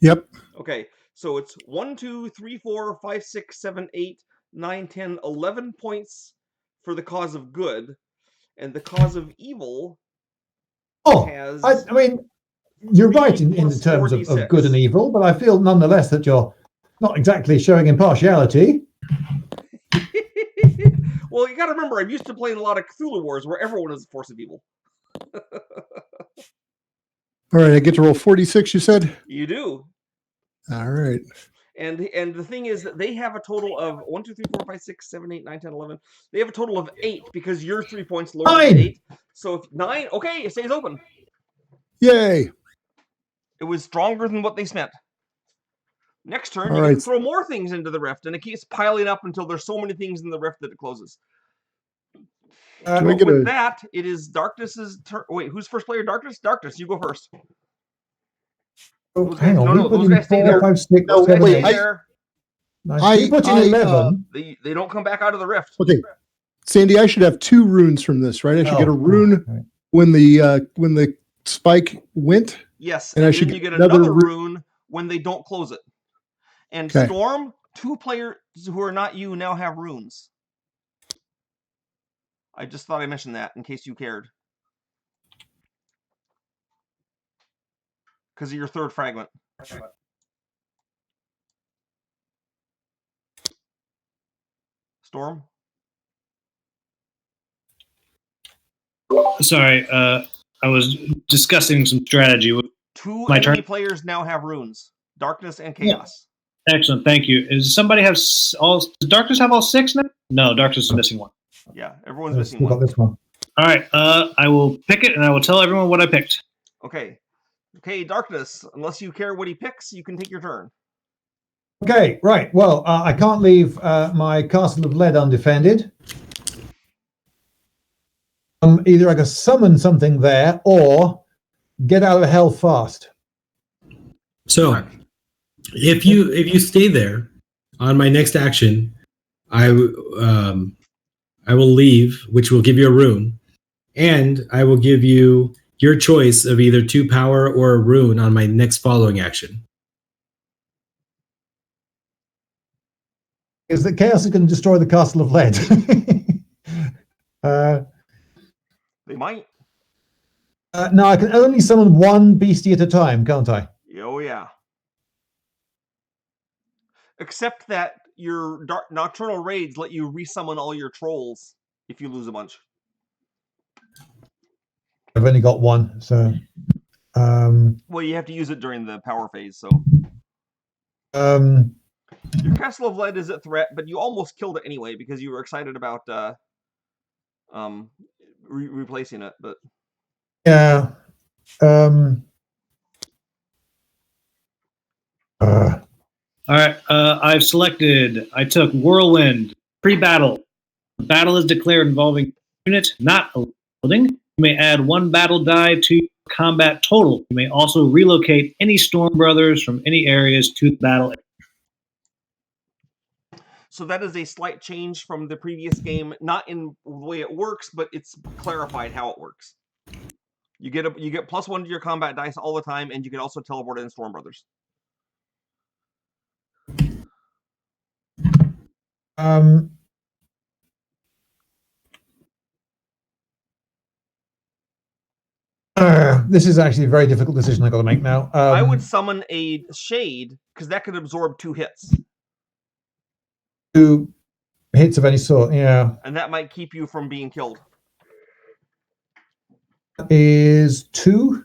Yep. Okay, so it's 1, 2, 3, 4, 5, 6, 7, 8, 9, 10, 11 points for the cause of good, and the cause of evil has... I mean, you're right in the terms of good and evil, but I feel nonetheless that you're not exactly showing impartiality. Well, you got to remember, I'm used to playing a lot of Cthulhu Wars where everyone is a force of evil. All right, I get to roll 46, you said? You do. All right. And the thing is that they have a total of 1, 2, 3, 4, 5, 6, 7, 8, 9, 10, 11. They have a total of 8 because you're 3 points lower than 8. So if 9, okay, it stays open. Yay! It was stronger than what they spent. Next turn, All you right. can throw more things into the rift, and it keeps piling up until there's so many things in the rift that it closes. With that, it is Darkness's turn. Wait, who's first player? Darkness? Darkness, you go first. Oh, hang on. No, those guys stay there. 5, 6, Those 7, guys 8. stay there. You put in 11. They don't come back out of the rift. Okay, Sandy, I should have 2 runes from this, right? I should get a rune Okay. when the spike went. Yes, and and I should then you get get another another rune when they don't close it. And Okay. Storm, 2 players who are not you now have runes. I just thought I mentioned that in case you cared. Because of your 3rd fragment. Storm? Sorry, I was discussing some strategy. 2 My enemy turn? players now have runes. Darkness and Chaos. Excellent, thank you. Does somebody have all? Does Darkness have all 6 now? No, Darkness is missing 1. Yeah, everyone's I've missing still got 1. this one. All right, I will pick it, and I will tell everyone what I picked. Okay. Okay, Darkness, unless you care what he picks, you can take your turn. Okay, right. Well, I can't leave my Castle of Lead undefended. Either I can summon something there or get out of hell fast. So, if you stay there, on my next action, I will leave, which will give you a rune, and I will give you your choice of either 2 power or a rune on my next following action. Is that Chaos is going to destroy the Castle of Lead? They might. No, I can only summon 1 beastie at a time, can't I? Oh, yeah. Except that your nocturnal raids let you resummon all your trolls if you lose a bunch. I've only got 1, so... Well, you have to use it during the power phase, so... Your Castle of Lead is a threat, but you almost killed it anyway because you were excited about replacing it, but... Yeah. All right, I've selected. I took Whirlwind pre-battle. The battle is declared involving unit, not a building. You may add 1 battle die to your combat total. You may also relocate any Storm Brothers from any areas to the battle. So that is a slight change from the previous game, not in the way it works, but it's clarified how it works. You get +1 to your combat dice all the time, and you can also teleport in Storm Brothers. This is actually a very difficult decision I got to make now. I would summon a Shade because that could absorb 2 hits. 2 hits of any sort, yeah. And that might keep you from being killed. That is 2?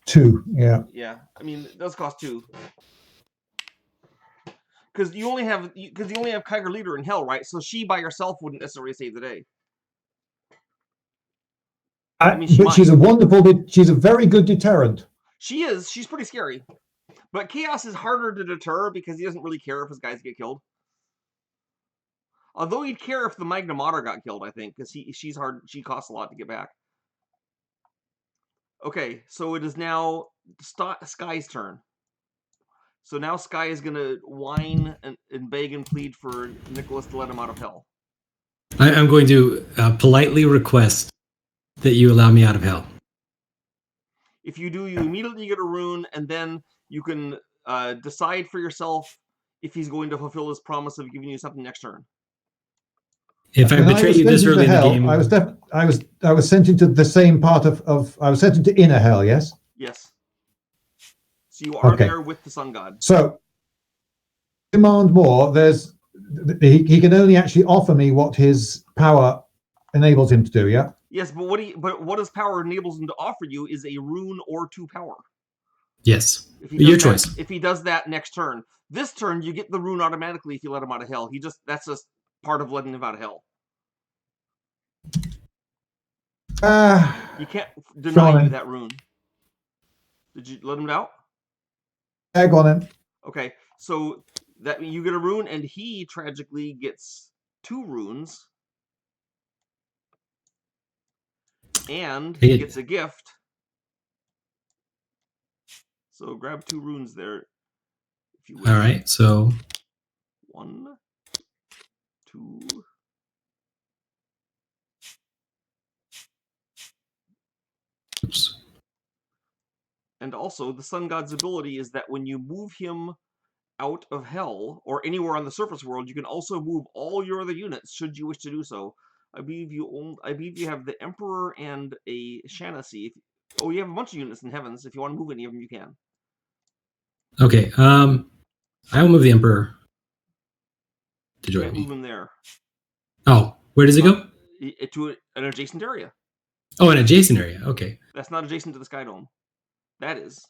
2, yeah. Yeah, I mean, it does cost 2. Because you only have Kyger Leader in Hell, right? So she by herself wouldn't necessarily save the day. She's a wonderful, she's a very good deterrent. She is. She's pretty scary. But Chaos is harder to deter because he doesn't really care if his guys get killed. Although he'd care if the Magna Mater got killed, I think, because she's hard. She costs a lot to get back. Okay, so it is now Sky's turn. So now Sky is going to whine and beg and plead for Nicholas to let him out of hell. I'm going to politely request that you allow me out of hell. If you do, you immediately get a rune, and then you can decide for yourself if he's going to fulfill his promise of giving you something next turn. If I betray you this early in the game, I was sent into the same part of I was sent into inner hell. Yes. Yes. So you are there with the Sun God. So demand more. He can only actually offer me what his power enables him to do. Yeah. Yes, but what his power enables him to offer you is a rune or 2 power. Yes. If he Your does that- choice. If he does that next turn, this turn you get the rune automatically if you let him out of hell. That's just part of letting him out of hell. You can't deny Fine. you that rune. Did you let him out? Yeah, go on then. Okay, so that you get a rune, and he tragically gets 2 runes, and he gets a gift. So grab 2 runes there, if you wish. All right, so 1, 2. Oops. And also, the Sun God's ability is that when you move him out of hell or anywhere on the surface world, you can also move all your other units should you wish to do so. I believe you have the Emperor and a Shanasi. You have a bunch of units in heavens. If you want to move any of them, you can. Okay. I will move the Emperor to You join can't me. move him there. Oh, where does it go? To an adjacent area. Oh, an adjacent area. Okay. That's not adjacent to the Sky Dome. That is.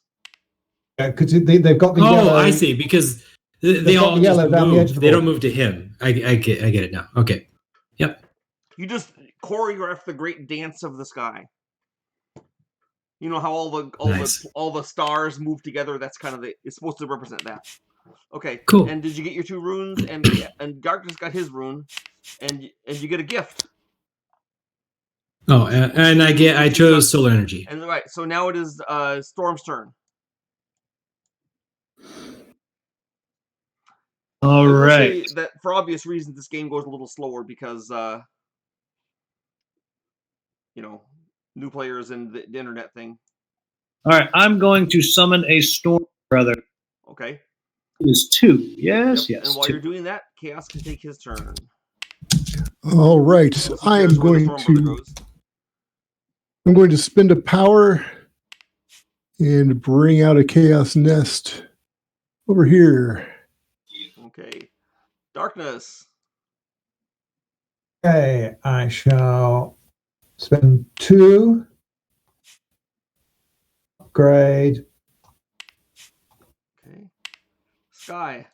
Because they've got the yellow. I see. Because they all the just yellow down the edge move. of the They don't board. move to him. I get it now. Okay. Yep. You just choreograph the great dance of the sky. You know how all the stars move together. That's kind of it's supposed to represent that. Okay. Cool. And did you get your 2 runes? And Darkness got his rune, and you get a gift. Oh, and I chose solar energy. And right, so now it is Storm's turn. All I will right. say that for obvious reasons, this game goes a little slower because new players and the internet thing. All right. I'm going to summon a storm brother. Okay. It is 2. Yes. Yep. And while 2. you're doing that, Chaos can take his turn. All right. He I am cares where the going Storm Brother to goes. I'm going to spend a power and bring out a chaos nest over here. Okay. Darkness. Okay, I shall spend 2. Upgrade. Okay. Sky.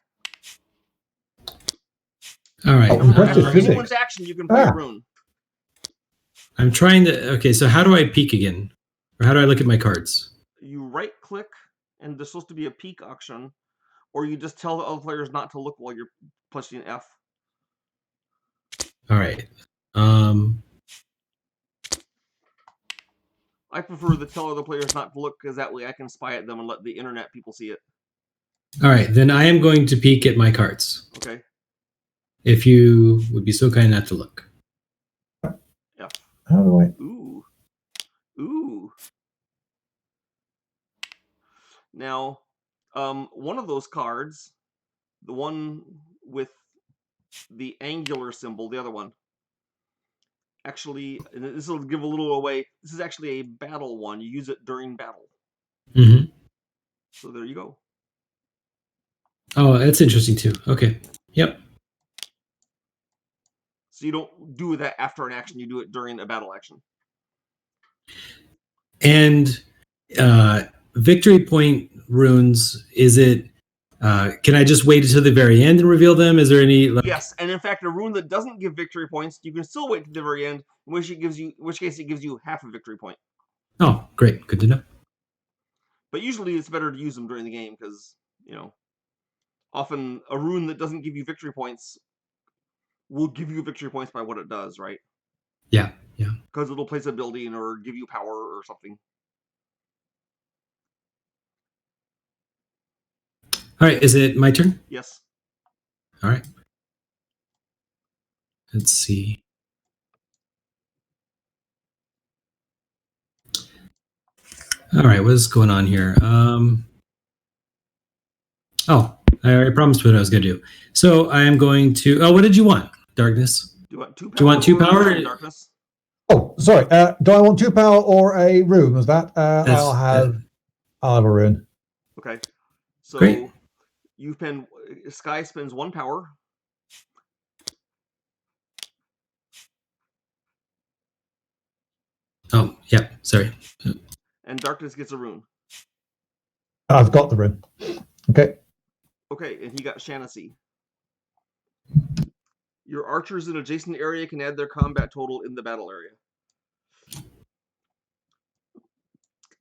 All right. Impressive After physics. anyone's action, you can play a rune. I'm trying to. Okay, so how do I peek again, or how do I look at my cards? You right click, and there's supposed to be a peek option, or you just tell the other players not to look while you're pushing F. All right. I prefer to tell other players not to look because that way I can spy at them and let the internet people see it. All right, then I am going to peek at my cards. Okay. If you would be so kind not to look. F. How do I? Ooh. Now, one of those cards, the one with the angular symbol, the other one, actually, and this will give a little away, this is actually a battle one. You use it during battle. Mm-hmm. So there you go. Oh, that's interesting too. Okay. Yep. So you don't do that after an action, you do it during a battle action. And victory point runes, is it can I just wait until the very end and reveal them? Is there any Yes, and in fact a rune that doesn't give victory points, you can still wait to the very end, in which case it gives you half a victory point. Oh, great. Good to know. But usually it's better to use them during the game because, often a rune that doesn't give you victory points will give you victory points by what it does, right? Yeah. Because it'll place a building or give you power or something. All right, is it my turn? Yes. All right. Let's see. All right, what's going on here? I already promised what I was going to do. So I am going to. Oh, what did you want? Darkness. Do you want 2 power? Do you want 2 power? Darkness. Oh, sorry. Do I want 2 power or a rune? Was that? I'll have a rune. Okay. So Great. Sky spends 1 power. Oh, yeah. Sorry. And Darkness gets a rune. I've got the rune. Okay. Okay, and he got Shanasy. Your archers in adjacent area can add their combat total in the battle area.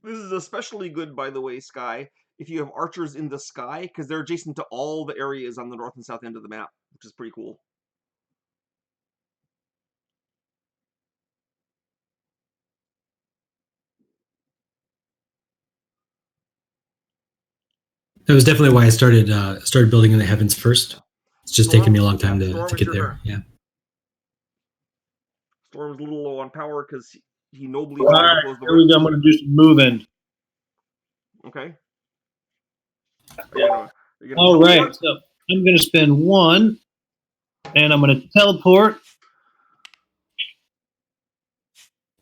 This is especially good, by the way, Sky, if you have archers in the sky, because they're adjacent to all the areas on the north and south end of the map, which is pretty cool. That was definitely why I started building in the heavens first. It's just Storm, taken me a long time Storm, to it's get your there. turn. Yeah. Storm's a little low on power because he nobly All right, closed the here we go. I'm going to do some moving. Okay. Yeah. All right, so I'm going to spend 1, and I'm going to teleport.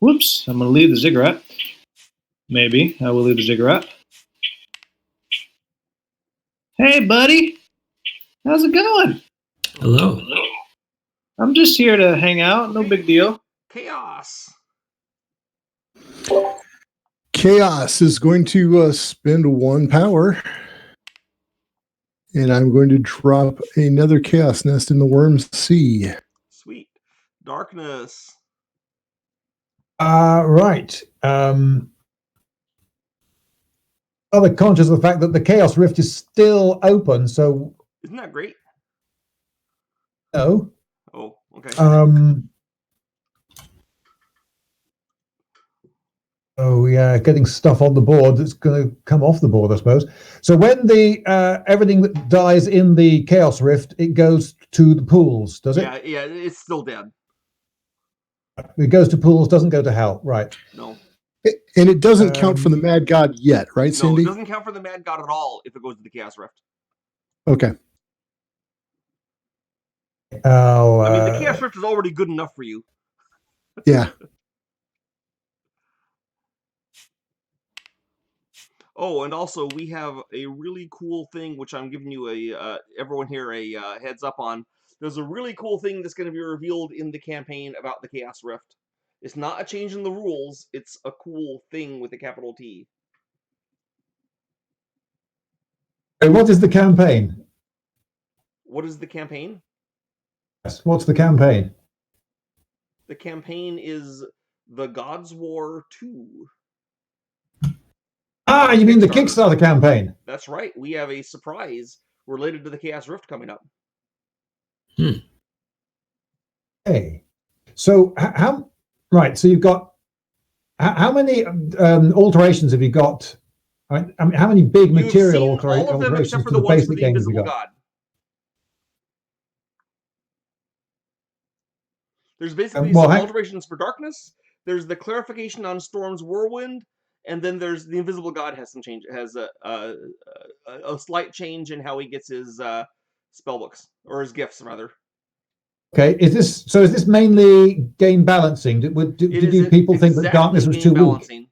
Whoops, I'm going to leave the ziggurat. Maybe I will leave the ziggurat. Hey, buddy. How's it going? Hello. I'm just here to hang out. No big deal. Chaos. Chaos is going to spend 1 power. And I'm going to drop another chaos nest in the Worm's Sea. Sweet. Darkness. Right. Rather conscious of the fact that the Chaos Rift is still open, so Isn't that great? no. Oh, okay. Oh yeah, getting stuff on the board that's going to come off the board, I suppose. So when the everything that dies in the Chaos Rift, it goes to the pools, does it? Yeah, it's still dead. It goes to pools, doesn't go to hell, right? No. And it doesn't count for the Mad God yet, right, Sandy? No, it doesn't count for the Mad God at all if it goes to the Chaos Rift. Okay. I mean, the Chaos Rift is already good enough for you. Yeah. Oh, and also we have a really cool thing, which I'm giving you everyone here a heads up on. There's a really cool thing that's going to be revealed in the campaign about the Chaos Rift. It's not a change in the rules. It's a cool thing with a capital T. What is the campaign? What is the campaign? Yes, what's the campaign? The campaign is the God's War 2. Ah, you mean the Kickstarter campaign? That's right. We have a surprise related to the Chaos Rift coming up. Hey, so how? Right, so you've got how many alterations have you got? I mean, how many big material alterations all of them except for to the the ones for basic the game have you Invisible got? God. There's basically some alterations for Darkness. There's the clarification on Storm's Whirlwind, and then there's the Invisible God has some change. Has a slight change in how he gets his spellbooks or his gifts rather. Okay, is this mainly game balancing? Did people think that Darkness was too weak?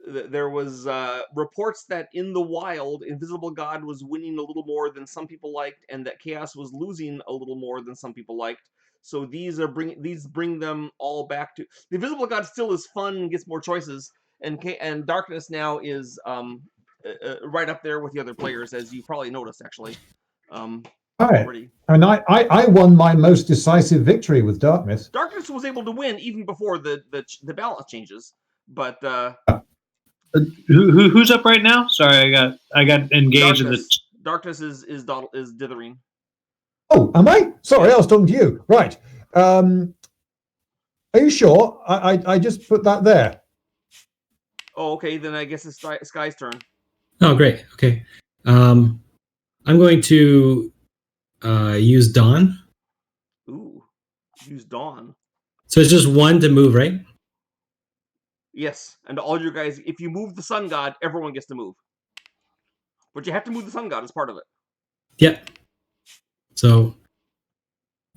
There was reports that in the wild, Invisible God was winning a little more than some people liked, and that Chaos was losing a little more than some people liked. So these bring them all back to the Invisible God. Still is fun and gets more choices, and Darkness now is right up there with the other players, as you probably noticed actually. Already. I mean, I won my most decisive victory with Darkness. Darkness was able to win even before the balance changes, but. Who's up right now? Sorry, I got engaged in the. Darkness is dithering. Oh, am I? Sorry, I was talking to you. Right. Are you sure? I just put that there. Oh, okay. Then I guess it's Sky's turn. Oh, great. Okay. I'm going to use Dawn. Ooh, use Dawn. So it's just 1 to move, right? Yes, and all you guys, if you move the Sun God, everyone gets to move. But you have to move the Sun God as part of it. Yep. So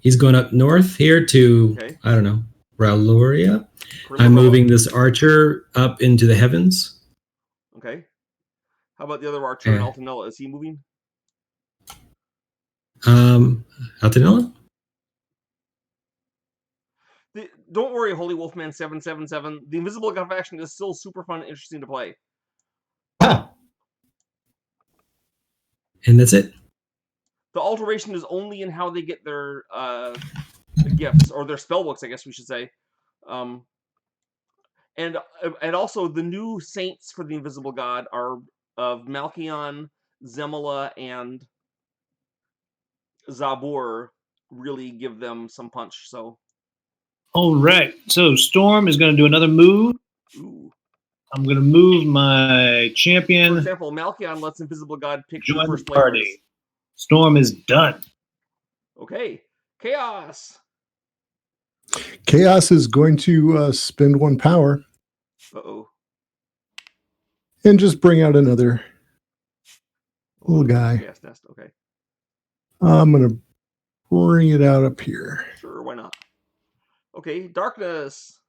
he's going up north here to, I don't know, Rauloria. I'm moving this archer up into the heavens. Okay. How about the other archer in Altanella? Is he moving? Altanella? Don't worry, Holy Wolfman 777. The Invisible God faction is still super fun and interesting to play. Ah, And that's it. The alteration is only in how they get their gifts or their spell books, I guess we should say. And also the new saints for the Invisible God are of Malkion, Zemala, and Zabur. Really give them some punch. So. All right. So Storm is going to do another move. Ooh. I'm going to move my champion. For example, Malkion lets Invisible God pick Join first the party. players. Storm is done. Okay. Chaos. Chaos is going to spend 1 power. Uh-oh. And just bring out another little guy. Chaos nest. Okay. I'm going to bring it out up here. Sure, why not? Okay, darkness.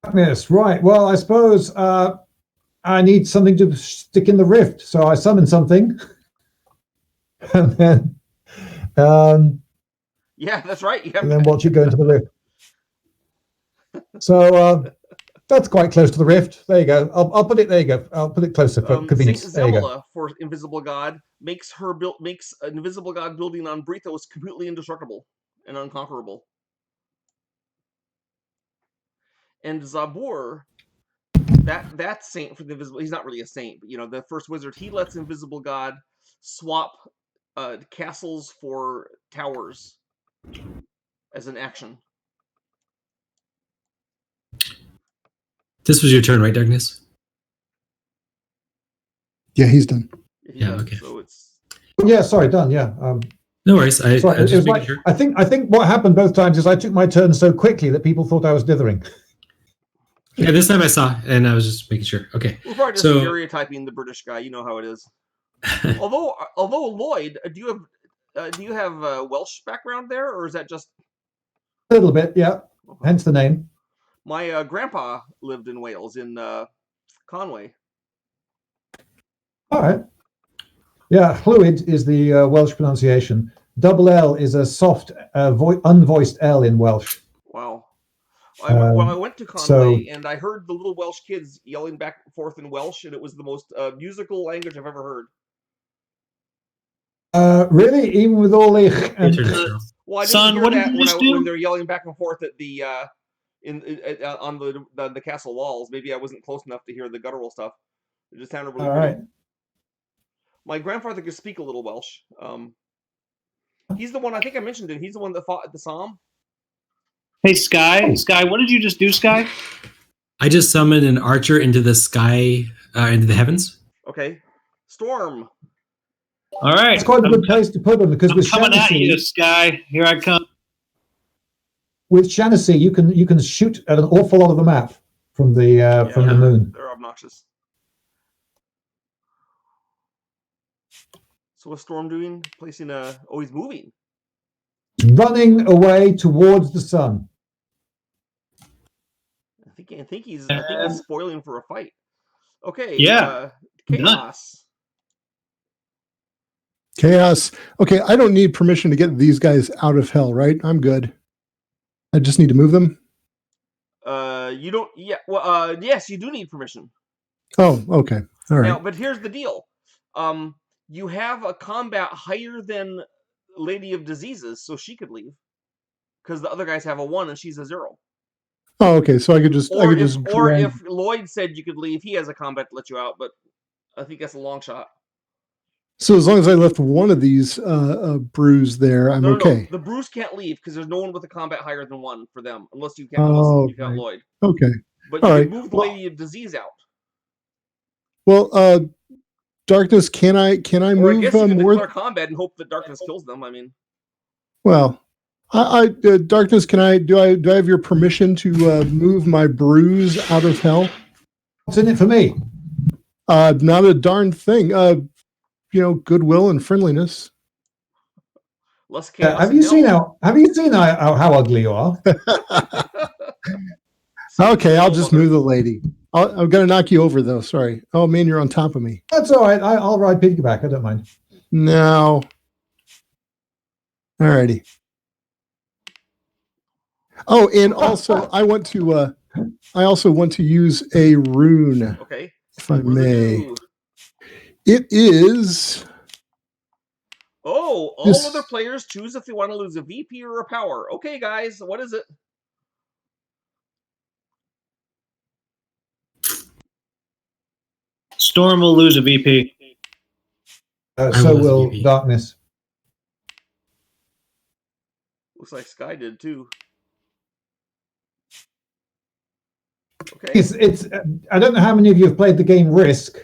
Darkness, right. Well, I suppose I need something to stick in the rift. So I summon something. And then yeah, that's right. And then watch it go into the rift. So that's quite close to the rift. There you go. I'll put it. There you go. I'll put it closer for convenience. Saint There you go. Zemala for Invisible God makes an Invisible God building on Brithos completely indestructible and unconquerable. And Zabur, that saint for the Invisible, he's not really a saint, but the first wizard, he lets Invisible God swap castles for towers as an action. This was your turn, right, Darkness? Yeah, he's done. Yeah, okay. So it's sorry, done. Yeah. No worries. Sorry, I just making sure. I think what happened both times is I took my turn so quickly that people thought I was dithering. Yeah, this time I saw, and I was just making sure. Okay. We're probably just stereotyping the British guy. You know how it is. although Lloyd, do you have a Welsh background there, or is that just a little bit? Yeah. Hence the name. My grandpa lived in Wales, in Conway. All right. Yeah, fluid is the Welsh pronunciation. Double L is a soft, unvoiced L in Welsh. Wow. I went to Conway and I heard the little Welsh kids yelling back and forth in Welsh, and it was the most musical language I've ever heard. Really? Even with all the... Well, I didn't Son, hear what that did you just do? when they're yelling back and forth at the on the castle walls. Maybe I wasn't close enough to hear the guttural stuff. It just sounded really all pretty. right. My grandfather could speak a little Welsh. He's the one, I think I mentioned it. He's the one that fought at the Somme. Hey, Sky. Sky, what did you just do, Sky? I just summoned an archer into the sky, into the heavens. Okay. Storm. All right. It's quite a good place to put them because with coming at you, Shaughnessy, Sky. Here I come. with Shaughnessy, you can shoot at an awful lot of the map from the moon. They're obnoxious. So what's Storm doing? Placing a... Oh, he's moving. Running away towards the sun. I think he's spoiling for a fight. Okay. Yeah. Chaos. Chaos. Okay, I don't need permission to get these guys out of hell, right? I'm good. I just need to move them. You don't... Yeah. Well, yes, you do need permission. Oh, okay. All right. Now, but here's the deal. You have a combat higher than Lady of Diseases, so she could leave. Because the other guys have a 1 and she's a 0. Oh, okay. So I could just Or if Lloyd said you could leave, he has a combat to let you out, but I think that's a long shot. So as long as I left one of these brews there, I'm okay. No. The brews can't leave because there's no one with a combat higher than 1 for them, unless you count Lloyd. Okay. But you can move the Lady of Disease out. Well, Darkness, can I Or move I guess you can more? declare combat and hope that Darkness kills them. I mean, well, Darkness, do I have your permission to move my brews out of hell? What's in it for me? Not a darn thing. Goodwill and friendliness. Less chaos. Have you seen how ugly you are? Okay, I'll just move the lady. I'm gonna knock you over though. Sorry. Oh man, you're on top of me. That's all right. I'll ride piggyback. I don't mind. No. Alrighty. Oh, and also I also want to use a rune. Okay. If I may. It is Oh, all This- other players choose if they want to lose a VP or a power. Okay, guys, what is it? Storm will lose a VP. So lose will VP. Darkness. Looks like Sky did too. Okay. It's. I don't know how many of you have played the game Risk.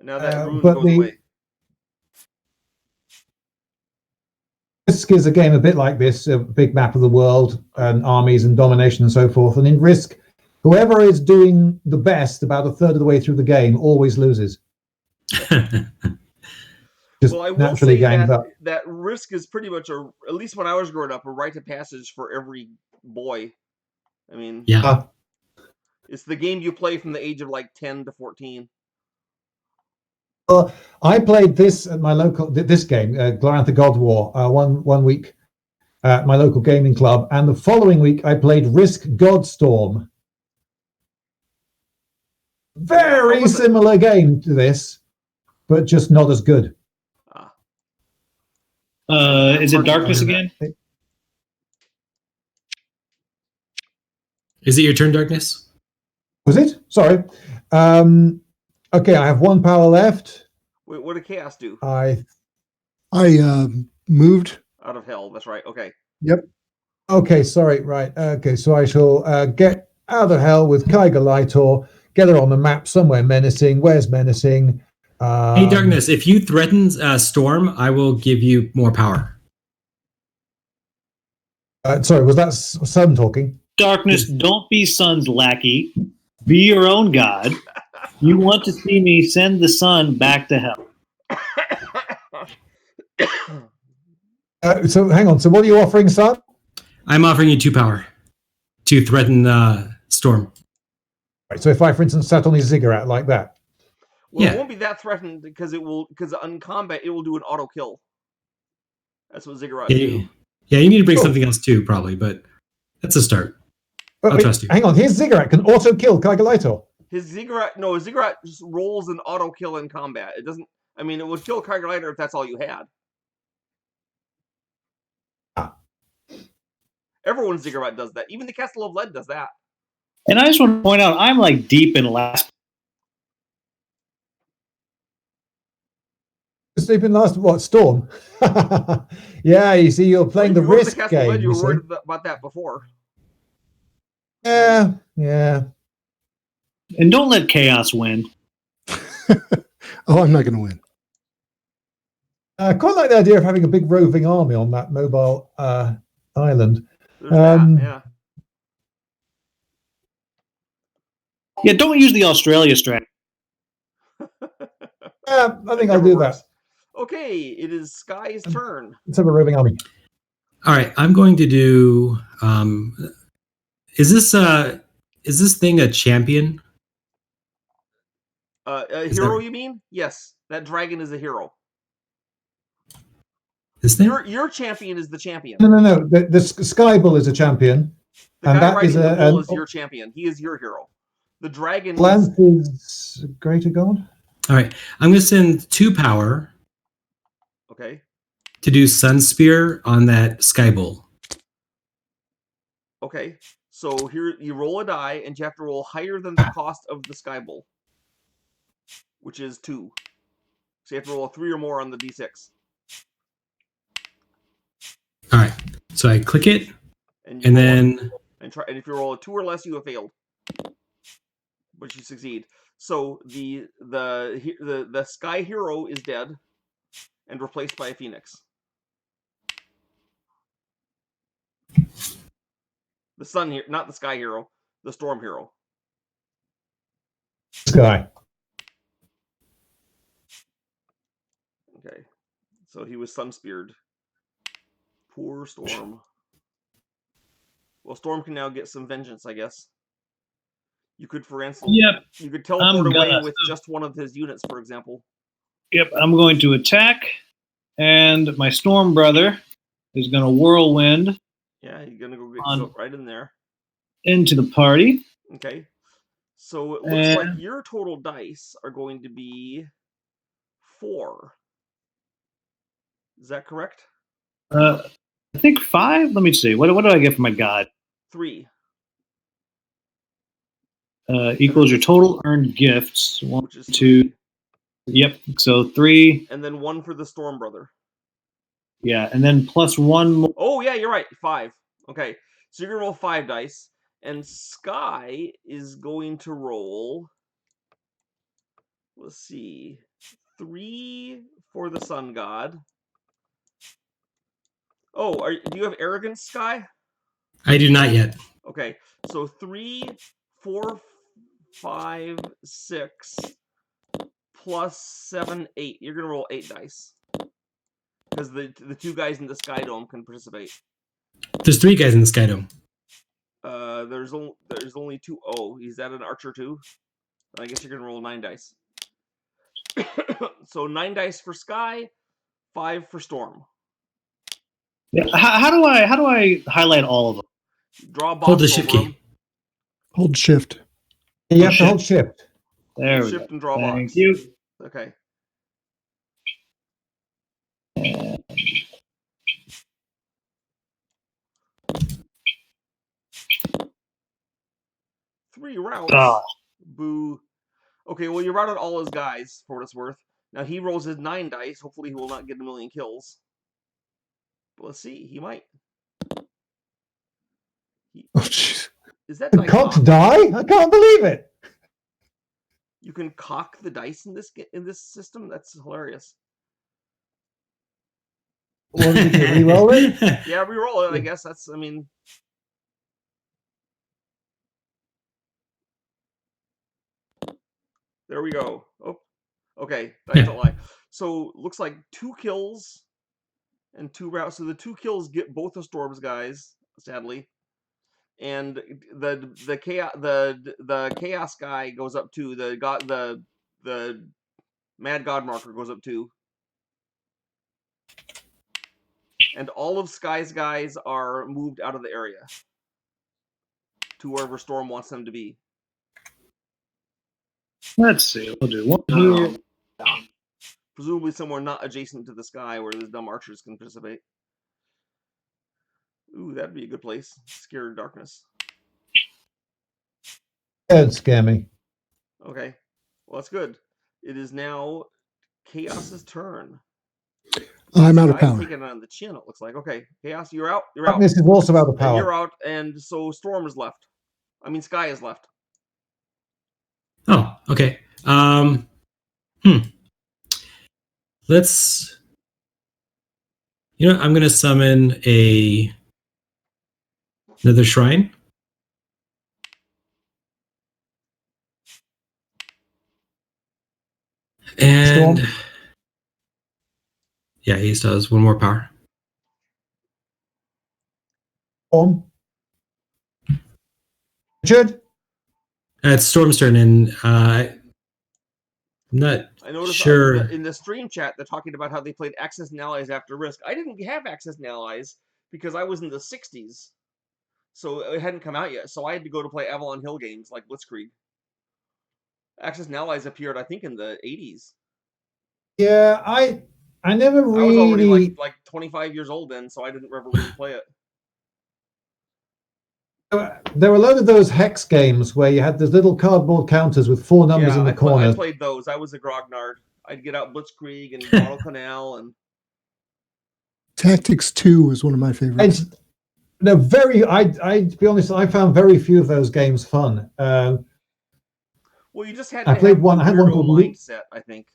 Now that rules but goes the- away. Risk is a game a bit like this, a big map of the world and armies and domination and so forth. And in Risk, whoever is doing the best about a third of the way through the game always loses. Just Well, I will naturally say gangs that up. that Risk is pretty much at least when I was growing up, a rite of passage for every boy. I mean, Yeah. it's the game you play from the age of like 10 to 14. I played this at my local this game, Glorantha God War, one week at my local gaming club, and the following week I played Risk Godstorm. Very similar game to this, but just not as good. Is it Darkness again? Is it your turn, Darkness? Was it? Sorry. Okay, I have one power left. Wait, what did Chaos do? I moved. Out of hell. That's right. Okay. Yep. Okay, sorry. Right. Okay, so I shall get out of hell with Kyger Lightor, get her on the map somewhere menacing. Where's menacing? Hey, Darkness, if you threaten Storm, I will give you more power. Sorry, was that Sun talking? Darkness, don't be Sun's lackey. Be your own god. You want to see me send the sun back to hell. So hang on. So what are you offering, Sun? I'm offering you 2 power to threaten Storm. Right, so if I, for instance, sat on his ziggurat like that. Well, Yeah. it won't be that threatened because on combat it will do an auto kill. That's what Ziggurats do. Yeah, you need to bring Cool. something else too, probably, but that's a start. But I'll wait, trust you. hang on. His ziggurat can auto kill Kyger Lightor. His Ziggurat just rolls an auto kill in combat. It doesn't. I mean, it would kill Kyger Lighter if that's all you had. Everyone's Ziggurat does that. Even the Castle of Lead does that. And I just want to point out, I'm like deep in last. Sleep in last what storm? Yeah, you see, you're playing the Well, if you wrote Risk Castle of game. Lead, you You were see. worried about that before. Yeah. And don't let Chaos win. Oh, I'm not going to win. I quite like the idea of having a big roving army on that mobile island. There's that, yeah. Yeah, don't use the Australia strat. Yeah, I think I'll never do works. that. Okay, it is Sky's turn. Let's have a roving army. All right, I'm going to do. Is this thing a champion? A hero, you mean? Yes, that dragon is a hero. This thing? Your champion is the champion. No. The Sky Bull is a champion. The And guy that riding is the bull a is your champion. He is your hero. The dragon Lance is a greater god. All right, I'm going to send 2 power Okay. to do Sun Spear on that Sky Bull. Okay. So here you roll a die, and you have to roll higher than the cost of the Sky Bull, which is 2. So you have to roll a 3 or more on the d6. All right, so I click it, And and then and if you roll a 2 or less, you have failed, but you succeed. So the Sky Hero is dead and replaced by a Phoenix. The Sun here, not the Sky Hero, the Storm Hero. Sky. Okay, so he was sun-speared. Poor Storm. Well, Storm can now get some vengeance, I guess. You could, for instance, Yep. you could teleport I'm away gonna- with just one of his units, for example. Yep, I'm going to attack, and my Storm brother is going to whirlwind Yeah, you're gonna go On- right in there. into the party. Okay. So it looks like And- your total dice are going to be 4. Is that correct? I think 5. Let me see. What did I get for my god? 3. Equals your total earned gifts. 1, Which is 2. 3. Yep. So 3. And then 1 for the Storm Brother. Yeah, and then plus 1 more. Oh yeah, you're right. 5. Okay, so you're gonna roll 5 dice, and Sky is going to roll. Let's see, 3 for the Sun God. Oh, do you have Arrogance, Sky? I do not yet. Okay, so 3, 4, 5, 6, plus 7, 8. You're gonna roll 8 dice because the 2 guys in the Sky Dome can participate. There's 3 guys in the Sky Dome. There's only 2. Oh, he's at an Archer too. I guess you're gonna roll 9 dice. So 9 dice for Sky, 5 for Storm. Yeah. How do I highlight all of them? Draw a box Hold the shift over key. them. Hold shift. You have to hold shift. There we Shift go. and draw a box. Thank you. Okay. Three routes. Ah. Boo. Okay, well, you routed all his guys, for what it's worth. Now he rolls his 9 dice. Hopefully he will not get a million kills. But let's see. He might. Oh, jeez. Is that The dice cocks cocked? die? I can't believe it. You can cock the dice in this system? That's hilarious. What did you do? Reroll it? Yeah, re-roll it, I guess. That's, I mean... There we go. Oh, okay. Dice don't lie. So, looks like 2 kills and 2 routes. So the 2 kills get both the Storm's guys, sadly. And the chaos guy goes up 2. The Mad God marker goes up 2. And all of Sky's guys are moved out of the area to wherever Storm wants them to be. Let's see. We'll do 1 here. Presumably somewhere not adjacent to the sky where the dumb archers can participate. Ooh, that'd be a good place. Scared darkness. Don't scare me. Okay. Well, that's good. It is now Chaos's turn. I'm out of Sky's power. taking it on the chin, it looks like. Okay, Chaos, you're out. You're out. Darkness is also out of And power. you're out, and so Storm is left. I mean, Sky is left. Oh, okay. Let's. You know, I'm going to summon another shrine. And Storm? yeah, he still has 1 more power. Storm. Richard? It's Storm's turn, and I'm not I noticed sure. in the stream chat they're talking about how they played Access and Allies after Risk. I didn't have Access and Allies because I was in the 60s, so it hadn't come out yet. So I had to go to play Avalon Hill games like Blitzkrieg. Access and Allies appeared, I think, in the 80s. Yeah, I never really. I was already like 25 years old then, so I didn't ever really play it. There were a load of those hex games where you had those little cardboard counters with 4 numbers in the I corners. played those. I was a grognard. I'd get out Blitzkrieg and Guadalcanal and Tactics 2 is one of my favorites. They're very. I to be honest, I found very few of those games fun. well, you just had. I to played have one. the I had one weirdo called mindset. I think.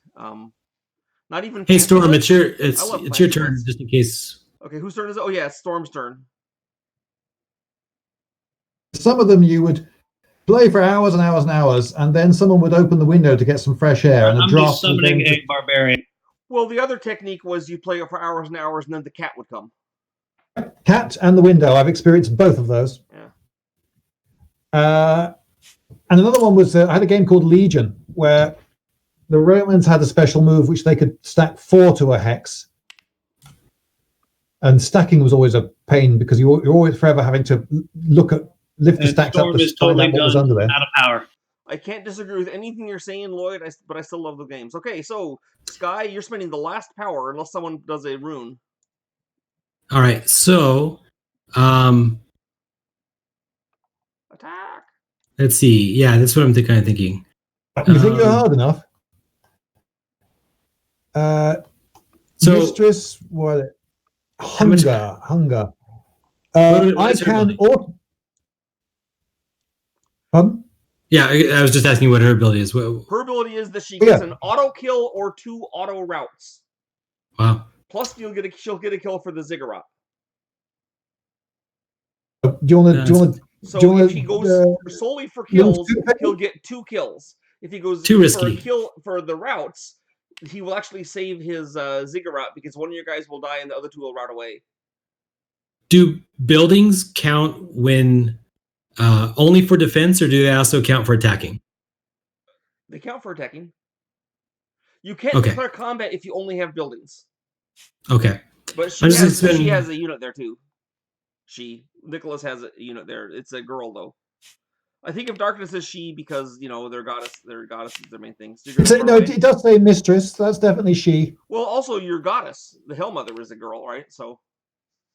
Not even. Hey, Storm, Fantasy it's your Lists? I love it's your Fantasy turn, Lists. just in case. Okay, whose turn is it? Oh yeah, it's Storm's turn. Some of them you would play for hours and hours and hours, and then someone would open the window to get some fresh air, and a I'm draft just would summoning then- a barbarian. Well, the other technique was you play it for hours and hours, and then the cat would come. Cat and the window. I've experienced both of those. Yeah. And another one was I had a game called Legion where the Romans had a special move which they could stack 4 to a hex. And stacking was always a pain because you're always forever having to lift the And stacks up Storm to is find totally out what was done. under there. Out of power. I can't disagree with anything you're saying, Lloyd, but I still love the games. Okay, so, Sky, you're spending the last power unless someone does a rune. All right, so Attack! let's see. Yeah, that's what I'm kind of thinking. You think you're hard enough? So, Mistress, what? Hunger. I can. Yeah, I was just asking what her ability is. Her ability is that she gets an auto kill or 2 auto routes. Wow. Plus, she'll get a kill for the ziggurat. Do you want to? So if he goes solely for kills, he'll get 2 kills. If he goes too risky for a kill for the routes, he will actually save his ziggurat because one of your guys will die and the other 2 will rout away. Do buildings count when only for defense, or do they also count for attacking? They count for attacking. You can't declare combat if you only have buildings. Okay. But she has a unit there too. Nicholas has a unit there. It's a girl though. I think of darkness as she because their goddess is their main thing. So no, it does say mistress. That's definitely she. Well, also your goddess, the Hellmother, is a girl, right? So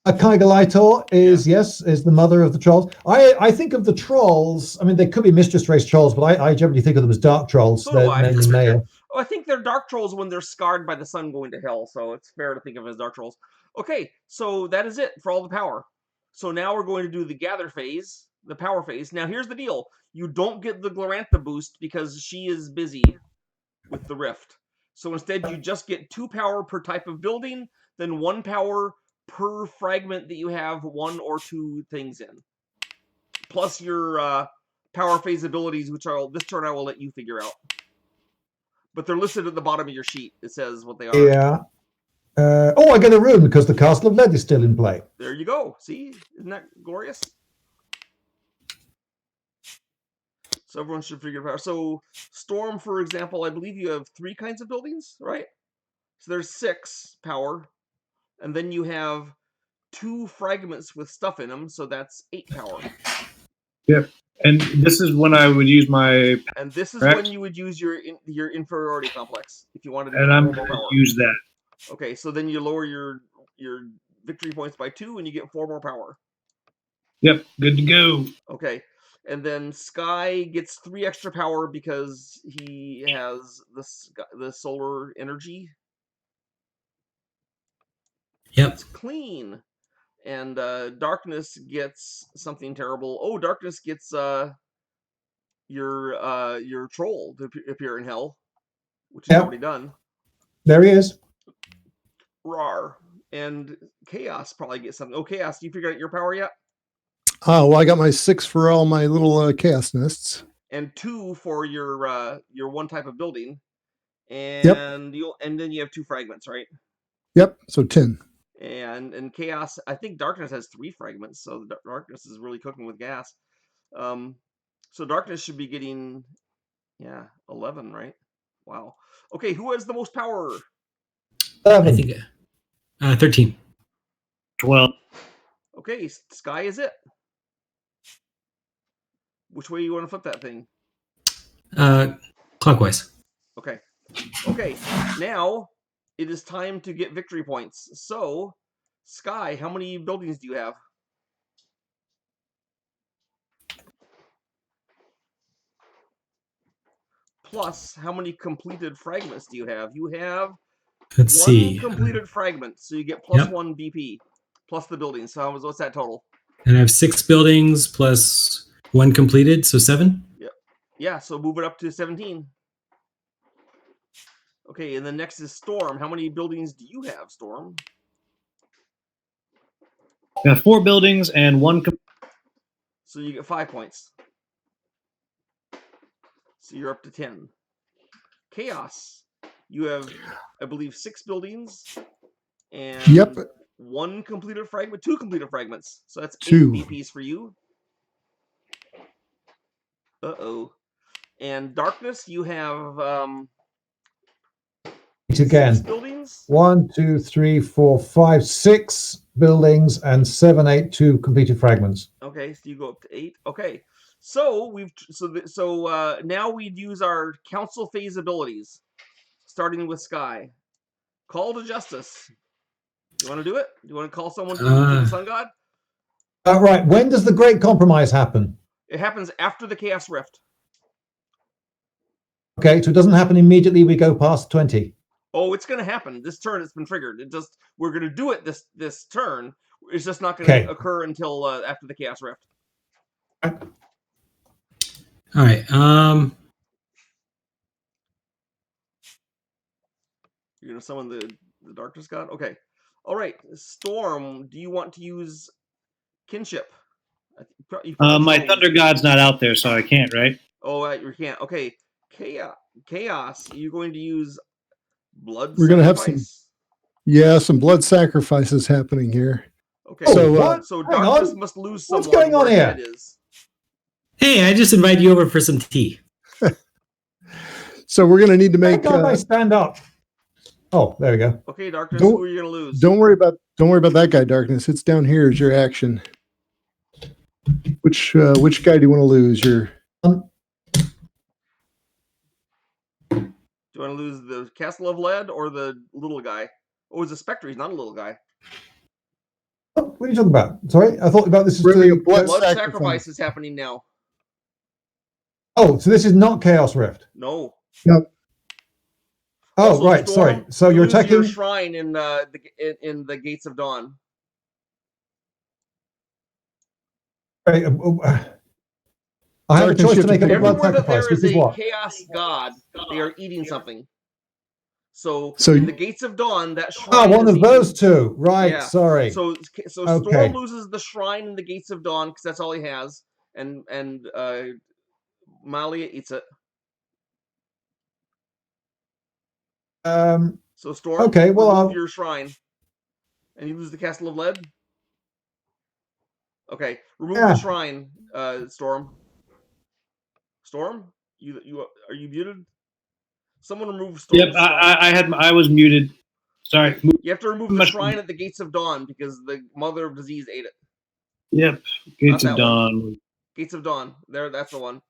Kaigalitor is is the mother of the trolls. I think of the trolls. I mean, they could be mistress race trolls, but I generally think of them as dark trolls. So I think they're dark trolls when they're scarred by the sun going to hell. So it's fair to think of them as dark trolls. Okay, so that is it for all the power. So now we're going to do the gather phase, the power phase. Now here's the deal: you don't get the Glorantha boost because she is busy with the rift. So instead, you just get 2 power per type of building, then 1 power per fragment that you have 1 or 2 things in. Plus your power phase abilities, which this turn I will let you figure out. But they're listed at the bottom of your sheet. It says what they are. Yeah. I get a rune because the Castle of Lead is still in play. There you go. See? Isn't that glorious? So everyone should figure it out. So Storm, for example, I believe you have 3 kinds of buildings, right? So there's 6 power. And then you have 2 fragments with stuff in them, so that's 8 power. Yep. And this is when I would use my. And this is when you would use your inferiority complex if you wanted to. And I'm going to use that. Okay, so then you lower your victory points by 2, and you get 4 more power. Yep, good to go. Okay, and then Sky gets 3 extra power because he has the solar energy. Yep. It's clean. And Darkness gets something terrible. Oh, Darkness gets your troll to appear in hell, which is already done. There he is. Rawr. And Chaos probably gets something. Oh, Chaos, do you figure out your power yet? Oh, well, I got my 6 for all my little chaos nests. And 2 for your 1 type of building. And then you have 2 fragments, right? Yep, so 10. And Chaos, I think Darkness has 3 fragments, so Darkness is really cooking with gas. So Darkness should be getting 11, right? Wow. Okay, who has the most power? I think 13. 12. Okay, Sky is it. Which way you want to flip that thing? Clockwise. Okay. Okay, now it is time to get victory points. So, Sky, how many buildings do you have? Plus, how many completed fragments do you have? You have Let's see. completed fragment, so you get plus 1 BP, plus the buildings. So what's that total? And I have 6 buildings plus 1 completed, so 7? Yep. Yeah, so move it up to 17. Okay, and then next is Storm. How many buildings do you have, Storm? I got 4 buildings and 1. So you get 5 points. So you're up to 10. Chaos. You have, I believe, 6 buildings and 1 completed fragment, 2 completed fragments. So that's 8 BPs for you. Uh-oh. And Darkness, you have again. 6 buildings. 1, 2, 3, 4, 5, 6 buildings and 7, 8, 2 completed fragments. Okay, so you go up to 8. Okay. So now we'd use our council phase abilities, starting with Sky. Call to justice. You want to do it? Do you want to call someone to the Sun God? Right. When does the Great Compromise happen? It happens after the Chaos Rift. Okay, so it doesn't happen immediately. We go past 20. Oh, it's going to happen. This turn it's been triggered. We're going to do it this turn. It's just not going to occur until after the Chaos Rift. All right. You're going to summon the Darkness God? Okay. All right. Storm, do you want to use kinship? My Thunder God's not out there, so I can't, right? Oh, you can't. Okay. Chaos, are you going to use blood We're going to have some blood sacrifices happening here. Okay. So Darkness must lose someone. What's going on here? Hey, I just invited you over for some tea. So we're going to need to make. I stand up. Oh, there we go. Okay, Darkness, who are you going to lose? Don't worry about that guy, Darkness. It's down here is your action. Which guy do you want to lose? Do you want to lose the Castle of Lead or the little guy? Oh, he's a Spectre. He's not a little guy. Oh, what are you talking about? Sorry, I thought about this is Really, blood sacrifice is happening now. Oh, so this is not Chaos Rift. No. Yep. Oh, Also, right. Storm, Sorry. So you're attacking your shrine in the Gates of Dawn. Right, I have a choice to make a blood Everywhere that sacrifice. there is This is a what? chaos god, they are eating something. So in the Gates of Dawn, that shrine. Ah, one of those two. Right. Yeah. Sorry. So Storm loses the shrine in the Gates of Dawn because that's all he has, and Malia eats it. So Storm. Okay. Well, remove your shrine, and you lose the Castle of Lead. Okay, remove the shrine, Storm. Storm, you are you muted? Someone remove Storm. Yep, I was muted. Sorry. You have to remove the shrine at the Gates of Dawn because the Mother of Disease ate it. Yep, Gates of Dawn. Gates of Dawn. There, that's the one.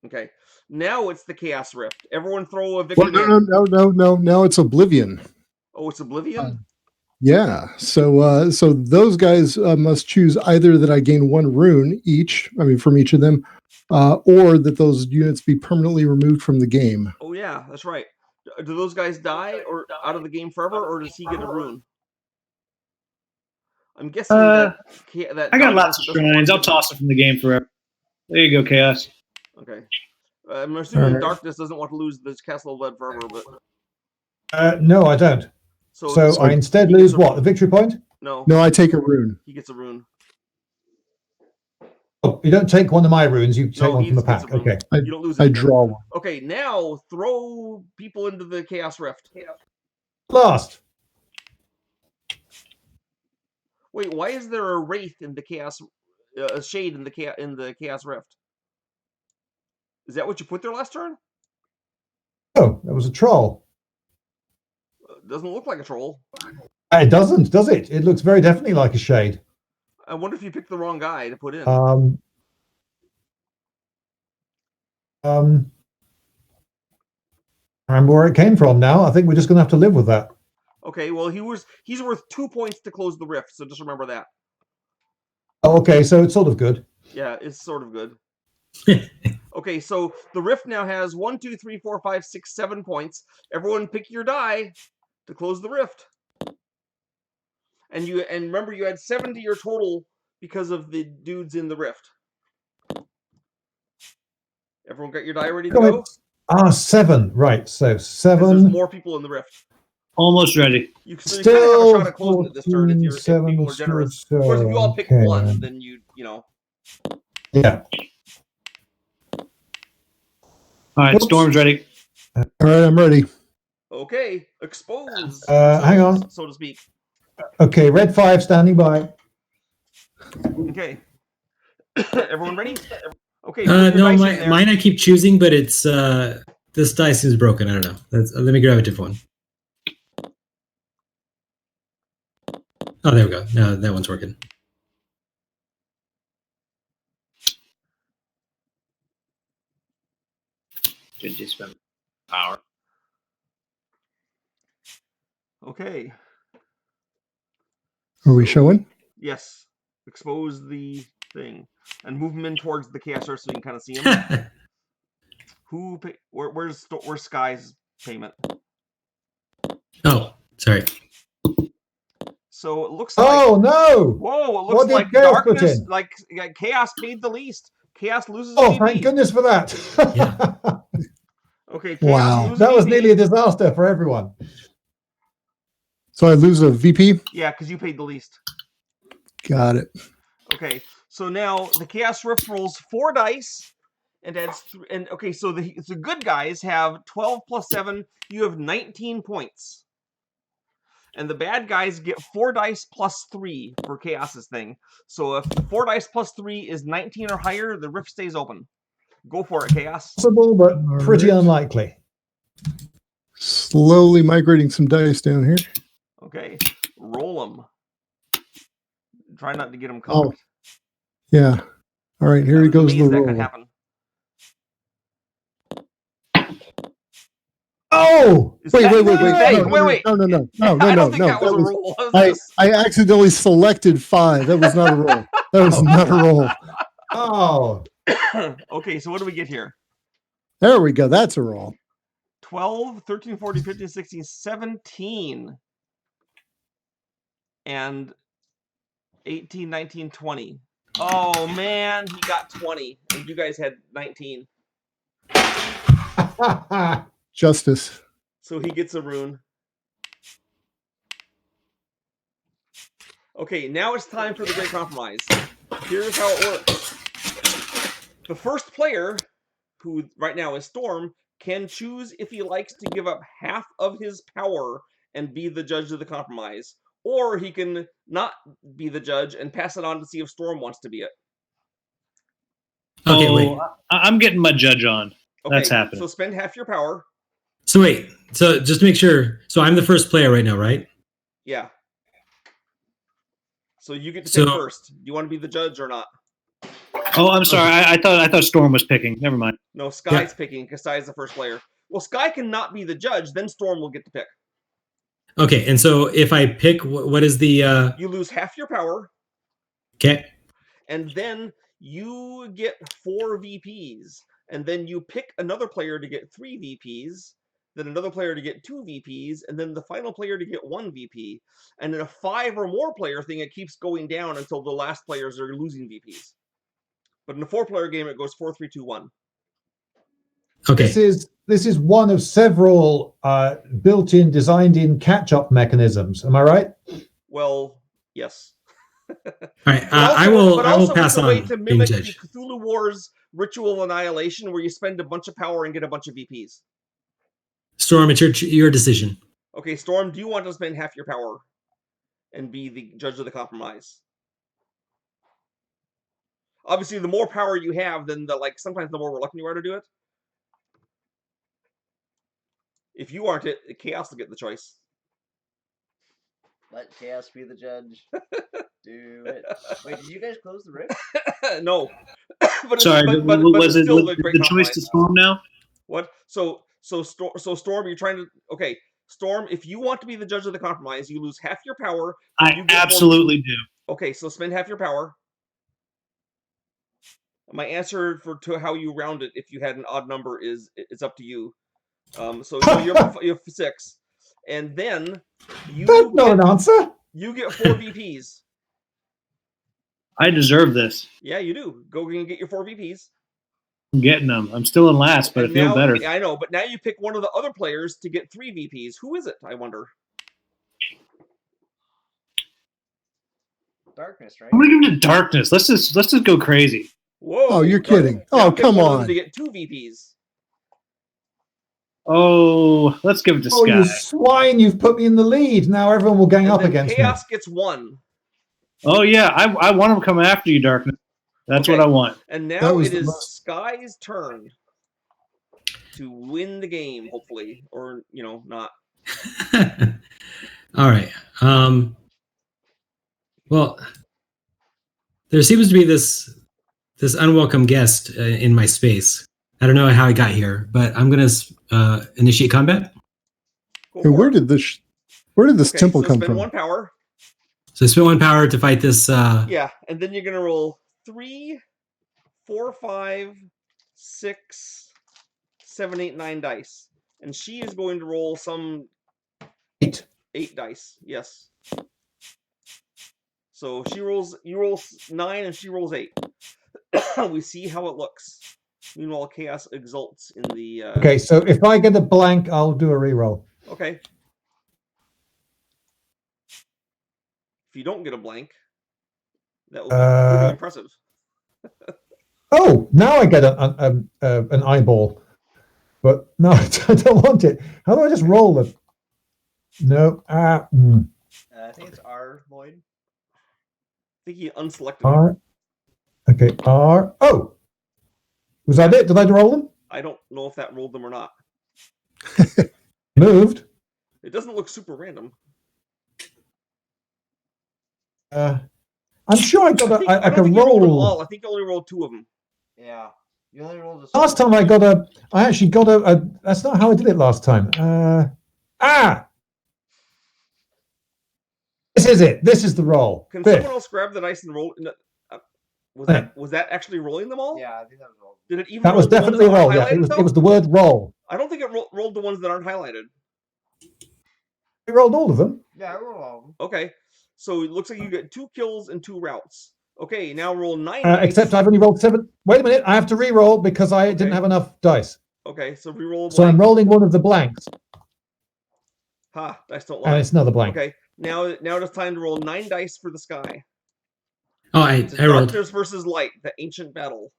Okay, now it's the Chaos Rift. Everyone throw a victory. No. Now it's Oblivion. Oh, it's Oblivion. Yeah. So those guys must choose either that I gain one rune each. I mean, from each of them, or that those units be permanently removed from the game. Oh yeah, that's right. Do those guys die or out of the game forever, or does he get a rune? I'm guessing that I got lots of shrines. I'll toss it from the game forever. There you go, Chaos. Okay. I'm assuming Darkness doesn't want to lose this Castle of Lead forever, but no, I don't. So I instead lose what? The victory point? No. No, I take a rune. He gets a rune. Oh, you don't take one of my runes. You take one from the pack. Okay. You don't lose. I draw one. Okay, now throw people into the Chaos Rift. Last. Wait, why is there a wraith in the Chaos? A shade in the Chaos Rift? Is that what you put there last turn? Oh, that was a troll. Doesn't look like a troll. It doesn't, does it? It looks very definitely like a shade. I wonder if you picked the wrong guy to put in. I remember where it came from now. I think we're just going to have to live with that. Okay, well, he's worth 2 points to close the rift, so just remember that. Oh, okay, so it's sort of good. Yeah, it's sort of good. Okay, so the rift now has 1, 2, 3, 4, 5, 6, 7 points. Everyone pick your die to close the rift. And remember you had 7 to your total because of the dudes in the rift. Everyone got your die ready to go? 7. Right, so 7. There's more people in the rift. Almost ready. You kind of have a shot at closing it this turn if people are generous. Of course, if you all pick one, then you know. Yeah. All right, Storm's ready. All right, I'm ready. Okay, expose. Hang on. So to speak. Okay, red 5 standing by. Okay. Everyone ready? Okay. No, mine I keep choosing, but it's this dice is broken. I don't know. Let me grab a different one. Oh, there we go. Now that one's working. Should just spend power. Okay. Are we showing? Yes. Expose the thing and move him in towards the chaos earth so you can kind of see him. Where's Sky's payment? Oh, sorry. So it looks like. Oh no! Whoa! It looks What did like Chaos put darkness. in? Like chaos paid the least. Chaos loses. Oh, a thank VP. goodness for that. Yeah. Okay. Wow. Loses That was VP. nearly a disaster for everyone. So I lose a VP? Yeah, because you paid the least. Got it. Okay. So now the chaos rift rolls 4 dice. And adds okay, so the good guys have 12 plus 7. You have 19 points. And the bad guys get 4 dice plus 3 for Chaos's thing. So if 4 dice plus 3 is 19 or higher, the rift stays open. Go for it, Chaos. Possible, but pretty right. unlikely. Slowly migrating some dice down here. Okay, roll them. Try not to get them caught. Oh, yeah. All right, here goes the that roll. could happen. Oh! Is Wait. that- Wait. wait. No. I don't think that was a That was- roll. What was I, this? I accidentally selected 5. That was not a roll. That was not a roll. Oh! Okay, so what do we get here? There we go. That's a roll. 12, 13, 14, 15, 16, 17. And 18, 19, 20. Oh, man, he got 20. And you guys had 19. Justice. So he gets a rune. Okay, now it's time for the Great Compromise. Here's how it works. The first player, who right now is Storm, can choose if he likes to give up half of his power and be the judge of the compromise. Or he can not be the judge and pass it on to see if Storm wants to be it. Okay, wait. I'm getting my judge on. Okay, That's happening. So spend half your power. So wait. So just to make sure. So I'm the first player right now, right? Yeah. So you get to So- pick first. Do you want to be the judge or not? Oh, I'm sorry. I thought Storm was picking. Never mind. No, Sky's picking because Sky's the first player. Well, Sky cannot be the judge. Then Storm will get to pick. Okay, and so if I pick, what is the? You lose half your power, Okay. and then you get 4 VPs, and then you pick another player to get 3 VPs, then another player to get 2 VPs, and then the final player to get 1 VP. And in a 5 or more player thing, it keeps going down until the last players are losing VPs. But in a 4-player game, it goes 4, 3, 2, 1. Okay. This is one of several built-in, designed-in catch-up mechanisms. Am I right? Well, yes. All right. I will pass it's a way on to being mimic the judge. Cthulhu Wars ritual annihilation, where you spend a bunch of power and get a bunch of VPs. Storm, it's your decision. Okay, Storm, do you want to spend half your power and be the judge of the compromise? Obviously, the more power you have, then sometimes the more reluctant you are to do it. If you aren't it, Chaos will get the choice. Let Chaos be the judge. Do it. Wait, did you guys close the rift? No. But Sorry, but was it still the great the choice compromise. to Storm now? What? So Storm, you're trying to Storm, if you want to be the judge of the compromise, you lose half your power. I You get absolutely do. Okay, so spend half your power. My answer to how you round it, if you had an odd number, is it's up to you. So you have 6, and then That's not an answer. you get 4 VPs. I deserve this. Yeah, you do. Go and get your 4 VPs. I'm getting them. I'm still in last, but I And feel now, better. I know, but now you pick one of the other players to get 3 VPs. Who is it? I wonder. Darkness, right? I'm gonna give it to Darkness. Let's just go crazy. Whoa! Oh, you're kidding. Now Oh, pick come one of them on. to get 2 VPs. Oh, let's give it to Oh, Sky. you swine! You've put me in the lead. Now everyone will gang And up then against Chaos me. gets 1. Oh yeah, I want him to come after you, Darkness. That's Okay. what I want. And now That was it the is most- Sky's turn to win the game, hopefully, or not. All right. Well, there seems to be this unwelcome guest in my space. I don't know how I got here, but I'm gonna initiate combat. Go Hey, for where it. did this temple so come spend from? 1 power. So I spent 1 power to fight this. Yeah, and then you're gonna roll 3, 4, 5, 6, 7, 8, 9 dice, and she is going to roll some 8. 8 dice. Yes. So you roll 9, and she rolls 8. We see how it looks. Meanwhile, Chaos exults in the. Okay, so if I get a blank, I'll do a reroll. Okay. If you don't get a blank, that will be pretty impressive. Oh, now I get an eyeball. But no, I don't want it. How do I just roll it? No. I think it's R, Lloyd. I think he unselected R. Okay, R. Oh! Was that it? Did I roll them? I don't know if that rolled them or not. Moved. It doesn't look super random. I'm sure I got I don't can think you rolled them roll. all. I think you only rolled 2 of them. Yeah. You only rolled a Last time I actually got a. That's not how I did it last time. This is it. This is the roll. Can Fifth. someone else grab the dice and roll? Was that actually rolling them all? Yeah, I think that was rolled. Did it even? That roll was the ones definitely a that aren't roll. Yeah, highlighted, it was the word roll. I don't think it rolled the ones that aren't highlighted. We rolled all of them. Yeah, I rolled all of them. Okay, so it looks like you get 2 kills and 2 routes. Okay, now roll 9 dice. Except I've only rolled 7. Wait a minute, I have to re-roll because I didn't have enough dice. Okay, so re-roll. So I'm rolling one of the blanks, Ha! Dice don't lie. and it's another blank. Okay, now it's time to roll 9 dice for the sky. Oh, I rolled. Darkness versus light, the ancient battle.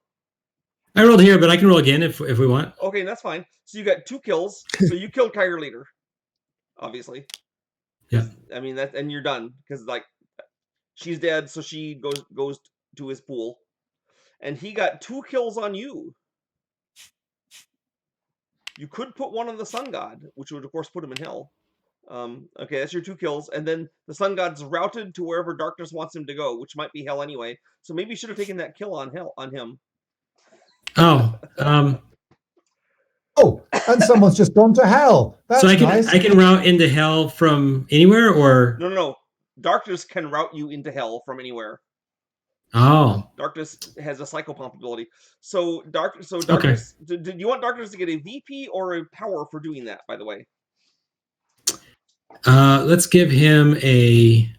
I rolled here, but I can roll again if we want. Okay, that's fine. So you got 2 kills. So you killed Kyger Leader, obviously. Yeah. I mean and you're done because she's dead, so she goes to his pool, and he got 2 kills on you. You could put one on the Sun God, which would of course put him in hell. Okay, that's your 2 kills, and then the Sun God's routed to wherever darkness wants him to go, which might be hell anyway. So maybe you should have taken that kill on him. Oh, Oh, and someone's just gone to hell. That's so I nice. can route into hell from anywhere, or No. Darkness can route you into hell from anywhere. oh, Darkness has a psychopomp ability. So darkness. Okay. Did you want Darkness to get a VP or a power for doing that? By the way. let's give him a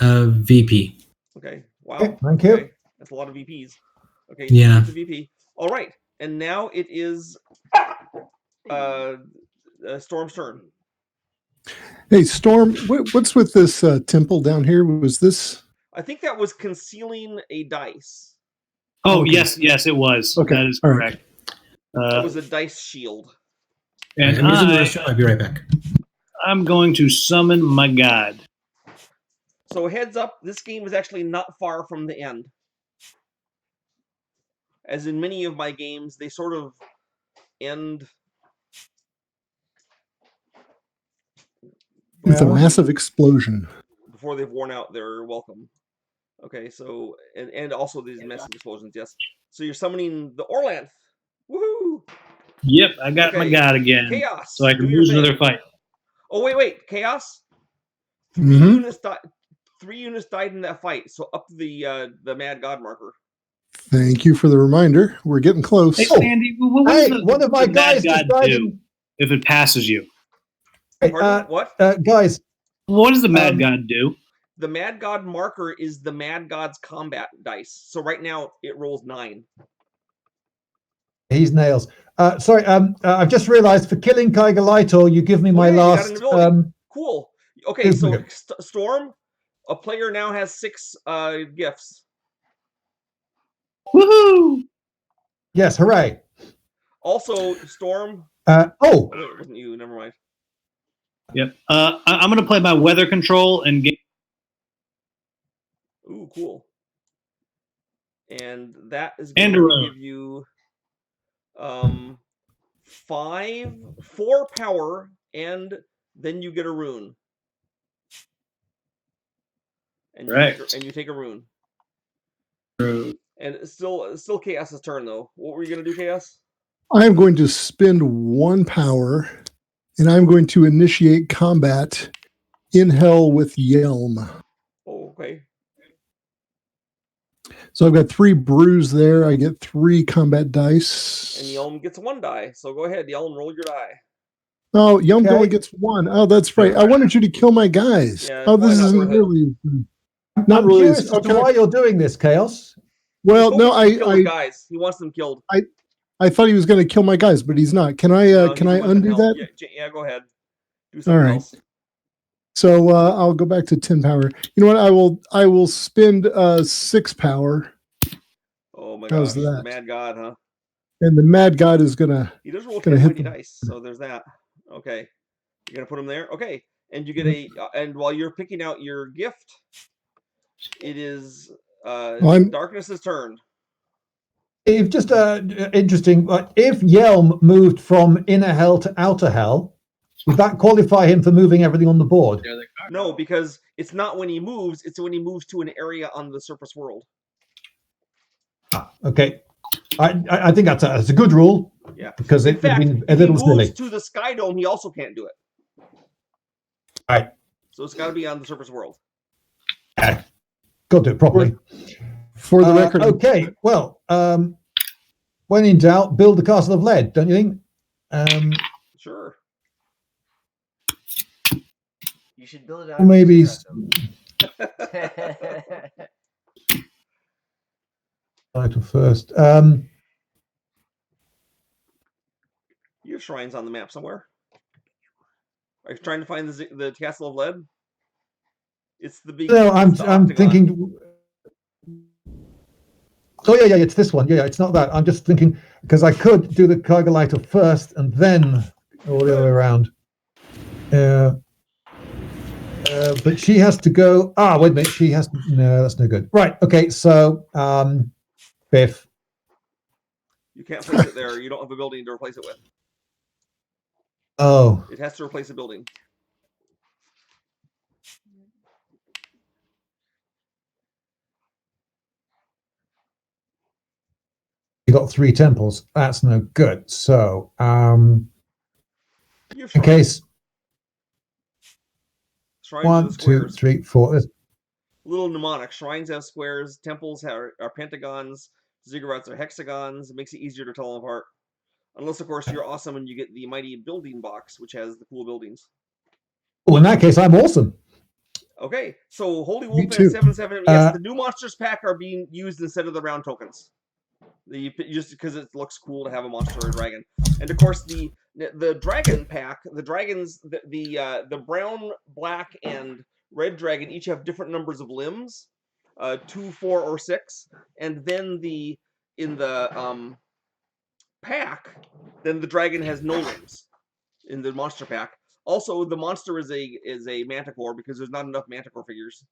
VP. Okay. Wow. Okay, thank you. Okay. That's a lot of VPs. Okay. Yeah. It's a VP. All right. And now it is Storm's turn. Hey, Storm, what's with this temple down here? Was this? I think that was concealing a dice. Oh, Okay. yes, it was. Okay, That is all right. correct. It was a dice shield. And I'm using the restroom. I'll be right back. I'm going to summon my god. So heads up, this game is actually not far from the end. As in many of my games, they sort of end With a massive explosion. before they've worn out their welcome. Okay, so and also these massive explosions, yes. So you're summoning the Orlanth. Woohoo! Yep, I got my Okay. god again. Chaos. So I do can your lose thing. another fight. Oh wait, Chaos. Mhm. 3 units died in that fight, so up the Mad God marker. Thank you for the reminder. We're getting close. Hey, Oh, Sandy, what Hey, does one of my the guys Mad just God died. do if it passes you? Hey, Pardon? What? guys, What does the Mad God do? The Mad God marker is the Mad God's combat dice. So right now it rolls 9. he's nails. Sorry, I've just realised for killing Kaigalito, you give me my yeah, you got last. an ability. Cool. Okay, so Okay. Storm, a player now has 6 gifts. Woohoo! Yes, hooray! Also, Storm. Oh, Oh, wait, it wasn't you. Never mind. Yep. I'm going to play my weather control and get. Ooh, cool. And that is And going a to rune. give you 4 power, and then you get a rune. And Right. you take a rune. True. And it's still Chaos's turn though. What were you gonna do, Chaos? I am going to spend 1 power, and I'm going to initiate combat in hell with Yelm. Oh, okay. So I've got 3 brews there. I get 3 combat dice. And Yelm gets 1 die. So go ahead, Yelm, roll your die. Oh, Yelm Okay. only gets 1. Oh, that's right. I wanted you to kill my guys. Yeah, Oh, this probably not isn't worth it. really. I'm really. curious as to Okay. why you're doing this, Chaos. Well, He's no, hoping to kill the I guys. He wants them killed. I thought he was going to kill my guys, but he's not. Can I No, can he's I the one in undo hell. that? Yeah, go ahead. Do something right. else. So I'll go back to 10 power. You know what? I will spend 6 power, Oh my How's gosh, the that? mad god, huh? and the Mad God is gonna. He does roll Gonna 10 hit mighty them. dice, so there's that. Okay. You're gonna put him there? Okay. And you get a and while you're picking out your gift, it is I'm- Darkness's turn. If just interesting, if Yelm moved from inner hell to outer hell, would that qualify him for moving everything on the board? No, because it's not when he moves, it's when he moves to an area on the surface world. Okay, I think that's a good rule. Yeah. Because In it would have fact, been a if he little moves silly. to the Sky Dome, he also can't do it. Right. So it's got to be on the surface world. Got to do it properly. For the record, Okay, well, when in doubt, build the castle of lead, don't you think? Sure. You should build it out. Maybe. Title first. You have shrines on the map somewhere. Are you trying to find the Castle of Lead? It's the big. No, I'm it's the octagon. thinking. Oh yeah, it's this one. Yeah, it's not that. I'm just thinking because I could do the Cargoliter first and then all the other way around. But she has to go. Wait a minute. She has to. No, that's no good. Right. Okay. So, Biff. You can't place it there. You don't have a building to replace it with. Oh, It has to replace a building. you got 3 temples. That's no good. So, You have in shrines. case Shrines are 1, the 2, squares. 3, 4. Little mnemonic. Shrines have squares. Temples are pentagons. Ziggurats are hexagons. It makes it easier to tell them apart. Unless, of course, you're awesome and you get the mighty building box, which has the cool buildings. Well, in that case, I'm awesome. Okay, so Holy Me Wolf too. and 7-7. Yes, the new monsters pack are being used instead of the round tokens. Just because it looks cool to have a monster or a dragon. And of course, the dragon pack, the dragons, the brown, black, and red dragon each have different numbers of limbs, 2, 4, or 6. And then in the pack, then the dragon has no limbs in the monster pack. Also, the monster is a manticore because there's not enough manticore figures.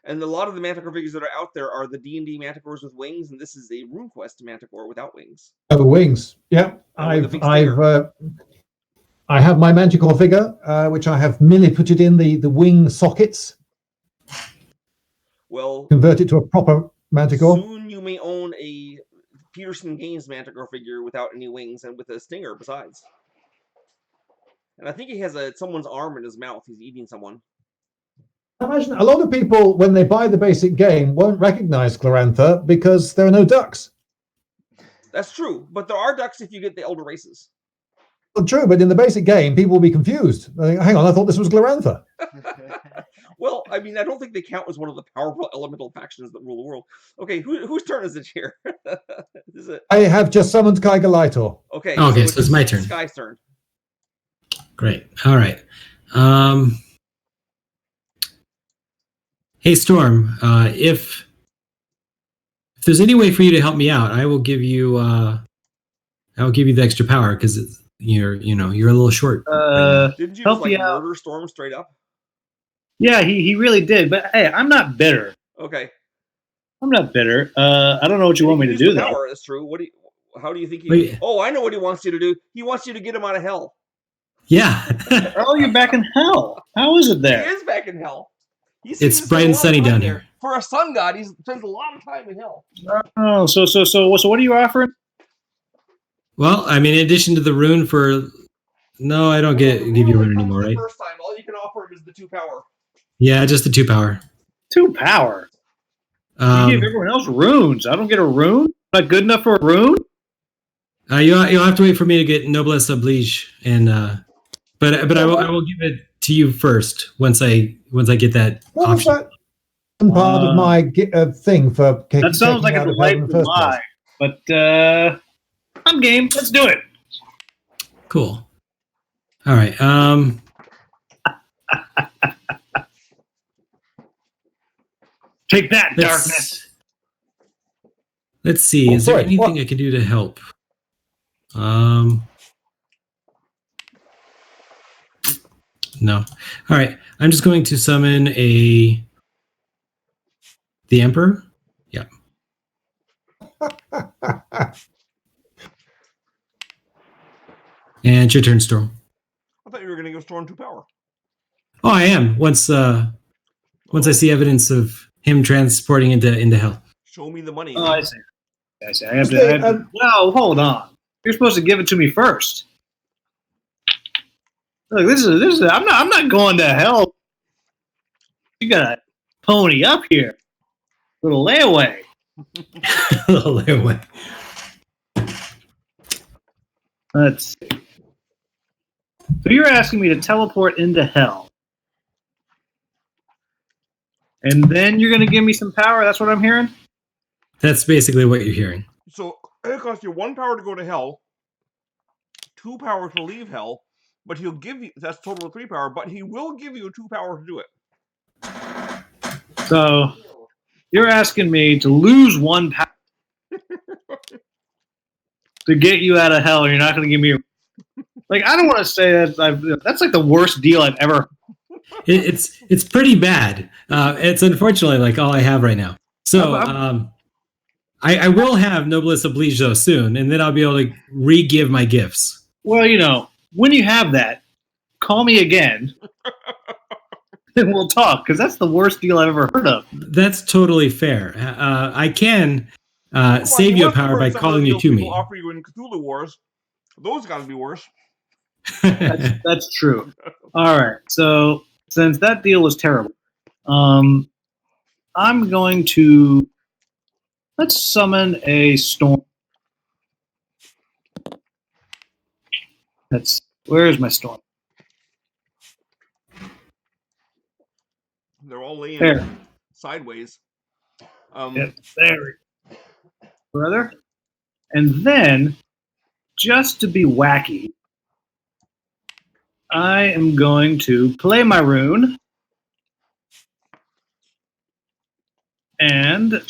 And a lot of the manticore figures that are out there are the D&D manticores with wings, and this is a RuneQuest manticore without wings. Oh, the wings. Yeah, with a big I have my Manticore figure, which I have merely put it in the wing sockets, Well, convert it to a proper Manticore. soon you may own a Petersen Games manticore figure without any wings and with a stinger besides. And I think he has someone's arm in his mouth. He's eating someone. I imagine a lot of people, when they buy the basic game, won't recognize Glorantha because there are no ducks. That's true, but there are ducks if you get the elder races. Well, true, but in the basic game, people will be confused. They think, hang on, I thought this was Glorantha. Well, I mean, I don't think they count as one of the powerful elemental factions that rule the world. Okay, whose turn is it here? Is it? I have just summoned Kaigalitor. Okay. Okay, so it's my turn. Sky's turn. Great. All right. Hey, Storm. If there's any way for you to help me out, I will give you the extra power because you're a little short. Didn't you help just you out. murder Storm straight up? Yeah, he really did. But hey, I'm not bitter. Okay. I'm not bitter. I don't know what you want me to Use do the though. power. That's true. How do you think Wait. Oh, I know what he wants you to do. He wants you to get him out of hell. Yeah. Oh, you're back in hell. How is it He there? is back in hell. It's bright and sunny down here. for a sun god, he spends a lot of time in hell. Oh, so what are you offering? Well, I mean, in addition to the rune for... No, I don't give you rune anymore, right? First time, all you can offer him is the 2 power. Yeah, just the 2 power. 2 power? You give everyone else runes. I don't get a rune? Not good enough for a rune? You'll have to wait for me to get Noblesse Oblige, and but I will give it to you first once I get that What option. was that part of my thing for that sounds like a delightful lie, but I'm game. Let's do it. Cool. All right. Take that, darkness. Let's see. Is there anything I can do to help? No. All right. I'm just going to summon the Emperor. Yeah. And it's your turn, Storm. I thought you were going to go Storm 2 power. Oh, I am. Once I see evidence of him transporting into hell. Show me the money. Oh, I see. I have to. No, hold on. You're supposed to give it to me first. Look, this is. I'm not going to hell. You gotta pony up here. Little layaway. Little layaway. Let's see. So you're asking me to teleport into hell. And then you're going to give me some power? That's what I'm hearing? That's basically what you're hearing. So it costs you 1 power to go to hell, 2 power to leave hell, but he'll give you, that's total of 3 power, but he will give you 2 power to do it. So you're asking me to lose 1 power to get you out of hell, and you're not going to give me... Like, I don't want to say that that's like the worst deal I've ever... It's pretty bad. It's unfortunately like all I have right now. So I will have Noblesse Oblige though soon, and then I'll be able to re-give my gifts. Well, when you have that, call me again, and we'll talk, because that's the worst deal I've ever heard of. That's totally fair. I can save you a power by calling you to me. Offer you in Cthulhu Wars. Those got to be worse. That's true. All right. So since that deal was terrible, I'm going to let's summon a storm. Where is my storm? They're all laying there. Sideways. Yep, there, brother. And then, just to be wacky, I am going to play my rune, and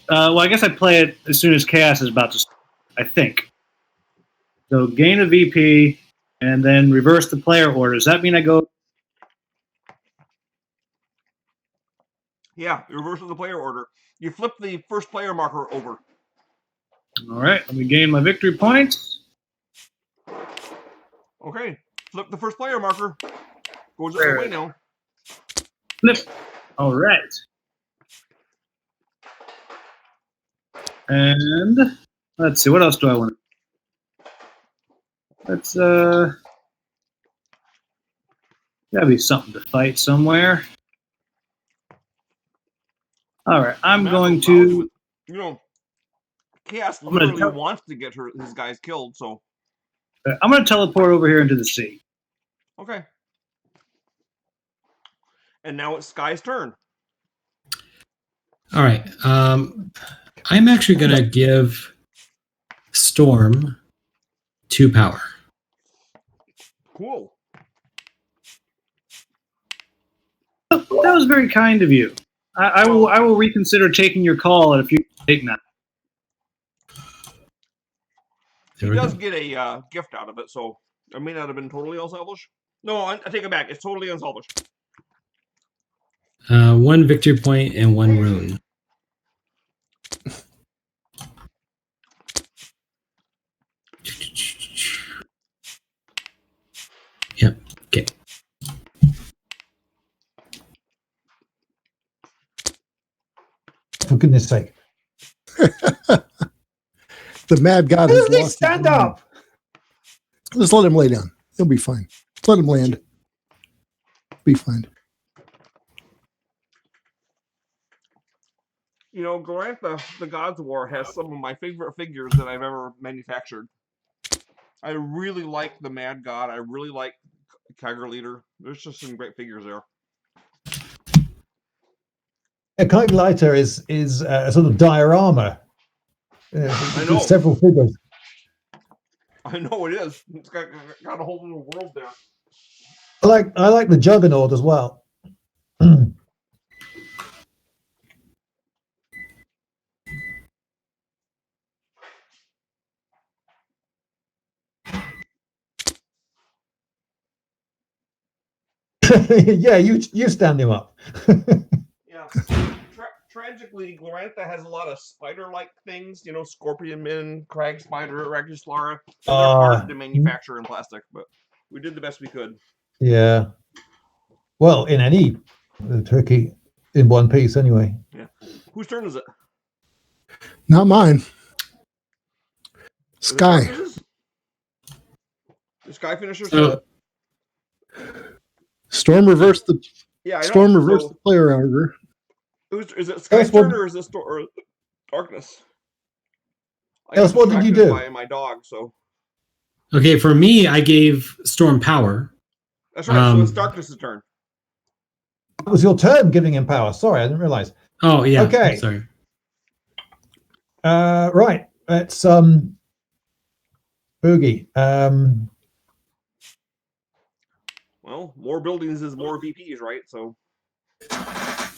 well, I guess I play it as soon as Chaos is about to start, I think. So gain a VP, and then reverse the player order. Does that mean I go? Yeah, it reverses the player order. You flip the first player marker over. All right, let me gain my victory points. Okay, flip the first player marker. Goes the other way now. Flip. All right. And let's see, what else do I want? Let's gotta be something to fight somewhere. All right, I'm going to. Chaos literally wants to get his guys killed, so. I'm going to teleport over here into the sea. Okay. And now it's Sky's turn. All right. I'm actually going to give Storm 2 power. Cool. That was very kind of you. I will reconsider taking your call at a few take now. He does get a gift out of it, so it may not have been totally unselfish. No, I take it back. It's totally unselfish. 1 victory point and 1 rune. Yep. Okay. goodness sake. The mad god has Doesn't he lost stand his mind. up? Just let him lay down. He'll be fine. Just let him land. Be fine. You know, Glorantha, the Gods War, has some of my favorite figures that I've ever manufactured. I really like the Mad God. I really like Tiger Leader. There's just some great figures there. A Kite Lighter is a sort of diorama. I know. Several figures. I know it is. It's got a whole little world there. I like the Juggernaut as well. Yeah, you stand him up. Yeah. Tragically, Glorantha has a lot of spider-like things. You know, Scorpion Men, Crag Spider, Ragusalara. They're hard to manufacture in plastic, but we did the best we could. Yeah. Well, in any turkey in one piece, anyway. Yeah. Whose turn is it? Not mine. Sky. The Sky Finisher. Storm reversed the. Yeah, I know. Storm reversed the player order. Is it Sky's turn or is it Darkness? Else, what did you do? By my dog, so. Okay, for me, I gave Storm power. That's right. So it's Darkness's turn. It was your turn giving him power. Sorry, I didn't realize. Oh yeah. Okay. Sorry. Right. It's Boogie. Well, more buildings is more VPs, right? So.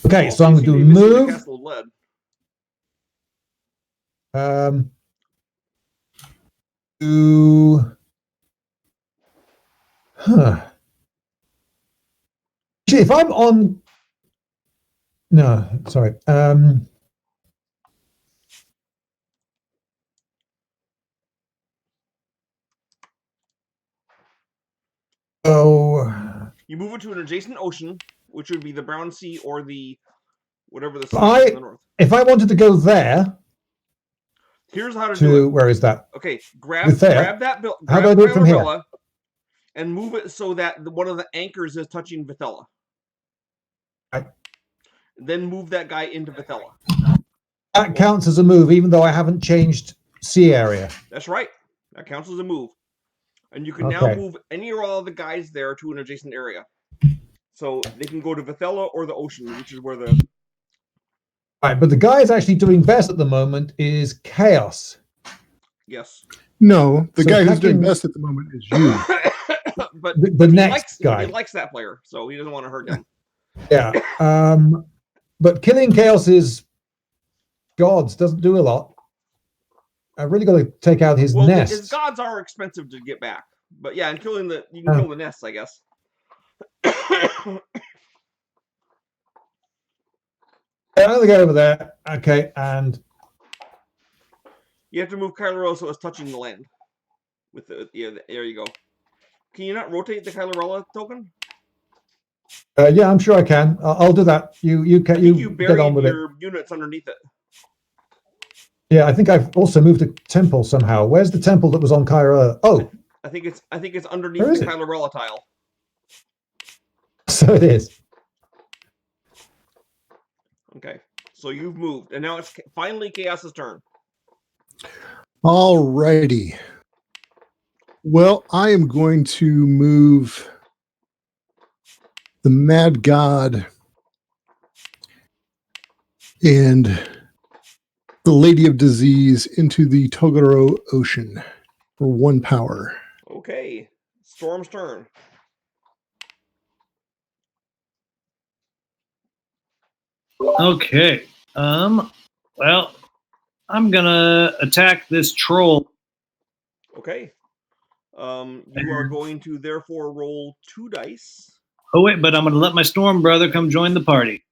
Okay, so I'm going to do move. Castle lead. Actually, if I'm on, no, sorry. You move it to an adjacent ocean, which would be the Brown Sea or the whatever the sea is in the north. If I wanted to go there, here's how to do it. Where is that? Okay, grab that bill. How do I do it from here? And move it so that one of the anchors is touching Vithella. Right. Then move that guy into Vithella. That counts as a move, even though I haven't changed sea area. That's right. That counts as a move. And you can now move any or all of the guys there to an adjacent area. So they can go to Vithella or the ocean, which is where the... Right, but the guy is actually doing best at the moment is Chaos. Yes. No, the guy who's doing best at the moment is you. But the next guy. He likes that player, so he doesn't want to hurt him. Yeah. But killing Chaos's gods doesn't do a lot. I really got to take out his nest. His gods are expensive to get back. But yeah, and you can kill the nests, I guess. I'm going to go over there. Okay, and you have to move Kylorella so it's touching the land. With there you go. Can you not rotate the Kylorella token? Yeah, I'm sure I can. I'll do that. You get on with your units underneath it. Yeah, I think I've also moved a temple somehow. Where's the temple that was on Kylorella? Oh, I think it's underneath the Kylorella tile. So it is. Okay, so you've moved, and now it's finally Chaos's turn. All righty. Well, I am going to move the Mad God and the Lady of Disease into the Toguro Ocean for 1 power. Okay, Storm's turn. Okay. Well, I'm gonna attack this troll. Okay. You are going to therefore roll 2 dice. Oh wait, but I'm gonna let my storm brother come join the party.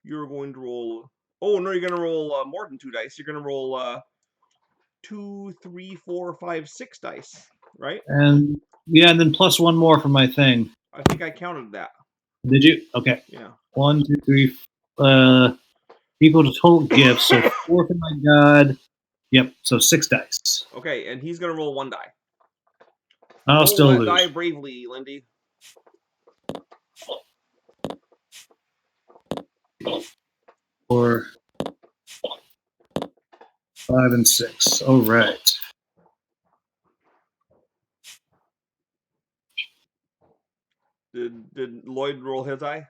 You're going to roll. Oh no, you're gonna roll more than 2 dice. You're gonna roll 2, 3, 4, 5, 6 dice, right? And yeah, and then plus 1 more for my thing. I think I counted that. Did you? Okay. Yeah. 1, 2, 3. equal to total gifts. So 4 for my god. Yep. So 6 dice. Okay, and he's gonna roll 1 die. I'll Roll still that lose. die bravely, Lindy. 4, 5, and 6. All right. Did Lloyd roll his die?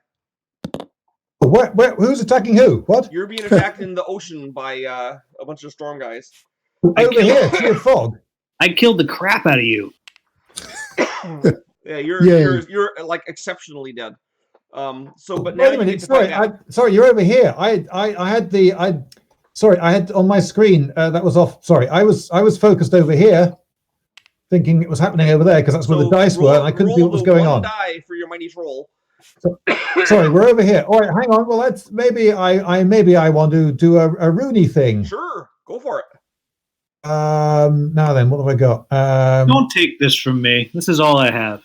Who's attacking who? What? You're being attacked in the ocean by a bunch of storm guys. Over here, sheer fog. I killed the crap out of you. Yeah, you're like exceptionally dead. But now Wait a minute. sorry, Sorry, you're over here. I had on my screen that was off. Sorry, I was focused over here, thinking it was happening over there because that's where the dice were, and I couldn't see what was going on. Die for your mighty troll. Sorry, we're over here. All right, hang on. Well, maybe I want to do a Rooney thing. Sure, go for it. Now then, what have I got? Don't take this from me. This is all I have.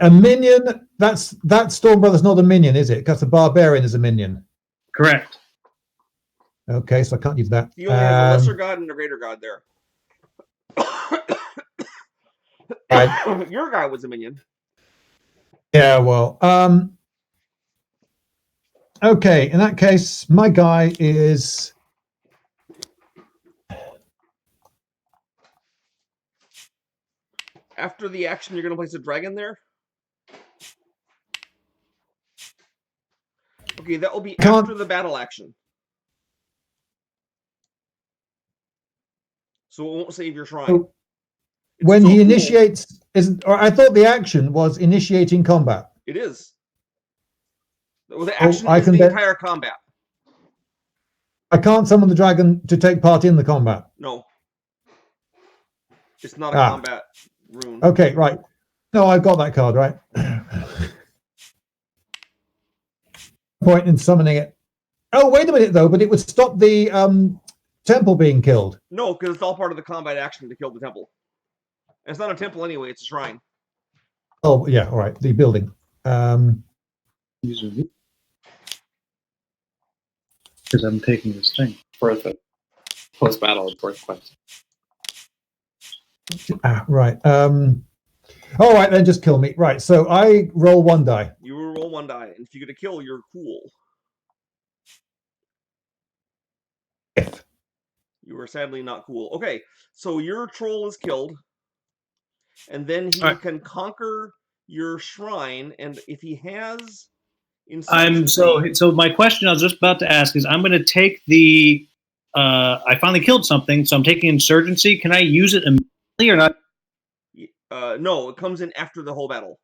A minion. That Storm Brother's not a minion, is it? Because the barbarian is a minion. Correct. Okay, so I can't use that. You only have a lesser god and a greater god there. Right. Your guy was a minion. Yeah, well, okay, in that case, my guy is After the action, you're going to place a dragon there? Okay, that will be after the battle action. So it won't save your shrine. So when he initiates, I thought the action was initiating combat. It is. Well, the action is the entire combat. I can't summon the dragon to take part in the combat. No. It's not a combat rune. Okay, right. No, I've got that card, right? Point in summoning it. Oh, wait a minute, though, but it would stop the temple being killed. No, because it's all part of the combat action to kill the temple. And it's not a temple anyway, it's a shrine. Oh, yeah, all right, the building. Because I'm taking this thing. Worth it. Post battle, it's worth quest. Right. All right, then just kill me. Right, so I roll 1 die. You will roll 1 die, and if you get a kill, you're cool. You are sadly not cool. Okay, so your troll is killed, and then he can conquer your shrine, and if he has so my question I was just about to ask is I'm going to take the I finally killed something, so I'm taking insurgency. Can I use it immediately or not? No, it comes in after the whole battle.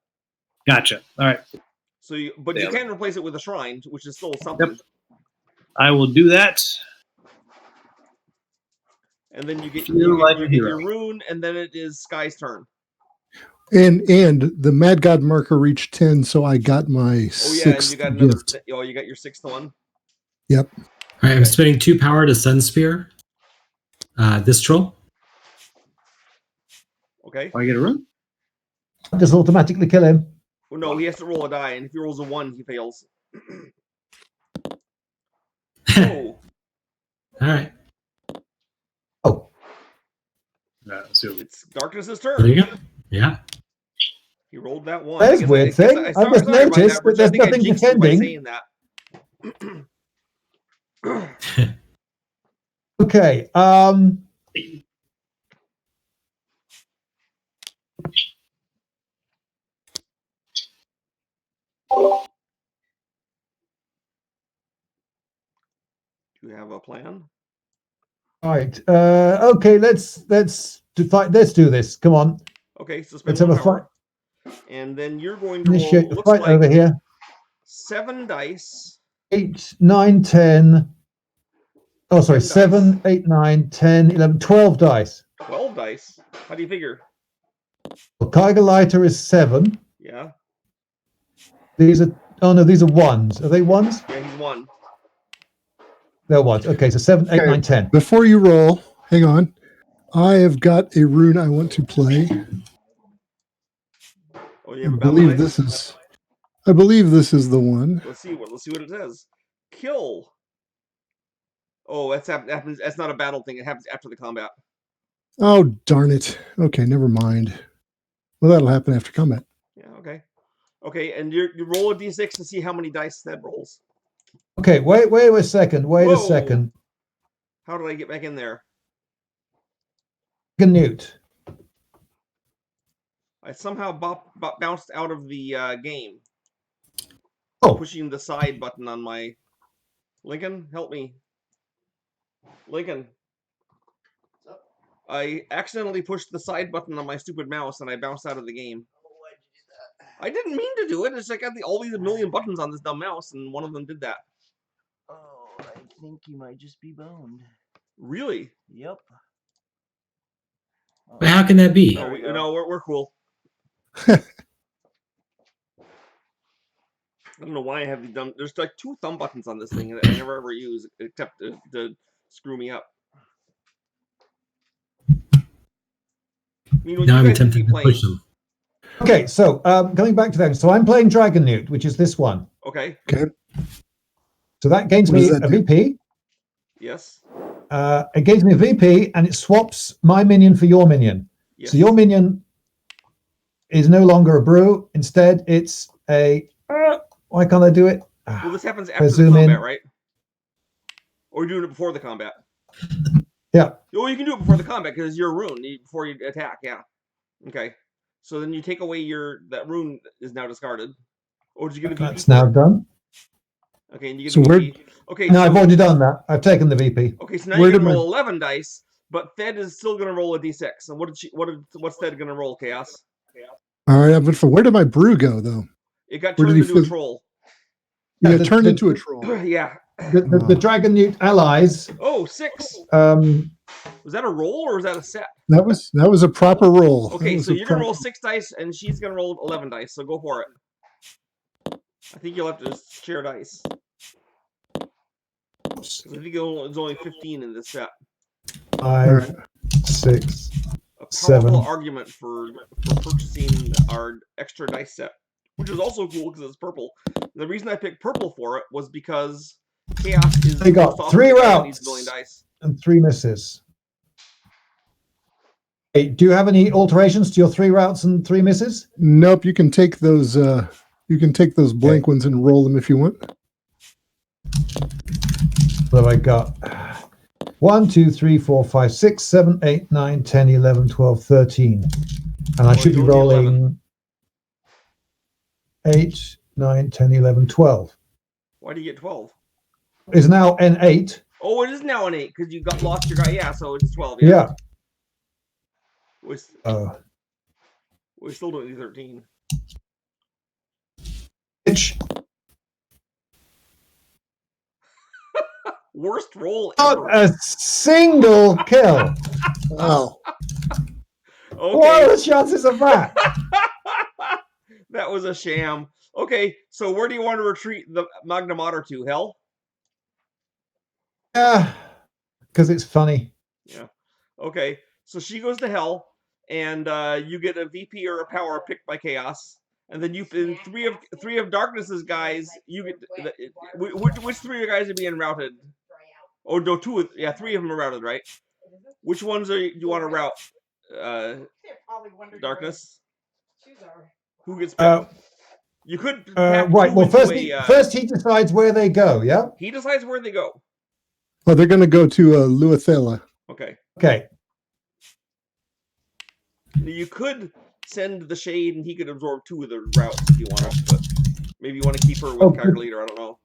Gotcha. All right. So you can replace it with a shrine, which is still something. Yep. I will do that. And then you get your rune, and then it is Sky's turn. And the Mad God marker reached 10, so I got my sixth and you got gift. you got your 6th one. Yep. All right, I'm spending 2 power to Sun Spear. This troll. Okay. I get a rune? Just automatically kill him. Well, no, he has to roll a die, and if he rolls a 1, he fails. Oh. All right. Oh. It's Darkness's turn. There you go. Yeah. He rolled that 1. That's weird thing. I just noticed that there's nothing defending. Okay. Do you have a plan? All right. Okay. Let's do this. Come on. Okay. So spend let's have a power. fight. And then you're going to initiate roll. the fight over here. 7 dice. 8, 9, 10. Oh, sorry. 10 7, 8, 9, 10, 11, 12 dice. 12 dice. How do you figure? Well, Tiger Lighter is 7. Yeah. These are these are 1s. Are they 1s? Yeah, he's 1. They're 1s. Okay, so 7, 8, 9, 10. Before you roll, hang on. I have got a rune I want to play. Oh, you have I believe this is the one. Let's see what it says. Kill. Oh, that happens. That's not a battle thing. It happens after the combat. Oh, darn it. Okay, never mind. Well, that'll happen after combat. Yeah. Okay. Okay, and you roll a d6 to see how many dice that rolls. Okay, wait a second. Wait Whoa. a second. How did I get back in there? Newt. I somehow bounced out of the game. Oh. Pushing the side button on my... Lincoln, help me. Lincoln. I accidentally pushed the side button on my stupid mouse and I bounced out of the game. Why'd you do that? I didn't mean to do it. It's like I got all these million buttons on this dumb mouse and one of them did that. Oh, I think you might just be boned. Really? Yep. But how can that be? No, we're cool. I don't know why I have the dumb... There's like 2 thumb buttons on this thing that I never ever use except to screw me up. Now I'm tempted to push them. Okay, so coming back to that. So I'm playing Dragon Newt, which is this one. Okay. Okay. So that gains What me does that a do? VP. Yes. It gives me a VP, and it swaps my minion for your minion. Yes. So your minion is no longer a brew. Instead, it's a... why can't I do it? Well, this happens after the zoom combat, in. right? Or you're doing it before the combat? Yeah. Oh, you can do it before the combat because you're a rune before you attack. Yeah. Okay. So then you take away that rune is now discarded. Or did you get a VP? That's now done. Okay, and you get So the where- VP. Okay. No, so, I've already done that. I've taken the VP. Okay, so now Where you're did gonna my- roll 11 dice, but Thed is still gonna roll a d6. And what's Thed gonna roll? Chaos. All right, but where did my brew go, though? It got Where turned did he into a fizz- troll. Yeah, Yeah, it the- turned the- into a troll. Yeah. The Dragon Newt allies. Oh, 6. Was that a roll or was that a set? That was a proper roll. That Okay, was so a you're gonna proper- roll 6 dice, and she's gonna roll 11 dice. So go for it. I think you'll have to just share dice. 'Cause I think there's only 15 in this set. 5, 6. A powerful 7. argument for purchasing our extra dice set, which is also cool because it's purple. The reason I picked purple for it was because Chaos is They got most often 3 the guy that routes. needs a million dice. And 3 misses. Hey, do you have any alterations to your 3 routes and 3 misses? Nope, you can take those blank ones and roll them if you want. What have I got? 1, 2, 3, 4, 5, 6, 7, 8, 9, 10, 11, 12, 13. And I should be you rolled the 11. rolling 8, 9, 10, 11, 12. Why do you get 12? Is now N8. Oh, it is now an 8 because you lost your guy. Yeah, so it's 12. Yeah. We still don't need 13. Bitch. Worst roll Not ever. a single kill. Wow. What are Okay. the chances of that? That was a sham. Okay, so where do you want to retreat the Magna Mater to? Hell? Yeah, because it's funny. Yeah. Okay, so she goes to hell, and you get a VP or a power picked by Chaos, and then in three of Darkness's guys, you get which 3 of your guys are being routed? Oh no, 3 of them are routed, right? Which ones do you want to route? Darkness. Who gets picked? You could pack Right. 2 Well, into first he decides where they go. Yeah. he decides where they go. Well, they're going to go to Luathela. Okay. Okay. You could send the shade, and he could absorb 2 of the routes if you want to, but maybe you want to keep her with Calculator. I don't know.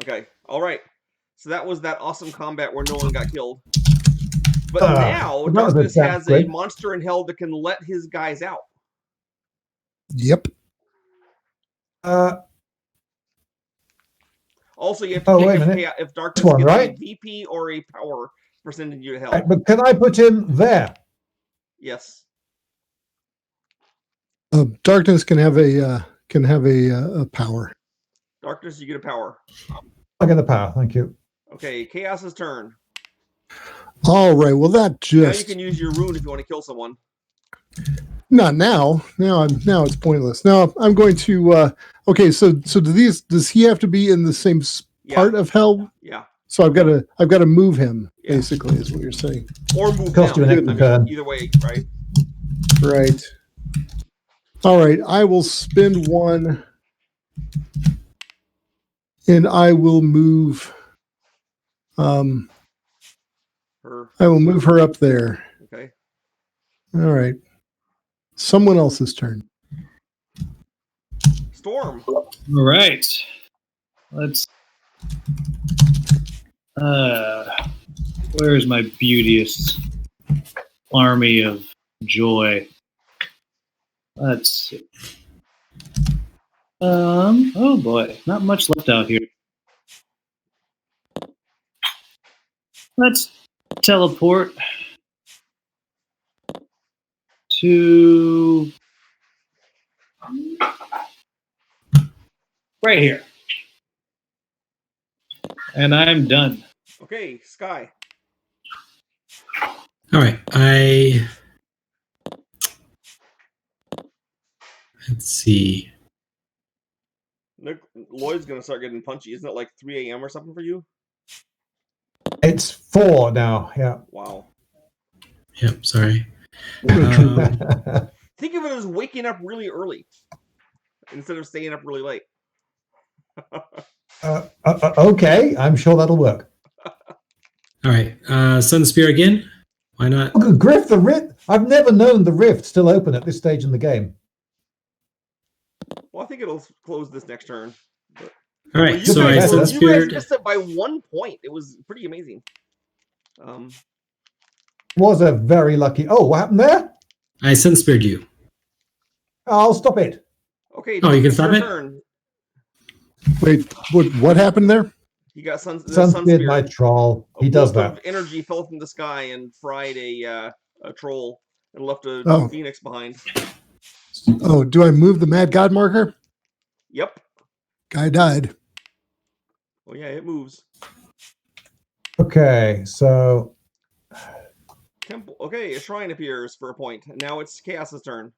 Okay. All right. So that was that awesome combat where no one got killed. But now that was a Darkness has a great. monster in hell that can let his guys out. Yep. Also, you have to Oh, wait a pick minute. if Darkness This one, gets right? a VP or a power for sending you to hell. Right, but can I put him there? Yes. Darkness can have a power. Darkness, you get a power. I get the power. Thank you. Okay, Chaos's turn. All right. Well, that Now you just can use your rune if you want to kill someone. not now. Now it's pointless. Now I'm going to. Okay. So does he have to be in the same Yeah. part of hell? Yeah. So I've got to move him. Basically, is what you're saying. Or move Cost you down. an extra turn. Either way, right? Right. All right. I will spend one, and I will move. Her. I will move her up there. Okay. All right. Someone else's turn. Storm. All right. Let's. Where's my beauteous army of joy? Let's see. Oh boy, not much left out here. Let's teleport to right here. And I'm done. Okay, Sky. All right. Let's see. Lloyd's gonna start getting punchy. Isn't it like 3 a.m. or something for you? It's 4 now. Yeah. Wow. Yep. Sorry. Think of it as waking up really early instead of staying up really late. Okay, I'm sure that'll work. All right. Sun Spear again. Why not? Oh, Griff, the rift. I've never known the rift still open at this stage in the game. Well, I think it'll close this next turn. But... All right. You So I guys, Sun you guys Speared. missed it by 1 point. It was pretty amazing. Was a very lucky. Oh, what happened there? I Sun Speared you. I'll stop it. Okay. Oh, you can it's stop your it? turn. Wait, what happened there? He got sun Sunspeared spear. my troll. He A does bolt that. of energy fell from the sky and fried a troll and left a phoenix behind. Oh, do I move the Mad God marker? Yep. Guy died. Oh yeah, it moves. Okay, so Temple. Okay, a shrine appears for a point. Now it's Chaos's turn.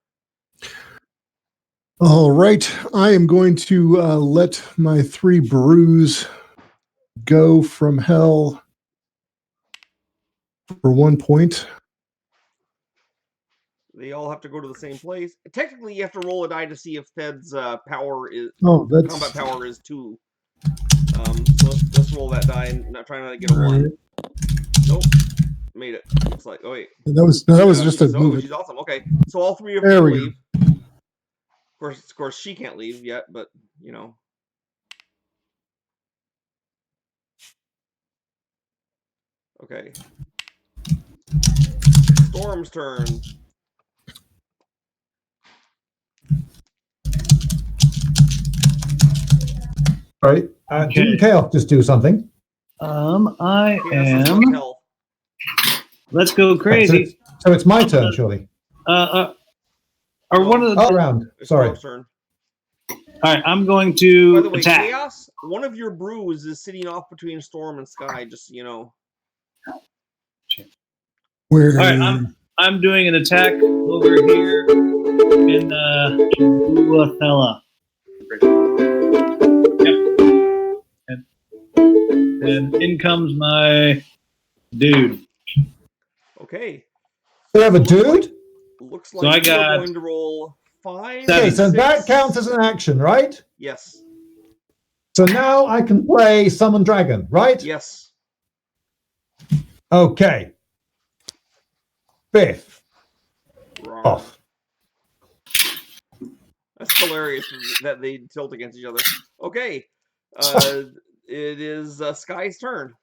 All right, I am going to let my 3 brews go from hell for 1 point. They all have to go to the same place. Technically, you have to roll a die to see if Thed's power is combat power is 2. So let's roll that die and not trying to get a 1. Nope, made it. Looks like. Oh wait, that was just a move. She's awesome. Okay, so all 3 of There you we leave. Of course, she can't leave yet, but you know. Okay. Storm's turn. right. Didn't Chaos just do something? I Chaos is am. like hell. Let's go crazy. So it's my turn, surely. Or one of the. Oh, round. It's Sorry. Storm's turn. All right, I'm going By to the way, attack. Chaos, one of your brews is sitting off between Storm and Sky, just so you know. Where? All right, I'm doing an attack over here in Uathella. Yep. And in comes my dude. Okay. We have a dude? Looks So like I you're got going to roll 5. Okay, so 6. that counts as an action, right? Yes. So now I can play Summon Dragon, right? Yes. Okay. 5th. Wrong. Off. That's hilarious that they tilt against each other. Okay. It is Sky's turn.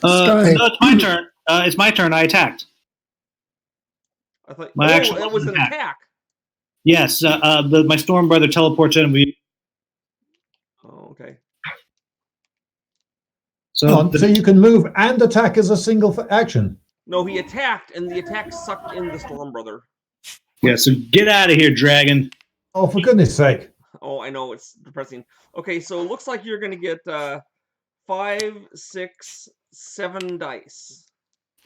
no, it's my turn. It's my turn. I attacked. I thought My actual that was an attack. Yes, my storm brother teleports in. Oh, okay. So So you can move and attack as a single action. No, he attacked, and the attack sucked in the Storm Brother. yeah, so get out of here, dragon. Oh, for goodness sake. Oh, I know, it's depressing. Okay, so it looks like you're going to get 5, 6, 7 dice.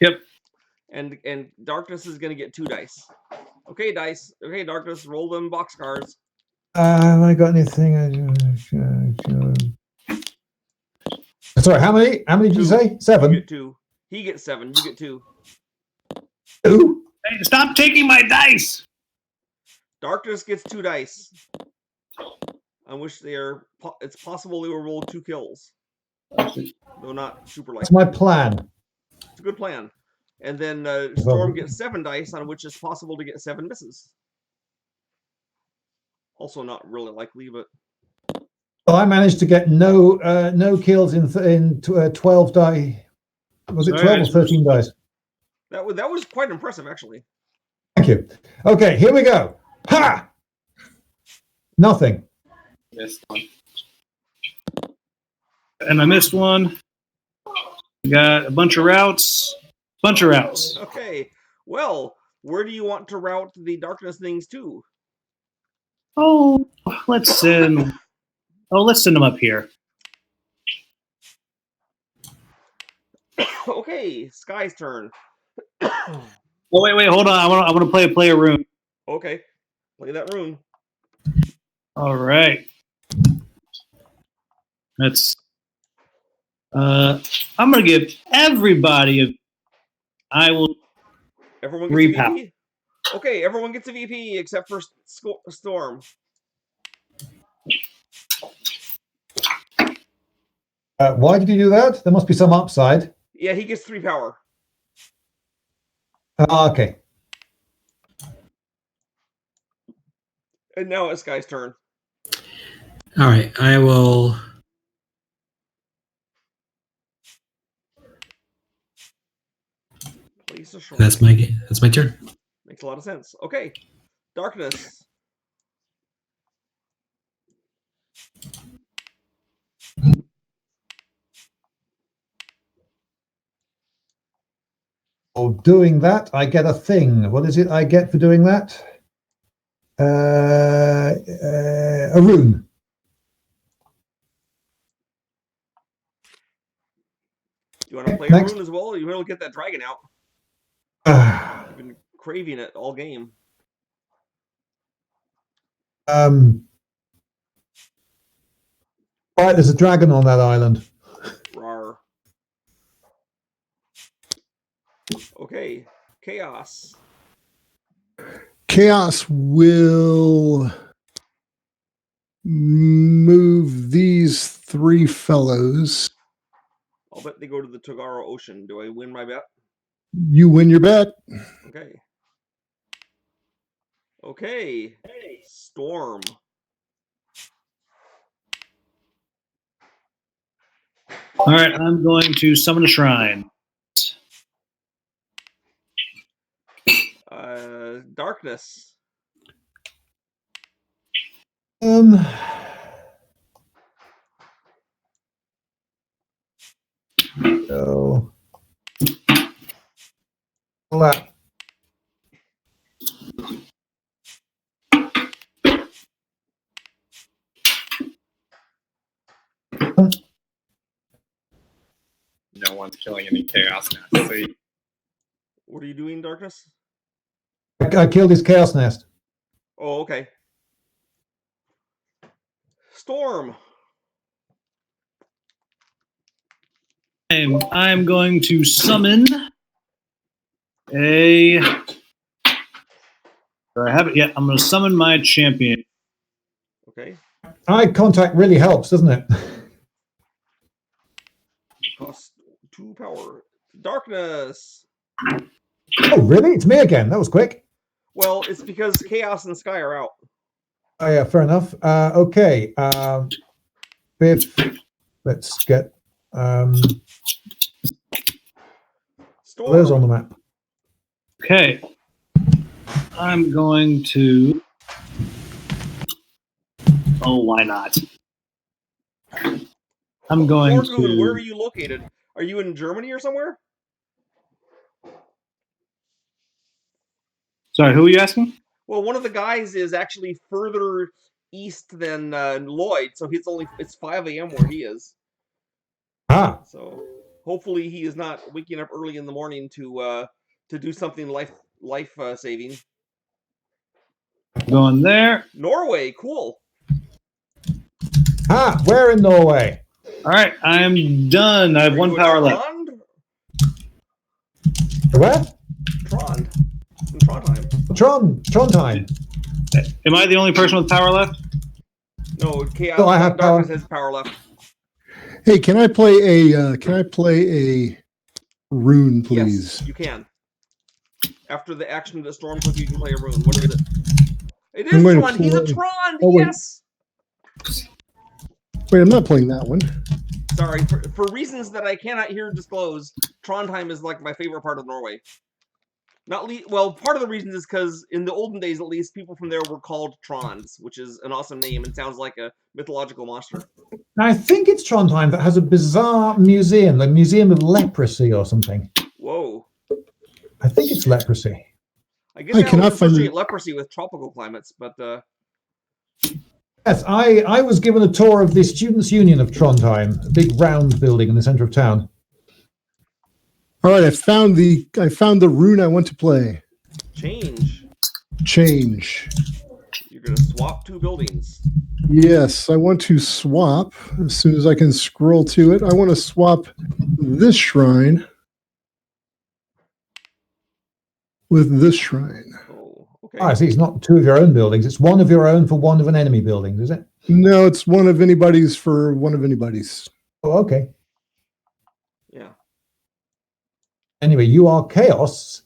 Yep. And Darkness is going to get 2 dice. Okay, dice. Okay, Darkness, roll them boxcars. Have I got anything? Sorry, how many? How many did you say? 7. You get 2. He gets 7. You get 2. 2. Hey, stop taking my dice! Darkness gets 2 dice. On which it's possible they will roll 2 kills. Though not super likely. That's my plan. It's a good plan. And then Storm gets 7 dice, on which it's possible to get 7 misses. Also not really likely, but... Well, I managed to get no kills in 12 die. Was it 12 or 13 dice? That was quite impressive, actually. Thank you. Okay, here we go. Ha! Nothing. Missed one. And I missed one. We got a bunch of routes. Okay. Well, where do you want to route the darkness things to? Oh, let's send them up here. Okay, Sky's turn. Oh, wait, hold on. I want to play a rune. Okay, play that rune. All right. That's. I'm gonna give everybody I will. Everyone gets repower. a VP? Okay, everyone gets a VP except for Storm. Why did you do that? There must be some upside. Yeah, he gets 3 power. Okay. And now it's Sky's turn. All right, I will. Place a shrine. That's my turn. Makes a lot of sense. Okay, darkness. For doing that, I get a thing. What is it I get for doing that? A rune. You want to play Next. a rune as well? Or you want to get that dragon out? Ah, You've been craving it all game. right, there's a dragon on that island. Rawr. Okay, chaos. Chaos will move these 3 fellows. I'll bet they go to the Togara Ocean. Do I win my bet? You win your bet. Okay. Okay. Storm. All right, I'm going to summon a shrine. Darkness. So, well, No one's killing any chaos now. So What are you doing, Darkness? I killed his chaos nest. Oh, okay. Storm. I'm going to summon a. Do I have it yet? I'm going to summon my champion. Okay. Eye contact really helps, doesn't it? Cost 2 power. Darkness. Oh, really? It's me again. That was quick. Well, it's because Chaos and Sky are out. Oh, yeah, fair enough. Okay. Biff, let's get Storm. those on the map. Okay. I'm going to. Oh, why not? I'm going Morgoon, to. where are you located? Are you in Germany or somewhere? Sorry, who are you asking? Well, one of the guys is actually further east than Lloyd, so it's 5 a.m. where he is. Ah, So hopefully he is not waking up early in the morning to do something life saving. Going there. Norway, cool. where in Norway? All right, I'm done. I have one power left. Where? Tron. In Trondheim. Tron time. Am I the only person with power left? No, Chaos. Oh, I have Darkness power. has power left. Hey, can I play a rune, please? Yes, you can. After the action that Storm took, you can play a rune. What is it? It is I'm going to Tron. He's a play- Tron. Oh, wait. Yes. Wait, I'm not playing that one. Sorry, for reasons that I cannot here disclose, Trondheim is like my favorite part of Norway. Well, part of the reason is because in the olden days, at least, people from there were called Trons, which is an awesome name and sounds like a mythological monster. I think it's Trondheim that has a bizarre museum, the Museum of Leprosy or something. Whoa. I think it's leprosy. I guess I I cannot always find associate the- leprosy with tropical climates, but Yes, I was given a tour of the Students' Union of Trondheim, a big round building in the center of town. All right, I found the rune I want to play. change. Change. You're going to swap two buildings. Yes, I want to swap as soon as I can scroll to it. I want to swap this shrine with this shrine. Oh, okay. I see, it's not two of your own buildings. It's one of your own for one of an enemy building, is it? No, it's one of anybody's for one of anybody's. Oh, okay. Yeah. Anyway, you are Chaos.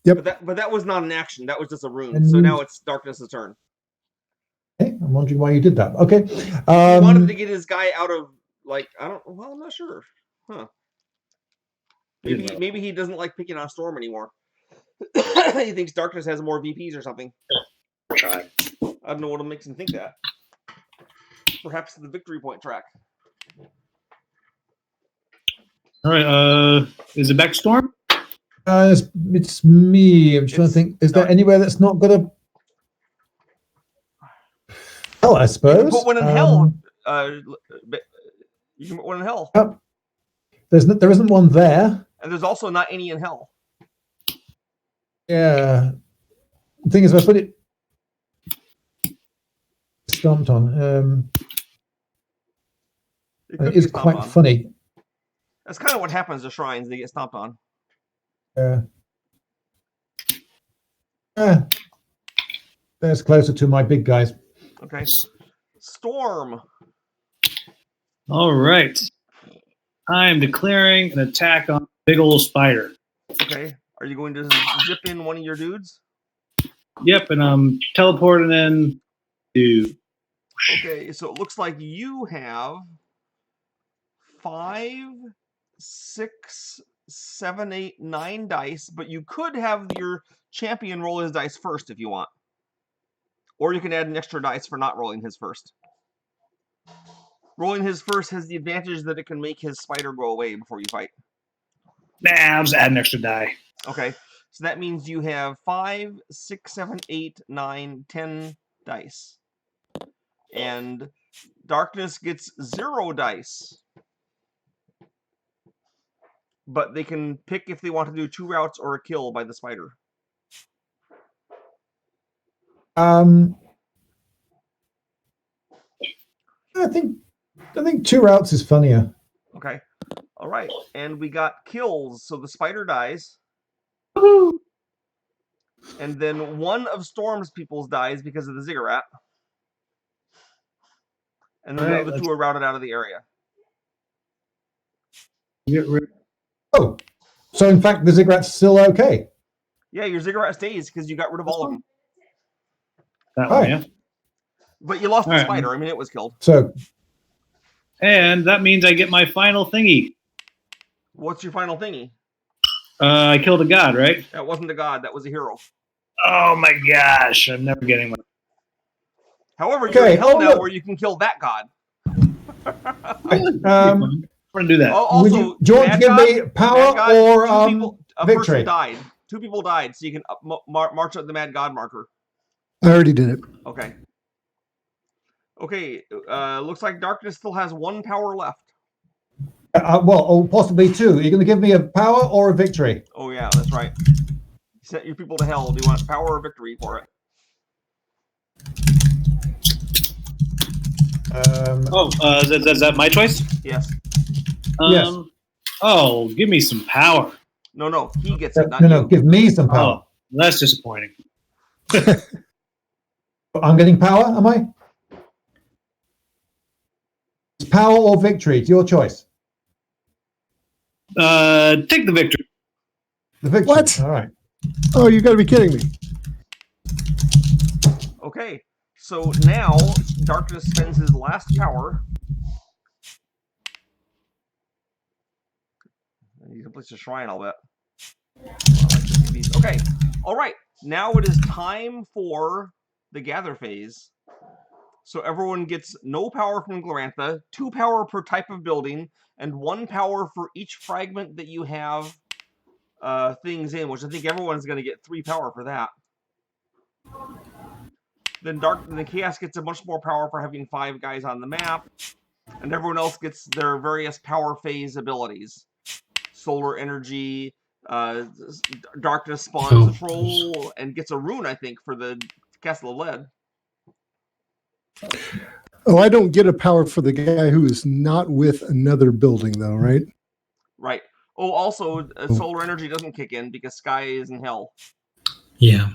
Yep. But that was not an action. That was just a rune. So now it's Darkness' turn. Okay, I'm wondering why you did that. Okay. He wanted to get his guy out of, like, I'm not sure. Huh. Maybe he doesn't like picking on Storm anymore. He thinks Darkness has more VPs or something. Try. I don't know what makes him think that. Perhaps the victory point track. All right, is it back to Storm? It's me. I'm just trying to think. Is there anywhere that's not got a... Hell, I You suppose. can put one in hell. You can put one in hell. There isn't one there. And there's also not any in hell. Yeah. The thing is, if I put it stomped on, could it be is stomped quite on. funny. That's kind of what happens to shrines. They get stomped on. There's closer to my big guys. Okay. Storm. All right. I am declaring an attack on big old spider. Okay. Are you going to zip in one of your dudes? Yep, and I'm teleporting in to... Okay, so it looks like you have 5, 6, 7, 8, 9 dice, but you could have your champion roll his dice first if you want. Or you can add an extra dice for not rolling his first. Rolling his first has the advantage that it can make his spider go away before you fight. Nah, I'll just add an extra die. Okay, so that means you have 5, 6, 7, 8, 9, 10 dice. And Darkness gets 0 dice. But they can pick if they want to do 2 routes or a kill by the spider. I think 2 routes is funnier. Okay. All right. And we got kills. So the spider dies. And then one of Storm's people's dies because of the ziggurat. And then the other 2 are routed out of the area. Get rid. Oh, so in fact the ziggurat's still okay. Yeah, your ziggurat stays because you got rid of all of them. That All one, right. yeah. But you lost the All right. spider. I mean, it was killed. So And that means I get my final thingy. What's your final thingy? I killed a god, right? That wasn't a god. That was a hero. Oh my gosh, I'm never getting one. However, you're Okay, in hell oh, now look. where you can kill that god. I'm going to do that. would you, do you want to give me power or a victory? person died. 2 people died, so you can march up the Mad God marker. I already did it. Okay. Okay. Looks like Darkness still has 1 power left. Or possibly 2. Are you going to give me a power or a victory? Oh yeah, that's right. Set your people to hell. Do you want power or victory for it? Is that my choice? Yes. Yes. Oh, give me some power. No, he gets it, not No, you. give me some power. Oh, that's disappointing. I'm getting power, am I? It's power or victory. It's your choice. Take the victory. The victory. What? All right. Oh, you got to be kidding me. Okay, so now Darkness spends his last power. He completes a shrine, I'll bet. Okay, all right. Now it is time for the gather phase. So everyone gets no power from Glorantha, 2 power per type of building, and 1 power for each fragment that you have things in, which I think everyone's going to get 3 power for that. Then the Chaos gets a much more power for having 5 guys on the map, and everyone else gets their various power phase abilities. Solar energy, Darkness spawns a troll, and gets a rune, I think, for the Castle of Lead. Oh, I don't get a power for the guy who is not with another building, though, right? Right. Oh, also, solar energy doesn't kick in because Sky is in hell. Yeah.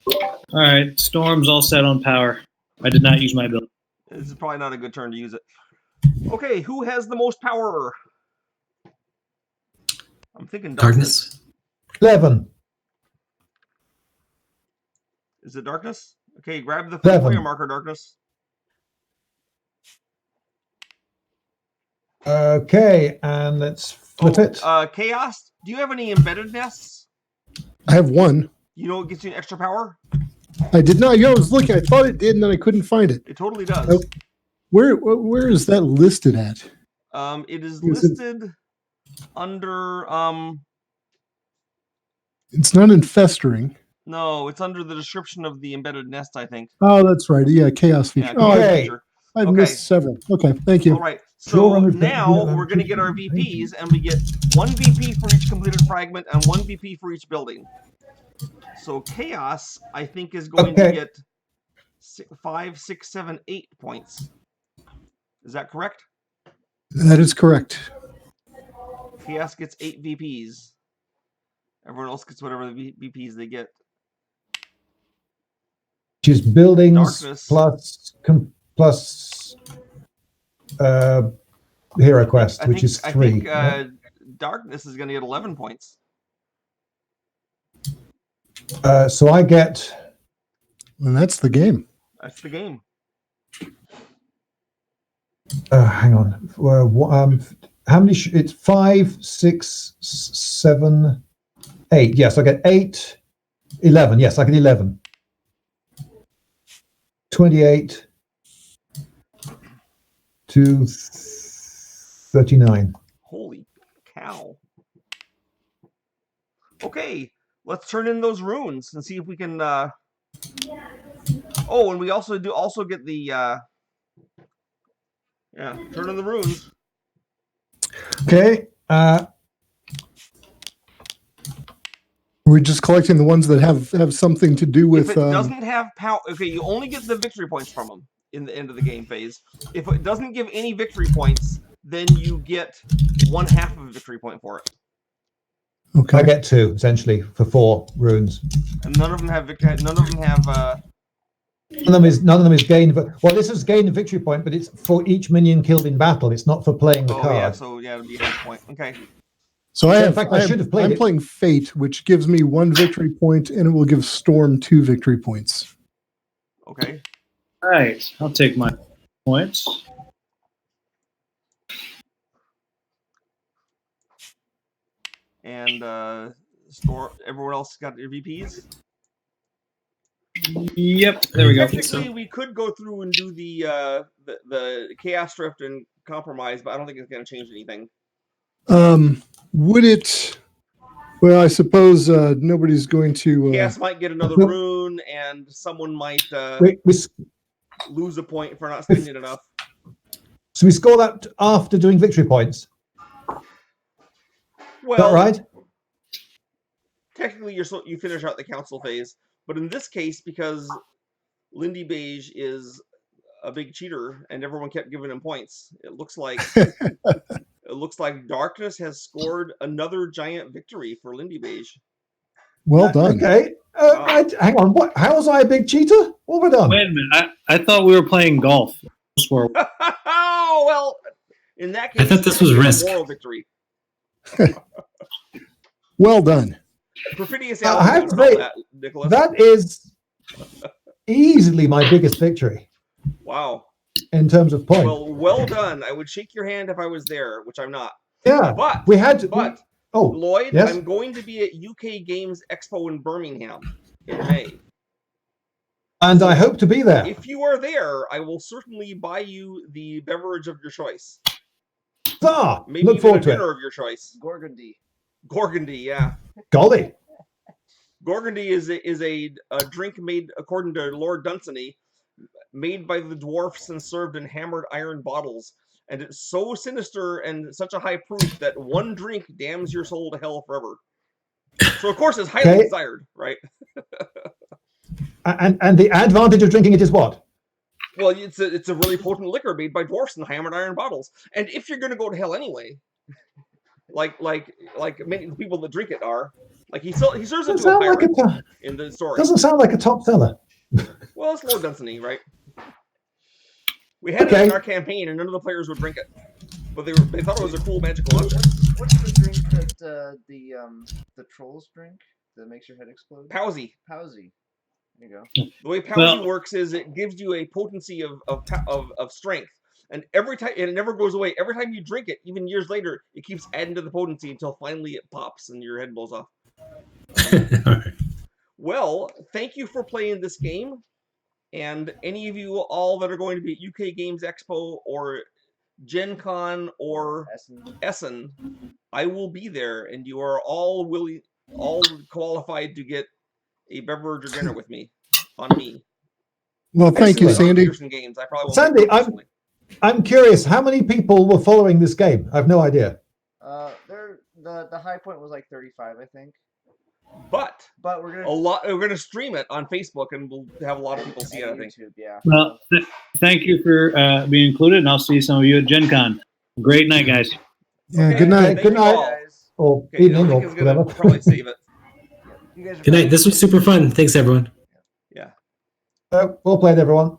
All right, Storm's all set on power. I did not use my ability. This is probably not a good turn to use it. Okay, who has the most power? I'm thinking Darkness. 11. Is it Darkness? Okay, grab the fire marker, Darkness. Okay, and let's flip it. Chaos, do you have any embedded nests? I have 1. You know it gets you an extra power? I did not. I was looking. I thought it did, and then I couldn't find it. It totally does. Where is that listed at? It is listed under... It's not in festering. No, it's under the description of the embedded nest, I think. Oh, that's right. Yeah, chaos feature. Yeah, okay. feature. I've missed several. Okay, thank you. All right. So now we're going to get our VPs, and we get 1 VP for each completed fragment and 1 VP for each building. So Chaos, I think, is going to get 5, 6, 7, 8 points. Is that correct? That is correct. Chaos gets 8 VPs. Everyone else gets whatever the VPs they get. Which is buildings Darkness. plus Hero Quest, which is 3. I think Darkness is going to get 11 points. So I get... And that's the game. That's the game. hang on. How many? It's 5, 6, 7, 8. Yes, I get 8, 11. Yes, I get 11. 28 to 39. Holy cow. Okay, let's turn in those runes and see if we can... Oh, and we also get the... Yeah, turn in the runes. Okay. We're just collecting the ones that have something to do with... If it doesn't have power... Okay, you only get the victory points from them in the end of the game phase. If it doesn't give any victory points, then you get 1/2 of a victory point for it. Okay. I get 2, essentially, for 4 runes. And none of them have victory... None of them have... None of them is gain. Well, this is gain a victory point, but it's for each minion killed in battle. It's not for playing the card. Yeah, so yeah, it'd be 1 point. Okay. So in fact, I should have played I'm it. playing Fate, which gives me 1 victory point, and it will give Storm 2 victory points. Okay. All right, I'll take my points. And everyone else got their VPs? Yep, there we go. Technically, we could go through and do the Chaos Drift and Compromise, but I don't think it's going to change anything. Would it? Well, I suppose nobody's going to. Chaos might get another rune, and someone might lose a point for not spending enough. So we score that after doing victory points. Well, is that right? Technically, you finish out the council phase, but in this case, because Lindybeige is a big cheater, and everyone kept giving him points. It looks like Darkness has scored another giant victory for Lindybeige. Well done. Okay. Hang on. What? How was I a big cheater? What have I done? Wait a minute. I thought we were playing golf. Oh well. In that case, I thought this was Risk. Moral victory. Well done. Perfidious I have to say, that, Nicholas. that is easily my biggest victory Wow. in terms of points. Well done. I would shake your hand if I was there, which I'm not. Yeah, But we had to. Lloyd, yes? I'm going to be at UK Games Expo in Birmingham in May. And I hope to be there. If you are there, I will certainly buy you the beverage of your choice. Maybe Look even forward a to it. dinner of your choice. Gorgondy, yeah. Golly. Gorgondy is a drink made, according to Lord Dunsany, made by the dwarfs and served in hammered iron bottles. And it's so sinister and such a high proof that one drink damns your soul to hell forever. So of course it's highly desired, right? And the advantage of drinking it is what? Well, it's a really potent liquor made by dwarfs in hammered iron bottles. And if you're going to go to hell anyway, like many people that drink it are, like he serves it to a pirate in the story. Doesn't sound like a top seller. Well, it's Lord Dunsany, right? We had it in our campaign, and none of the players would drink it, but they thought it was a cool magical object. What's the drink that the trolls drink that makes your head explode? Powsy. Powsy. There you go. The way Powsy works is it gives you a potency of strength, and every time, and it never goes away. Every time you drink it, even years later, it keeps adding to the potency until finally it pops and your head blows off. Well, thank you for playing this game. And any of you all that are going to be at UK Games Expo or Gen Con or Essen, I will be there, and you are all qualified to get a beverage or dinner with me, on me. Well, thank you, Sandy. Petersen Games. I probably won't Sandy, I'm curious, how many people were following this game? I have no idea. The high point was like 35, I think. But we're gonna stream it on Facebook, and we'll have a lot of people see it. I think. YouTube, yeah. Well, thank you for being included, and I'll see some of you at Gen Con. Great night, guys. Yeah. Okay, Good night. Good night. Or evening, or whatever. Probably save it. Good night. This was super fun. Thanks, everyone. Yeah. Well played, everyone.